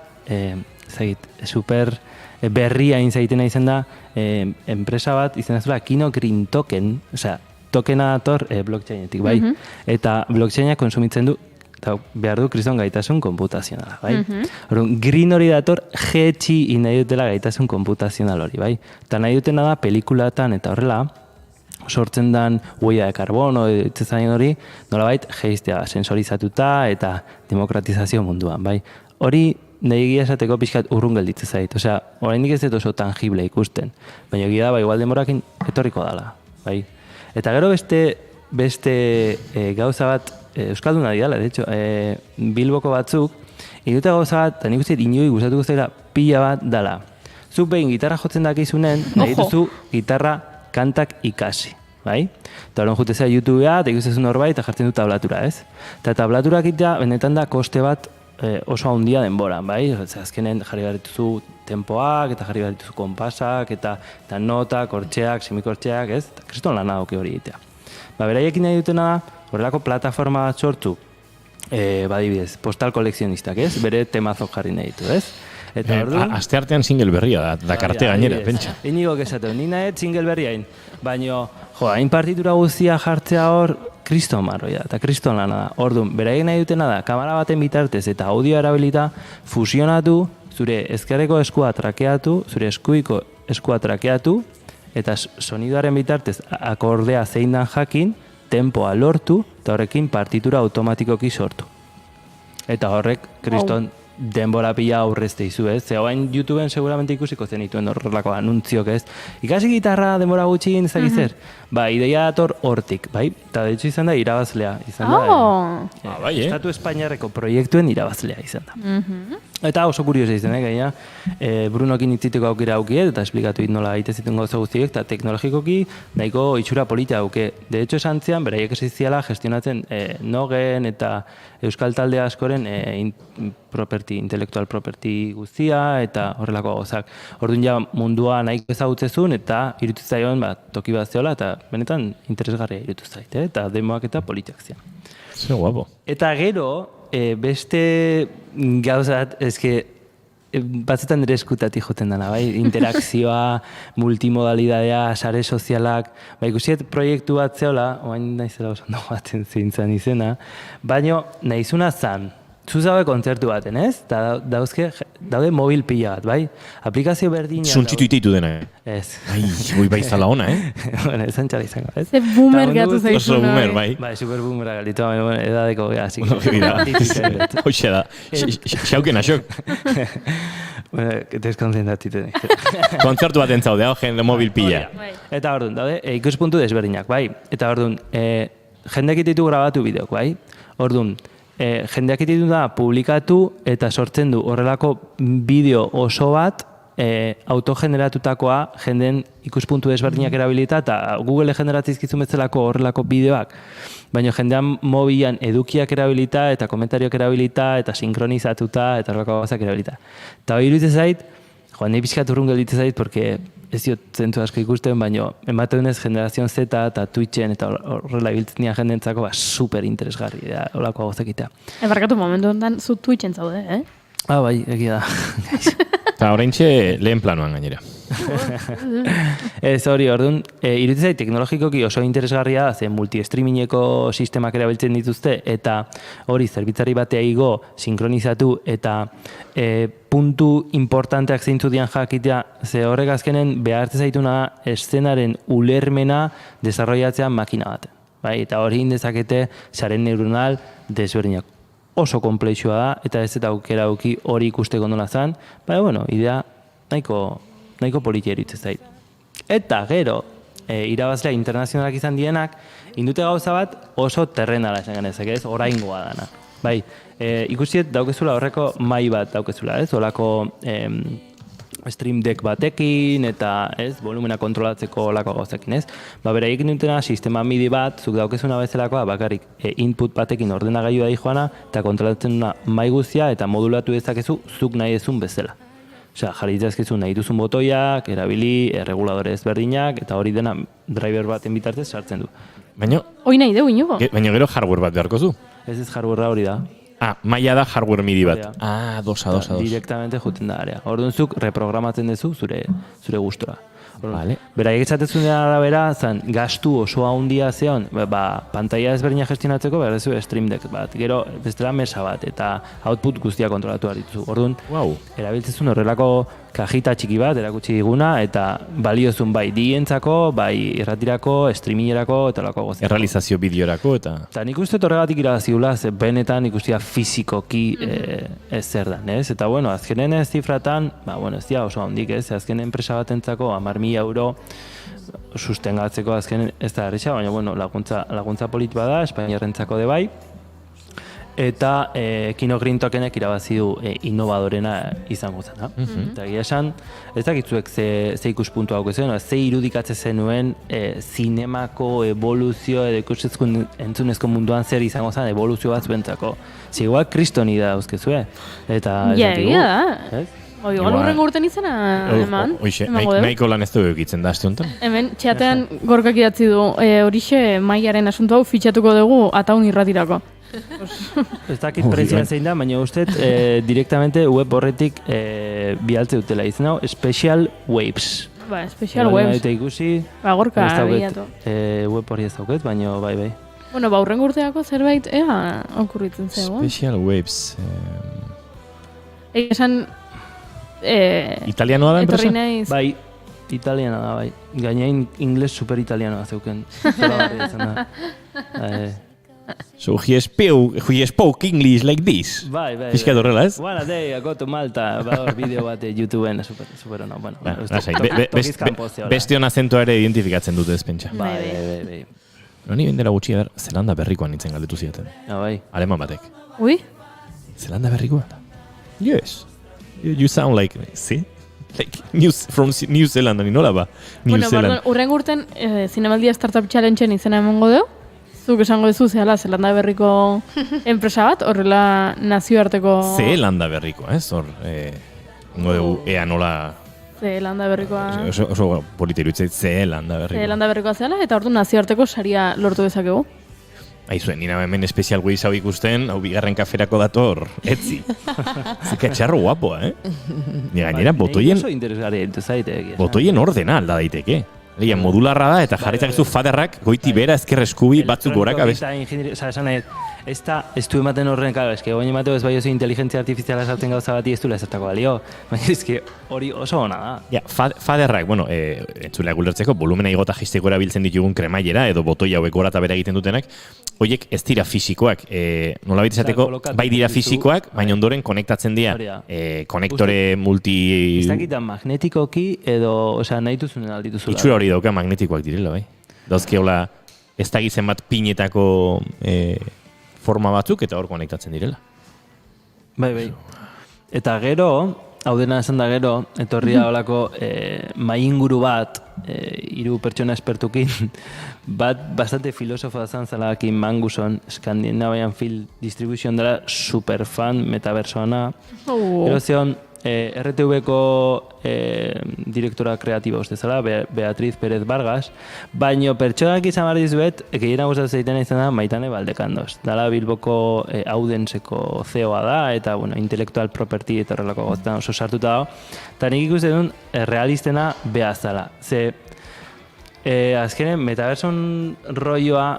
super berria inzaitena izan da, enpresa bat izan azula Kino Green Token, osea, tokena dator blockchainetik, bai? Eta blockchaina konsumitzen du, eta behar du kriston gaitasun konputazionala, bai? Green hori dator nahi dutela gaitasun konputazional hori, bai? Eta nahi dutena da pelikulatan eta horrela, sortzen dan huella de karbono, etzezain hori, nolabait geiztea sensorizatuta eta demokratizazio munduan, bai? Hori nahi egia esateko pixkat urrun gelditzen zait, osea, oraindik ez dut oso tangible ikusten, baina egia da, igual demorakin etorriko dala, bai? Eta gero beste gauza bat, euskalduna dira, de hecho, Bilboko batzuk, iruta gauza bat, eta nik uste inoi gustatuko zaila pila bat dala. Zuk behin gitarra jotzen dakizunen, nahi duzu gitarra kantak ikasi, bai? Eta horren jutezea YouTubea, eta ikustezu norbait, eta jartzen du tablatura, ez? Eta tablaturak itea, benetan da koste bat oso handia denboran, bai? Azkenen jarri behar dituzu tempoak, eta jarri behar dituzu konpasak, eta notak, kortxeak, semikortxeak, ez? Eta kriston lana dauke hori egitea. Beraiekin nahi dutena da, horrelako plataforma bat sortu, badibidez, postal kolekzionistak, ez? Bere temazok jarri nahi ditu, ez? Eta orduan... Aste artean single berria dakarte gainera, pentsa. Inigo esatu, ni nahet single berriain, baina, hain partitura guztia jartzea hor, kriston marroia da, eta kriston lana da. Orduan, beraiek nahi dutena da, kamera baten bitartez eta audio erabilita, fusionatu, zure ezkerreko eskua trakeatu, zure eskuiko eskua trakeatu, eta sonidoaren bitartez akordea zein dan jakin, tempoa lortu, eta horrekin partitura automatikoki sortu. Eta horrek, kriston denbora pila aurrezte izu, ez? Ze hain YouTubeen seguramente ikusiko zenituen horrelako anuntziok, ez? Ikasi gitarra denbora gutxin ezak zer? Ba, ideia dator hortik, bai? Eta de hecho izan da irabazlea. Izan da, Estatu Espainiarreko proiektuen irabazlea izan da. Eta oso kuriosa izan, gaina, Brunokin itziteko aukera aukiet, eta esplikatu dit nola egite zituen gauza guztiek, eta teknologikoki nahiko itxura polita auke. De hecho, esan zian, beraiek esiziala gestionatzen Nogen eta Euskal Talde askoren intellectual property guztia, eta horrelako gauzak. Orduan ja mundua nahiko ezagutzezun, eta irutu zaion toki bat zeola, eta benetan interesgarria irutu zait, eta demoak eta politiak zian. Ze guapo. Eta gero, beste gauzat, batzetan ere eskutatik joten dana, bai? Interakzioa, multimodalidadea, sare sozialak, ikusiet proiektu bat zeola, oain naizela oso ondo baten zintzen izena, baina nahizuna zan, zuzabe kontzertu baten, ez? Daude mobil pila bat, bai? Aplikazio berdina... Zuntzitu iteitu dena, Ez. Ui, bai zala ona, Bueno, esan txala izango, ez? Ze boomer gatu zaizu. Oso boomer, bai. Bai, super boomera galitu, edadeko gea, así que... Hoxe da, xauken asok. Bueno, deskonzentatiten. Kontzertu bat entzaude, jende mobil pila. Eta orduan, daude, ikuspuntu desberdinak, bai? Eta orduan, jendeak ititu grabatu bideok, bai? Orduan, jendeak ititu da publikatu eta sortzen du horrelako bideo oso bat autogeneratutakoa jenden ikuspuntu desberdinak erabilita eta Google generatzizkizun bezalako horrelako bideoak. Baina jendean mobilan edukiak erabilita eta komentarioak erabilita eta sinkronizatuta eta horrelako gauzak erabilita. Eta hori iruditzen zait, nahi pixkat urrun gelditzen zait, porque ez diot zentu asko ikusten, baina emateunez Generazion Z eta Twitchen eta horrela ibiltzen dira jendentzako super interesgarri da horrelako gauzakitea. Barkatu momentu honetan zu Twitchen zaude, Bai, egia da. Eta oraintxe lehen planoan gainera. Ez hori, orduan, iruditzen zait teknologikoki oso interesgarria, ze multi-streamingeko sistemak erabiltzen dituzte, eta hori zerbitzari batea igo, sinkronizatu, eta puntu importanteak zeintzu dian jakitea, ze horrek azkenen behartzen zaituna eszenaren ulermena desarrollatzea makina bat. Bai? Eta hori indezakete sare neuronal desberdinak. Oso komplexua da, eta ez eta aukera auki hori ikusteko nola zan, baina, bueno, idea nahiko politia eritzen zait. Eta gero, irabazlea internazionalak izan dienak, indute gauza bat oso terrenala esan genezak, ez? Oraingoa dana. Bai, ikusiet daukezula horreko mai bat daukezula, ez? Olako Stream Deck batekin eta volumena kontrolatzeko olako gauzekin, ez? Beraiek dutena sistema MIDI bat, zuk daukezuna bezalakoa, bakarrik input batekin ordenagailua di joana eta kontrolatzen duna mai guztia eta modulatu dezakezu zuk nahi ezun bezala. Osea, jarri ditzazkezu nahi duzun botoiak, erabili, reguladore ezberdinak eta hori dena driver baten bitartez sartzen du. Baina... Hoi nahi deu, inigo? Baina gero hardware bat beharko zu? Ez hardwarea hori da. Maila da hardware MIDI bat. Dosa. Direktamente juten da area. Orduan zuk reprogramatzen duzu zure gustora. Beraiek esatetzen dena arabera, gastu oso handia zeon, pantaila ezberdina gestionatzeko, behar duzu Stream Deck bat, gero bestela mesa bat, eta output guztia kontrolatu behar dituzu. Orduan, erabiltzezun horrelako kajita txiki bat, erakutsi diguna, eta baliozun bai dientzako, bai irratirako, streamingerako, eta olako gozien. Errealizazio bideorako, eta... Eta nik uste horregatik irabazigula, benetan ikustia fizikoki ez zer da, ez? Eta, bueno, azkenen ez zifratan, ez dira oso handik, ez? Azken enpresa batentzako, 10.000 euro sustengatzeko azkenen ez da erresa, baina, bueno, laguntza polit bada, Espainiarrentzako de bai. eta Kino Green Tokenek irabazi du innovadorena izango zena. Eta egia esan, ez dakitzuek ze ikuspuntu hauko zen, ze irudikatze zenuen zinemako evoluzio edo entzunezko munduan zer izango zen evoluzio bat zuentzako. Ziguak kristoni da euskezue. Eta egia da. Igual urrengo urten izena eman. Oixe, nahiko lan ez dugu egitzen da aste honetan. Hemen, txatean gorkak idatzi du, horixe Maiaren asuntu hau fitxatuko dugu Ataun irratirako. Ez dakit prezioa zein da, baina uste directamente web horretik bialtze dutela izan hau, Special Waves. Ba, Special Waves. Eta ikusi, gorka bilatu. Web hori ez dauket, baina bai. Bueno, ba, urrengo urteako zerbait ega okurritzen zegoen. Special Waves. Esan... Italianoa da enpresa? Bai, italiana da, bai. Gaina ingles super italianoa zeuken. So he spoke English like this? Bai. Fiskat horrela, ez? One day, I go to Malta, bador bideo bat YouTubeen, super ono. Bueno, beste hona azentua ere identifikatzen dute ez pentsa. Bai. Ni bendera gutxi, Zelanda berrikoan nintzen galdetu ziaten. Bai. Aleman batek. Ui? Zelanda berrikoa? Yes. You sound like, see? Like from New Zealand, ni nola ba? Bueno, urrengo urten Zinemaldia Startup Challenge-en izena emango deu. Zuk esango duzu zehala Zelanda berriko enpresa bat, horrela nazioarteko... Zelanda berriko, ez? Hor, ingo dugu, ea nola... Zelanda berrikoa... Oso polita iruditzait, Zelanda berrikoa. Zelanda berrikoa zehala, eta ordu nazioarteko saria lortu dezakegu. Aizuen, nina hemen Special Waves hau ikusten, hau bigarren kaferako dator, etzi. Zika txarro guapoa, Ni gainera, botoien... Oso interesgarri entu zaite. Botoien ordena alda daiteke. Lehian, modularra da, eta jarretak zu faderrak, goiti bera, ezker eskubi, batzuk goraka. Ez du ematen horren, claro, eske goin emateo ez bai oso inteligentzia artifiziala sartzen gauza bati ez du lezertako balio. Baina eske hori oso ona da. Ja, faderrak, bueno, entzulea gulertzeko, volumena igota jisteko erabiltzen ditugun kremailera, edo botoi hauek gora eta bera egiten dutenak, horiek ez dira fisikoak. Nola esateko, bai dira fisikoak, baina ondoren konektatzen dira konektore multi... Ez dakitan magnetikoki edo, osea, nahi duzunen aldituzula. Itxura hori dauka magnetikoak direla, bai. Dauzke hola, ez dakitzen bat pinetako... forma batzuk eta hor konektatzen direla. Bai. Eta gero, hau dena esan da gero, etorria holako mainguru bat, 3 pertsona espertukin, bat bastante filosofoa zan zela Kim Manguson, Scandinavian Film Distribution dela superfan metaversoana. Gero zion, RTV-ko direktora kreatiba uste zela, Beatriz Pérez Vargas, baino pertsonak izan behar dizuet, gehiena gustatzen zaitena izan da Maitane Valdecandos. Dala Bilboko Audenseko CEO-a da, eta intellectual property eta horrelako goztan oso sartuta dago. Eta nik ikusten duen realistena behaz dela. Ze, azkenen, metaverson rolloa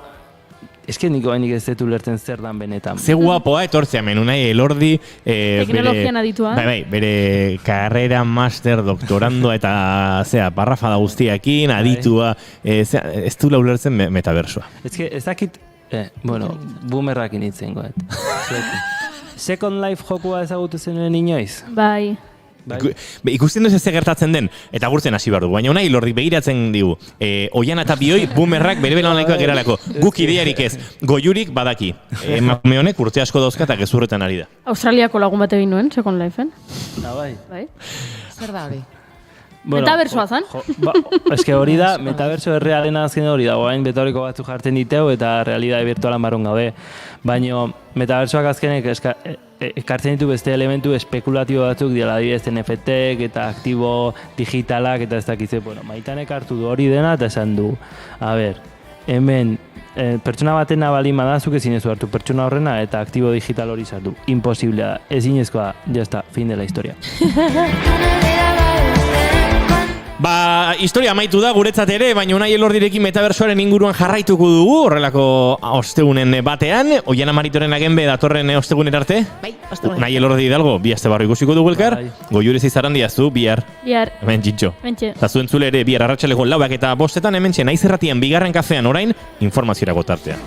eske niko bainik ez detu lertzen zer dan benetan. Ze guapoa etortzea menu nahi Elordi teknologian aditua. Bai, bere karrera, master, doktorandoa eta parrafa da guztiakin, aditua, ez du laulertzen metaversoa. Ez dakit, boomerrakin itzen goet. Second Life jokua ezagutu zenuen inoiz? Bai. Ikusten duz ez gertatzen den, eta gurtzen hasi behar du, baina nahi Lordik begiratzen digu. Oian eta bioi, boomerrak bere belauneko geralako. Guk idearik ez, goiurik badaki. Emakume honek urte asko dauzka eta gezurretan ari da. Australiako lagun bat egin nuen, Second Life-en. Bai. Zer da hori? Metaversoa zan. Eske hori da, metaverso errealena azken hori da, oain betoriko batzuk jartzen diteu eta realidade virtualan barrun gaude. Baina metaversoak azkenek ekartzen ditu beste elementu espekulatibo batzuk dira, adibidez NFT-ek eta aktibo digitalak eta ez dakitze, Maitanek hartu du hori dena eta esan du, hemen pertsona batena balin badazuk ezin ezu hartu pertsona horrena eta aktibo digital hori sartu. Imposiblea da, ezinezkoa, jazta, fin de la historia. Historia amaitu da guretzat ere, baina Unai Elordirekin metaversoaren inguruan jarraituko dugu, horrelako ostegunen batean, Oiana Maritoren agenbe datorren ostegunen arte. Bai, ostegunen. Unai Elordi Hidalgo, bi aste barru ikusiko dugu elkar, Goiure Zizarrandi azu, bihar. Hemen txintxo. Eta zuen zule ere, bihar arratsaleko 4 eta 5 hemen txen, Naiz Erratian bigarren kafean orain, informaziorako tartea.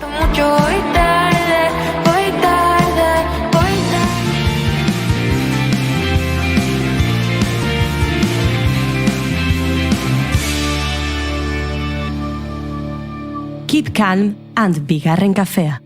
Keep calm and bigarren kafea.